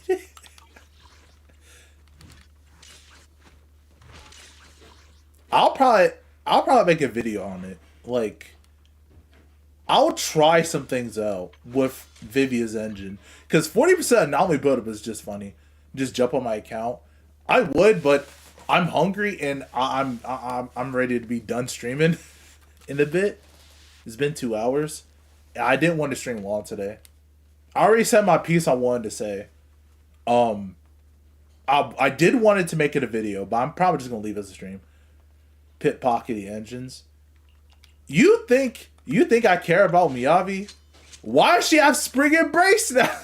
[SPEAKER 1] I'll probably make a video on it. Like, I'll try some things out with Vivia's engine, because 40% anomaly buildup is just funny. Just jump on my account. I would, but I'm hungry and I'm ready to be done streaming in a bit. It's been 2 hours. I didn't want to stream long today. I already said my piece I wanted to say. I did wanted to make it a video, but I'm probably just gonna leave it as a stream. Pit pockety engines. You think I care about Miyavi? Why does she have Spring Embrace now?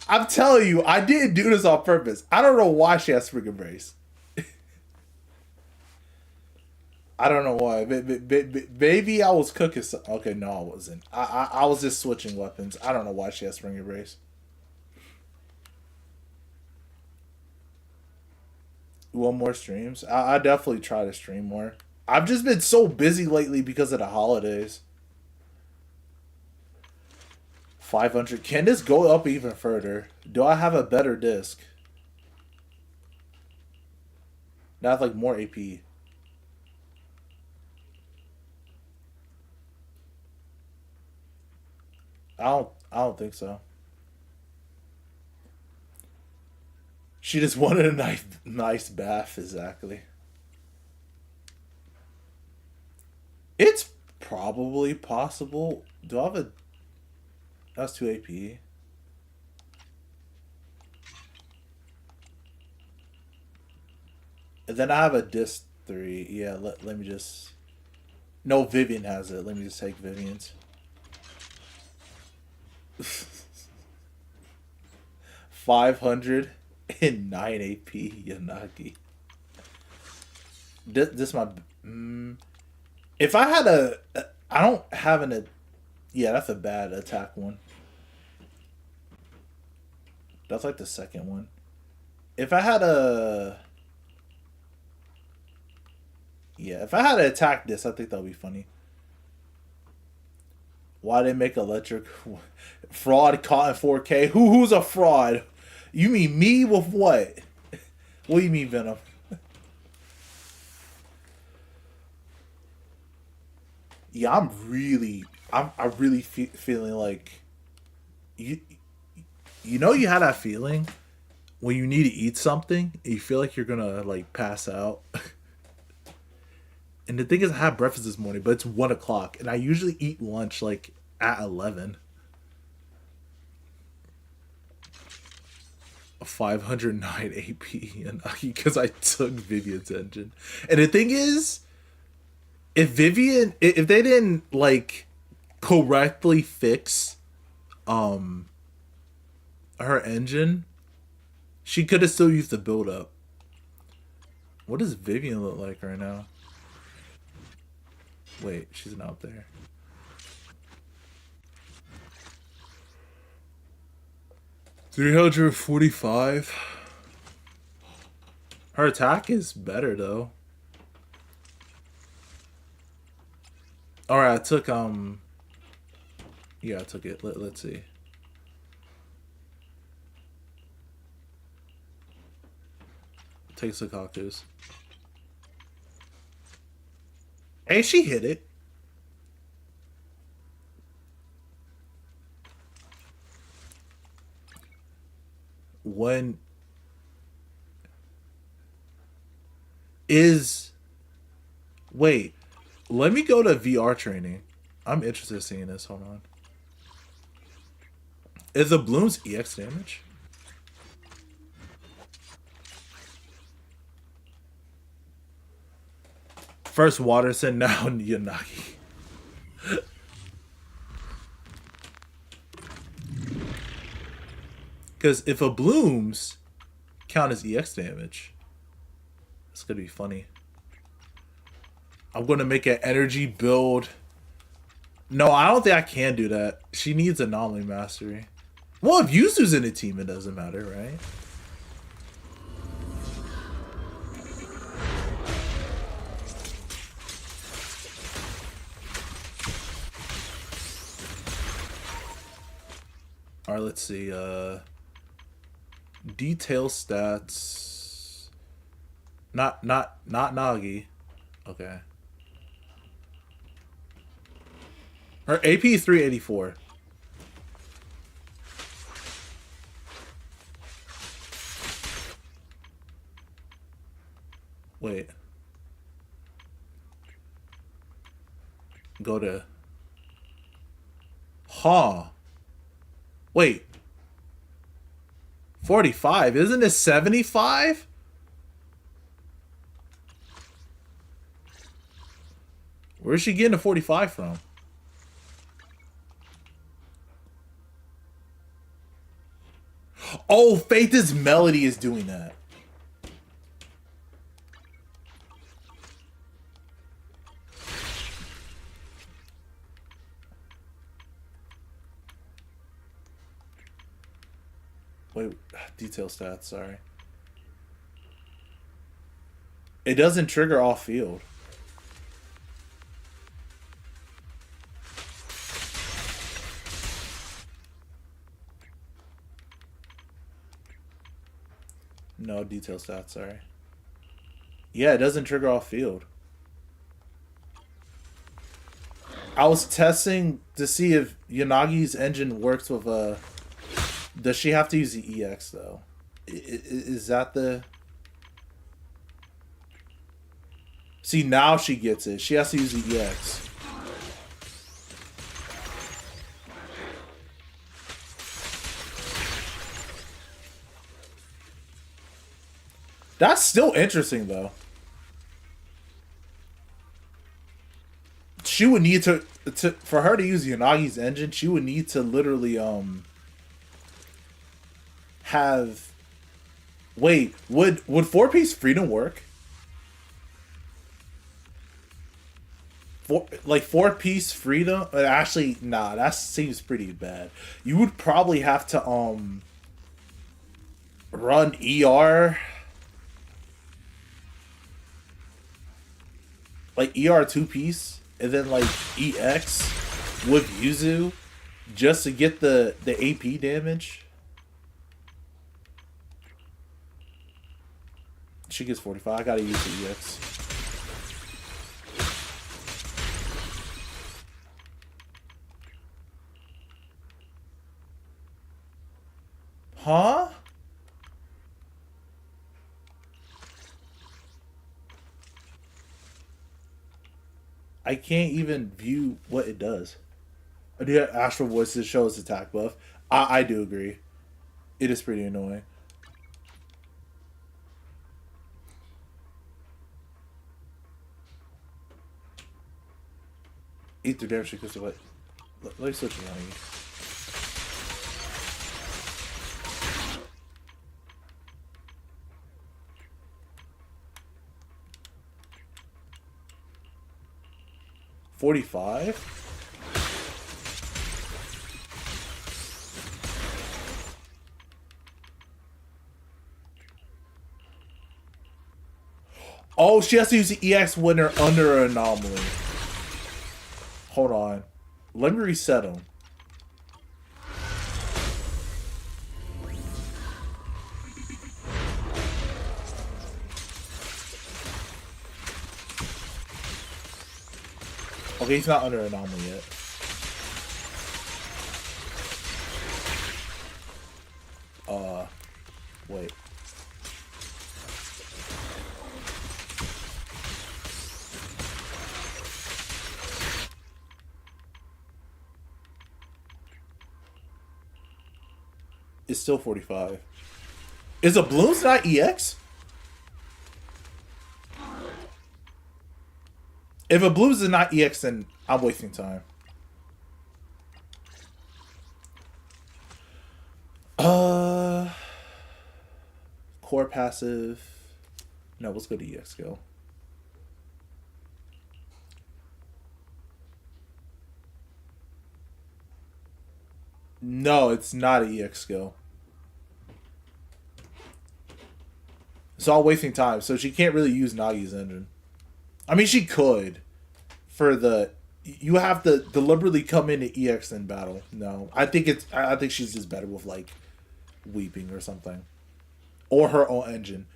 [SPEAKER 1] I'm telling you, I didn't do this on purpose. I don't know why she has Spring Embrace. I don't know why. Maybe I was cooking something. Okay, no, I wasn't. I was just switching weapons. I don't know why she has Spring Embrace. Want more streams? I definitely try to stream more. I've just been so busy lately because of the holidays. 500. Can this go up even further? Do I have a better disc? Now I have like more AP. I don't think so. She just wanted a nice bath, exactly. It's probably possible. Do I have a... That's 2 AP. And then I have a disc 3. Yeah, let me just... No, Vivian has it. Let me just take Vivian's. 509 AP Yanagi. This my... if I had a... I don't have an... Yeah, that's a bad attack one. That's like the second one. If I had a... Yeah, if I had to attack this, I think that would be funny. Why they make electric... Fraud caught in 4K? Who's a fraud? You mean me with what? What do you mean, Venom? Yeah, I'm really feeling like... You know you had that feeling when you need to eat something and you feel like you're gonna like pass out. And the thing is, I had breakfast this morning, but it's 1 o'clock, and I usually eat lunch like at 11. 509 AP, and because I took Vivian's engine. And the thing is, if they didn't like correctly fix her engine, she could have still used the build up. What does Vivian look like right now? Wait, she's not there. $345. Her attack is better though. Alright, I took yeah, I took it. Let's see. Take Sakaku's. Hey, she hit it. When is... Wait, let me go to VR training. I'm interested in seeing this. Hold on. Is the Bloom's EX damage? First Waterson, now Yanagi. Because if a Blooms count as EX damage, it's going to be funny. I'm going to make an energy build. No, I don't think I can do that. She needs Anomaly Mastery. Well, if Yuzu's in a team, it doesn't matter, right? Alright, let's see. Detail stats. Not Nagi. Okay. Her AP is 384. Wait. Go to... Huh. Wait. 45? Isn't it 75? Where's she getting a 45 from? Oh, Faith's Melody is doing that. Wait, detail stats, sorry. It doesn't trigger off field. No detail stats, sorry. Yeah, it doesn't trigger off field. I was testing to see if Yanagi's engine works with a... Does she have to use the EX, though? Is that the... See, now she gets it. She has to use the EX. That's still interesting, though. She would need to for her to use Yanagi's engine, she would need to literally have... Wait, would 4-piece freedom work? 4-piece freedom? Actually, nah, that seems pretty bad. You would probably have to run ER, like ER 2-piece, and then like EX with Yuzu just to get the AP damage. She gets 45. I gotta use the EX. Huh? I can't even view what it does. I do have Astral Voice that shows attack buff. I do agree. It is pretty annoying. Eat through damage because of what? Let me switch it on you. $45? Oh, she has to use the EX when they're under an anomaly. Hold on. Let me reset them. Okay, he's not under anomaly yet. Wait. It's still 45. Is a Bloom's not EX? If a Bloom's is not EX, then I'm wasting time. Core passive. No, let's go to EX go. No, it's not an EX skill. It's all wasting time, so she can't really use Nagi's engine. I mean, she could. For the... You have to deliberately come into EX in battle. No. I think she's just better with, like, Weeping or something. Or her own engine.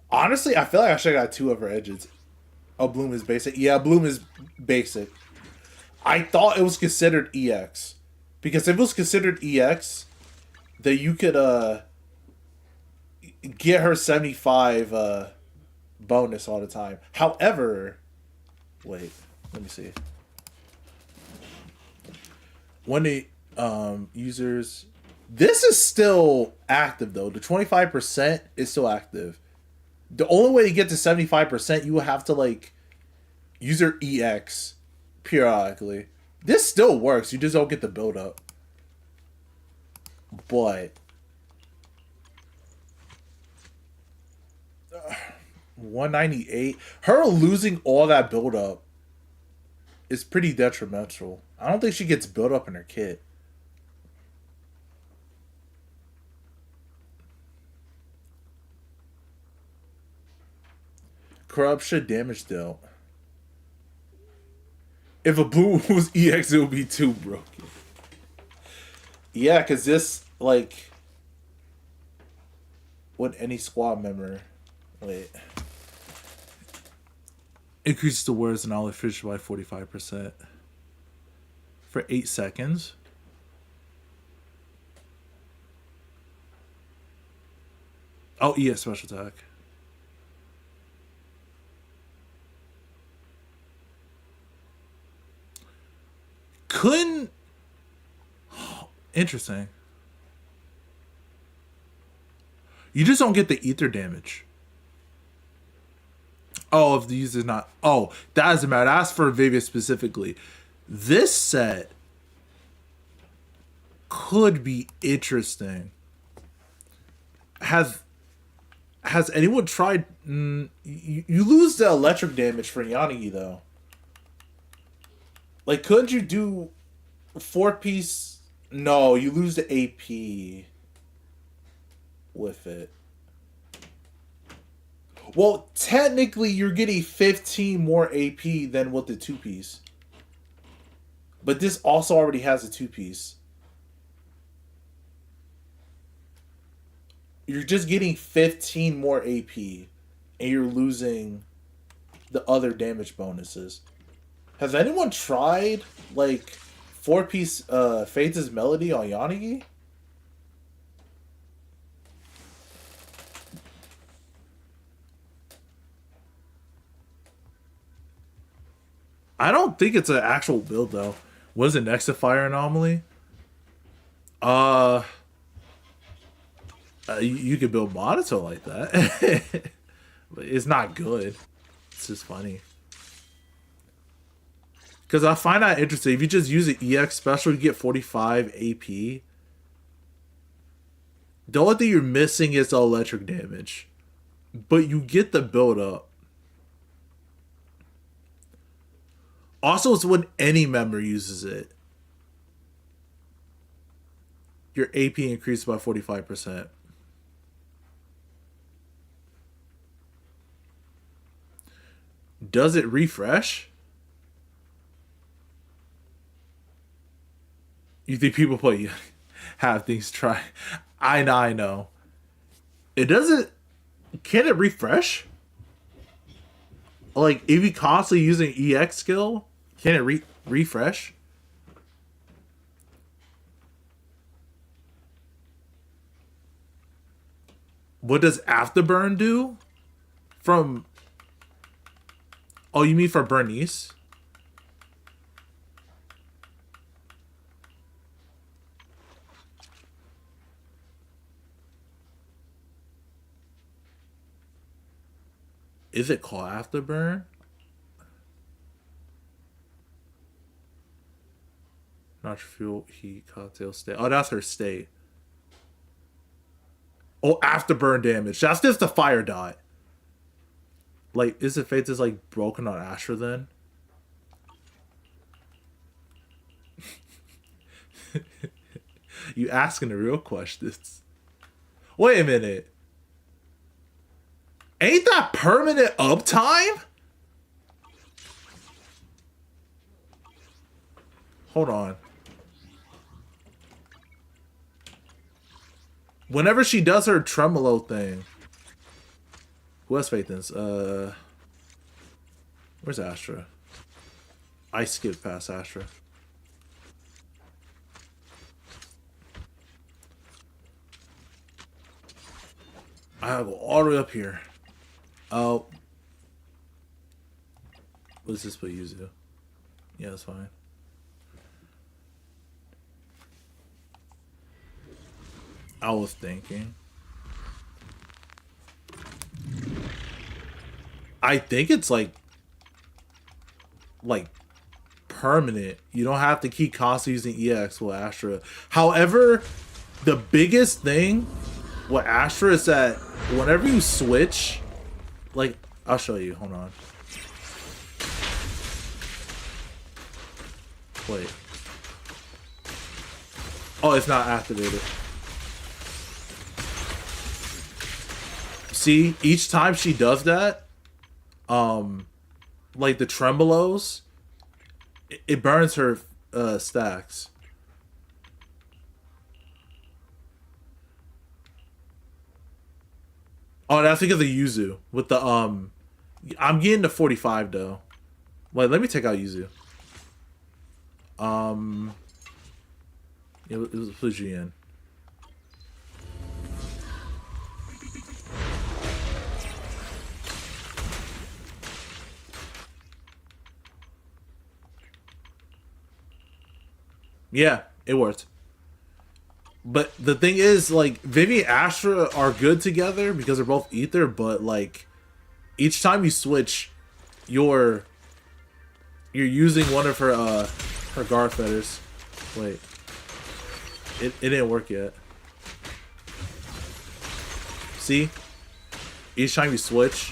[SPEAKER 1] Honestly, I feel like I should have got 2 of her engines. Oh, Bloom is basic? Yeah, Bloom is basic. I thought it was considered EX. Because if it was considered EX, then you could get her 75 bonus all the time. However, wait, let me see. When the users, this is still active though. The 25% is still active. The only way to get to 75%, you will have to like use your EX periodically. This still works. You just don't get the build up. But 198. Her losing all that build up is pretty detrimental. I don't think she gets built up in her kit. Corruption damage dealt. If a blue was EX, it would be too broken. Yeah, because this, like... Would any squad member... Wait. Increases the words and knowledge fish by 45%. For 8 seconds. Oh, ES special attack. Couldn't... Interesting. You just don't get the ether damage. Oh, if the user's not... Oh, that doesn't matter. That's for Vivia specifically. This set could be interesting. Has anyone tried... you lose the electric damage for Yanagi, though. Like, couldn't you do 4-piece... No, you lose the AP with it. Well, technically, you're getting 15 more AP than with the 2-piece. But this also already has a 2-piece. You're just getting 15 more AP. And you're losing the other damage bonuses. Has anyone tried, like, 4-piece Fates' Melody on Yanagi? I don't think it's an actual build, though. What is it, next to Fire Anomaly? You could build Monotone like that. But it's not good. It's just funny. Because I find that interesting. If you just use an EX special, you get 45 AP. The only thing you're missing is the electric damage. But you get the build up. Also, it's when any member uses it. Your AP increases by 45%. Does it refresh? You think people play have things try? I know. It doesn't. Can it refresh? Like, if you constantly using EX skill, can it refresh? What does Afterburn do? From... Oh, you mean for Bernice? Is it called Afterburn? Not fuel, heat, cocktail state. Oh, that's her state. Oh, Afterburn damage. That's just the fire dot. Like, is it Fates is like broken on Astra then? You asking the real questions. Wait a minute. Ain't that permanent uptime? Hold on. Whenever she does her tremolo thing. Who has faith in this? Where's Astra? I skipped past Astra. I go all the way up here. Oh. Let's just put Yuzu. Yeah, that's fine. I was thinking. I think it's like permanent. You don't have to keep constantly using EX with Astra. However, the biggest thing with Astra is that whenever you switch, like, I'll show you. Hold on. Wait. Oh, it's not activated. See, each time she does that, like the tremolos, it burns her stacks. Oh, that's because of Yuzu with the I'm getting to 45 though. Wait, let me take out Yuzu. It was Fujian. Yeah, it worked. But the thing is, like, Vivi and Astra are good together because they're both ether, but like each time you switch, you're using one of her guard feathers. Wait. It didn't work yet. See? Each time you switch,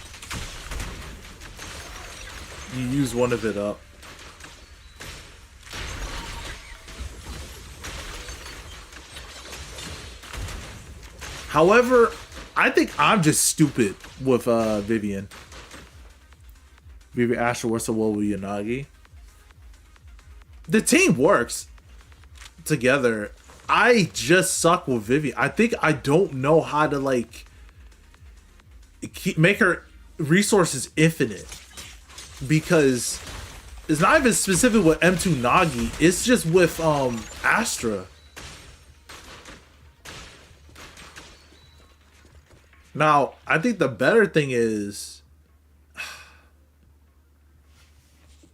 [SPEAKER 1] you use one of it up. However, I think I'm just stupid with Vivian. Vivian Astra works so well with Yanagi. The team works together. I just suck with Vivian. I think I don't know how to like make her resources infinite, because it's not even specific with M2 Nagi. It's just with Astra. Now, I think the better thing is,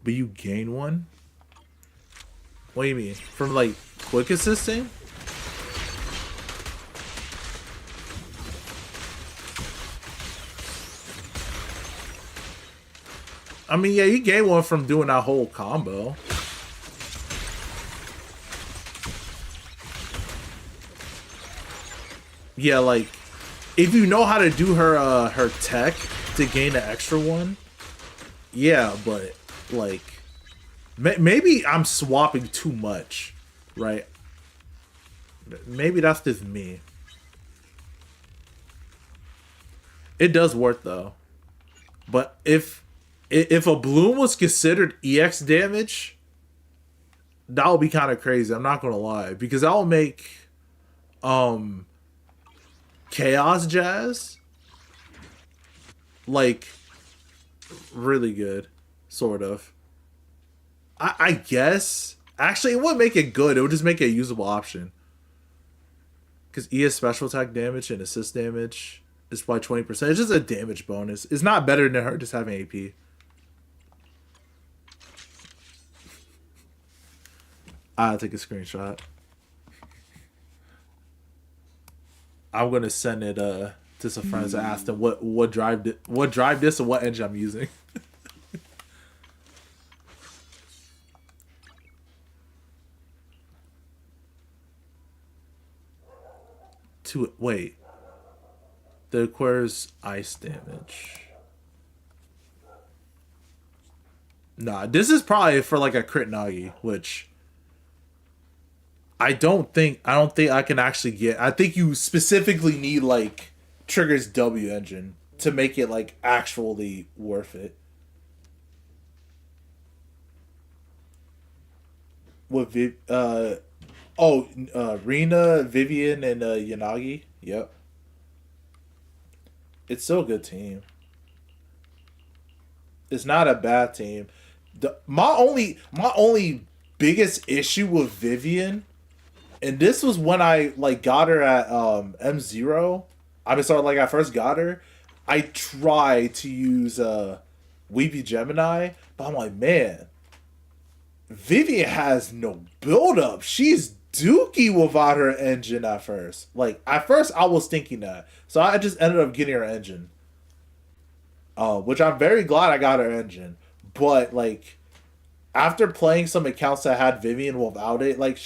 [SPEAKER 1] but you gain one? What do you mean? From like quick assisting? I mean, yeah, you gain one from doing that whole combo. Yeah, like, if you know how to do her tech to gain an extra one, yeah, but like maybe I'm swapping too much, right? Maybe that's just me. It does work though, but if a bloom was considered EX damage, that would be kind of crazy. I'm not gonna lie, because that will make Chaos Jazz like really good, sort of. I guess actually it wouldn't make it good. It would just make it a usable option, because E is special attack damage and assist damage is by 20%. It's just a damage bonus. It's not better than her just having AP. I'll take a screenshot. I'm gonna send it to some friends and ask them what drive this and what engine I'm using. Wait. That requires ice damage. Nah, this is probably for like a crit Nagi, which I don't think I can actually get. I think you specifically need like Trigger's W engine to make it like actually worth it. With Rina, Vivian, and Yanagi. Yep. It's still a good team. It's not a bad team. My only biggest issue with Vivian, and this was when I like got her at M0. I mean, sorry, like I first got her. I tried to use Weepy Gemini, but I'm like, man, Vivian has no build up. She's dookie without her engine at first. Like at first, I was thinking that, so I just ended up getting her engine. Which I'm very glad I got her engine. But like, after playing some accounts that had Vivian without it, like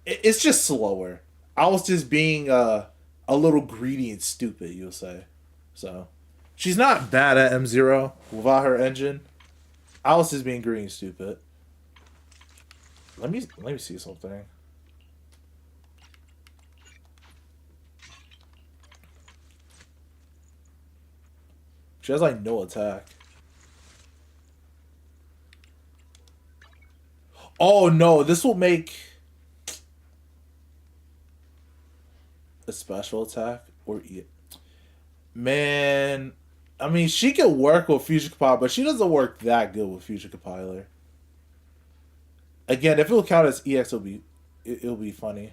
[SPEAKER 1] it's just slower. I was just being a little greedy and stupid, you'll say. So she's not bad at M0 without her engine. I was just being greedy and stupid. Let me see something. She has like no attack. Oh no, this will make a special attack or Man, I mean, she can work with Future Compiler, but she doesn't work that good with Future Compiler. Again, if it'll count as EX, it'll be funny.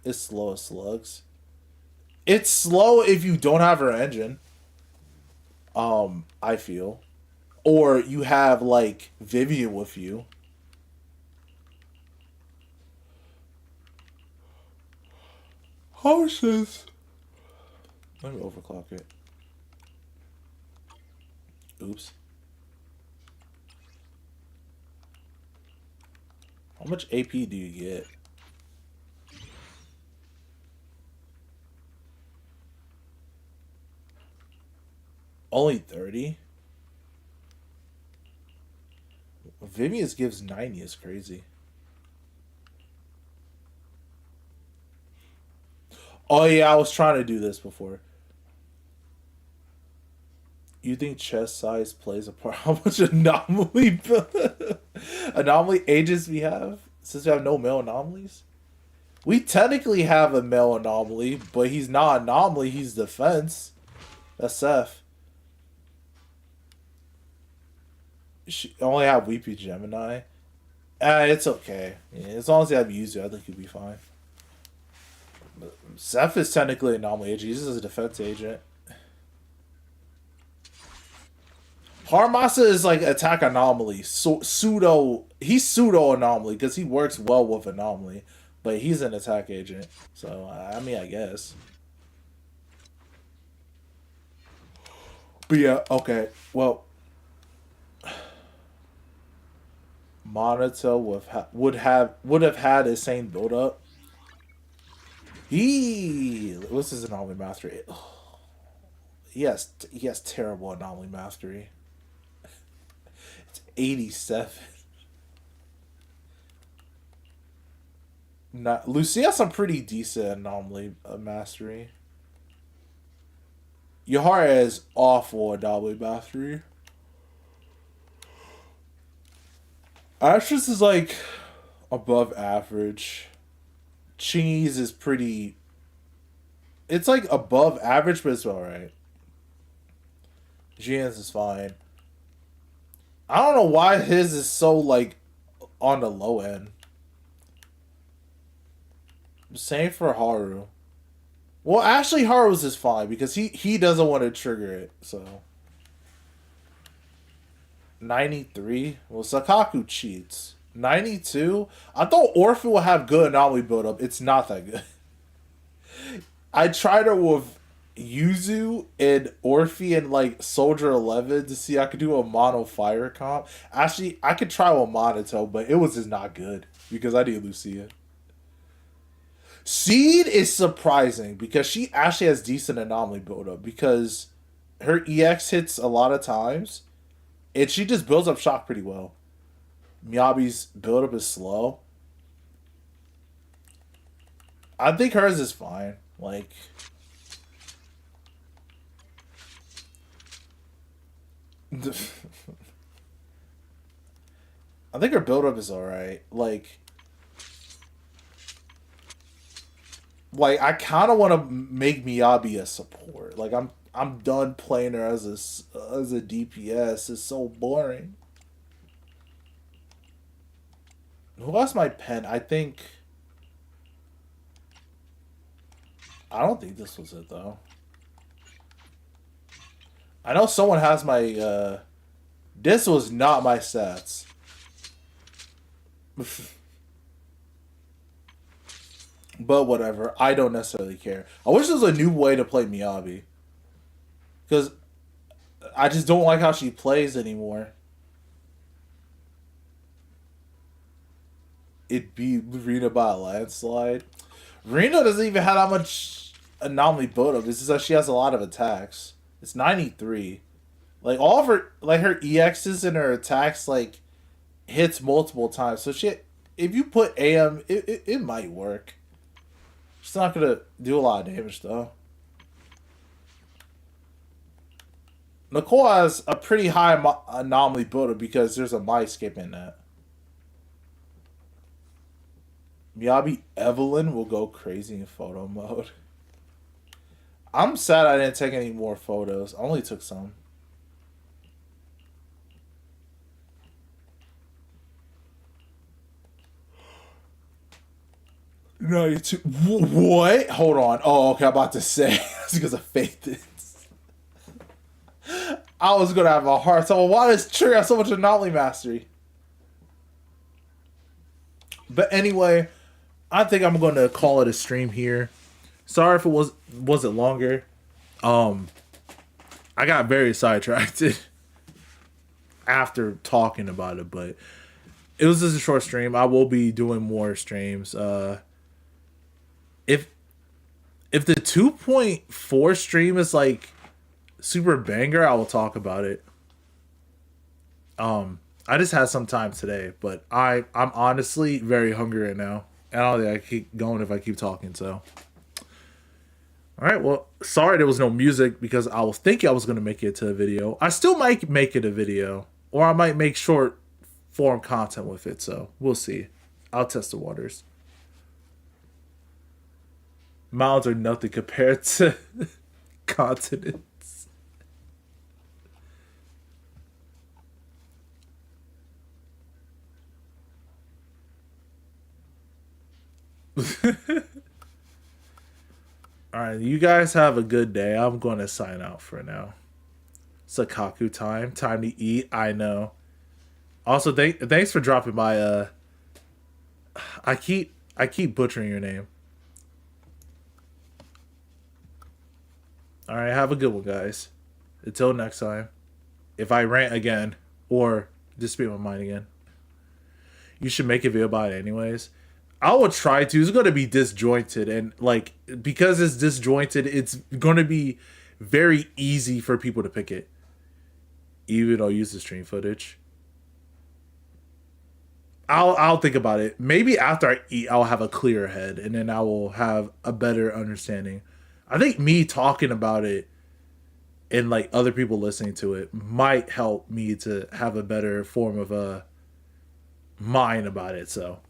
[SPEAKER 1] It's slow as slugs. It's slow if you don't have her engine. I feel. Or you have, like, Vivian with you. How is this? Let me overclock it. Oops. How much AP do you get? Only 30? Vivian's gives 90 is crazy. Oh yeah, I was trying to do this before. You think chest size plays a part? How much anomaly agents we have? Since we have no male anomalies? We technically have a male anomaly, but he's not anomaly, he's defense. That's Seth. She only have Weepy Gemini. It's okay. Yeah, as long as you have Yuzu, I think you'll be fine. But Seth is technically an anomaly agent. He's just a defense agent. Haramasa is like attack anomaly. So he's pseudo anomaly because he works well with anomaly, but he's an attack agent. So I mean, I guess. But yeah, okay. Well, Monato would have had a same build up. What's his anomaly mastery? He has terrible anomaly mastery. It's 87. Lucy has some pretty decent anomaly mastery. Yahara has awful anomaly mastery. Ashes is like above average. Chingy's is pretty. It's like above average, but it's alright. Jian's is fine. I don't know why his is so like on the low end. Same for Haru. Well, actually, Haru's is fine because he doesn't want to trigger it. So 93. Well, Sakaku cheats. 92. I thought Orphan would have good anomaly build up. It's not that good. I tried it with Yuzu and Orphe and like Soldier 11 to see I could do a mono fire comp. Actually, I could try with Monato, but it was just not good because I need Lucia. Seed is surprising because she actually has decent anomaly build up because her EX hits a lot of times and she just builds up shock pretty well. Miyabi's build up is slow. I think hers is fine. Like, I think her build up is alright. Like I kind of want to make Miyabi a support. Like I'm done playing her as a DPS. It's so boring. Who lost my pen? I don't think this was it though. I know someone has my this was not my stats. But whatever. I don't necessarily care. I wish there was a new way to play Miyabi. Because I just don't like how she plays anymore. It'd be Rena by a landslide. Rena doesn't even have that much anomaly build up. It's just that she has a lot of attacks. It's 93. Like all of her her EXs and her attacks like hits multiple times. So if you put AM, it might work. She's not gonna do a lot of damage though. Nicole has a pretty high anomaly build up because there's a Mindscape in that. Miyabi Evelyn will go crazy in photo mode. I'm sad I didn't take any more photos. I only took some. No, you too. What? Hold on. Oh, okay. I'm about to say it's because of faith. I was gonna have a hard time. Why does Trigger have so much anomaly mastery? But anyway, I think I'm gonna call it a stream here. Sorry if it wasn't longer. I got very sidetracked after talking about it, but it was just a short stream. I will be doing more streams. If the 2.4 stream is like super banger, I will talk about it. I just had some time today, but I'm honestly very hungry right now. And I don't think I keep going if I keep talking, so. Alright, well, sorry there was no music because I was thinking I was going to make it to a video. I still might make it a video, or I might make short form content with it, so we'll see. I'll test the waters. Mountains are nothing compared to continents. Alright, you guys have a good day. I'm going to sign out for now. Sakaku time. Time to eat. I know. Also, thanks for dropping by. I keep butchering your name. Alright, have a good one, guys. Until next time. If I rant again, or just speak my mind again, you should make a video about it anyways. I will try to. It's going to be disjointed, and like, because it's disjointed, it's going to be very easy for people to pick it. Even though I'll use the stream footage. I'll think about it. Maybe after I eat, I'll have a clearer head, and then I will have a better understanding. I think me talking about it and like other people listening to it might help me to have a better form of a mind about it. So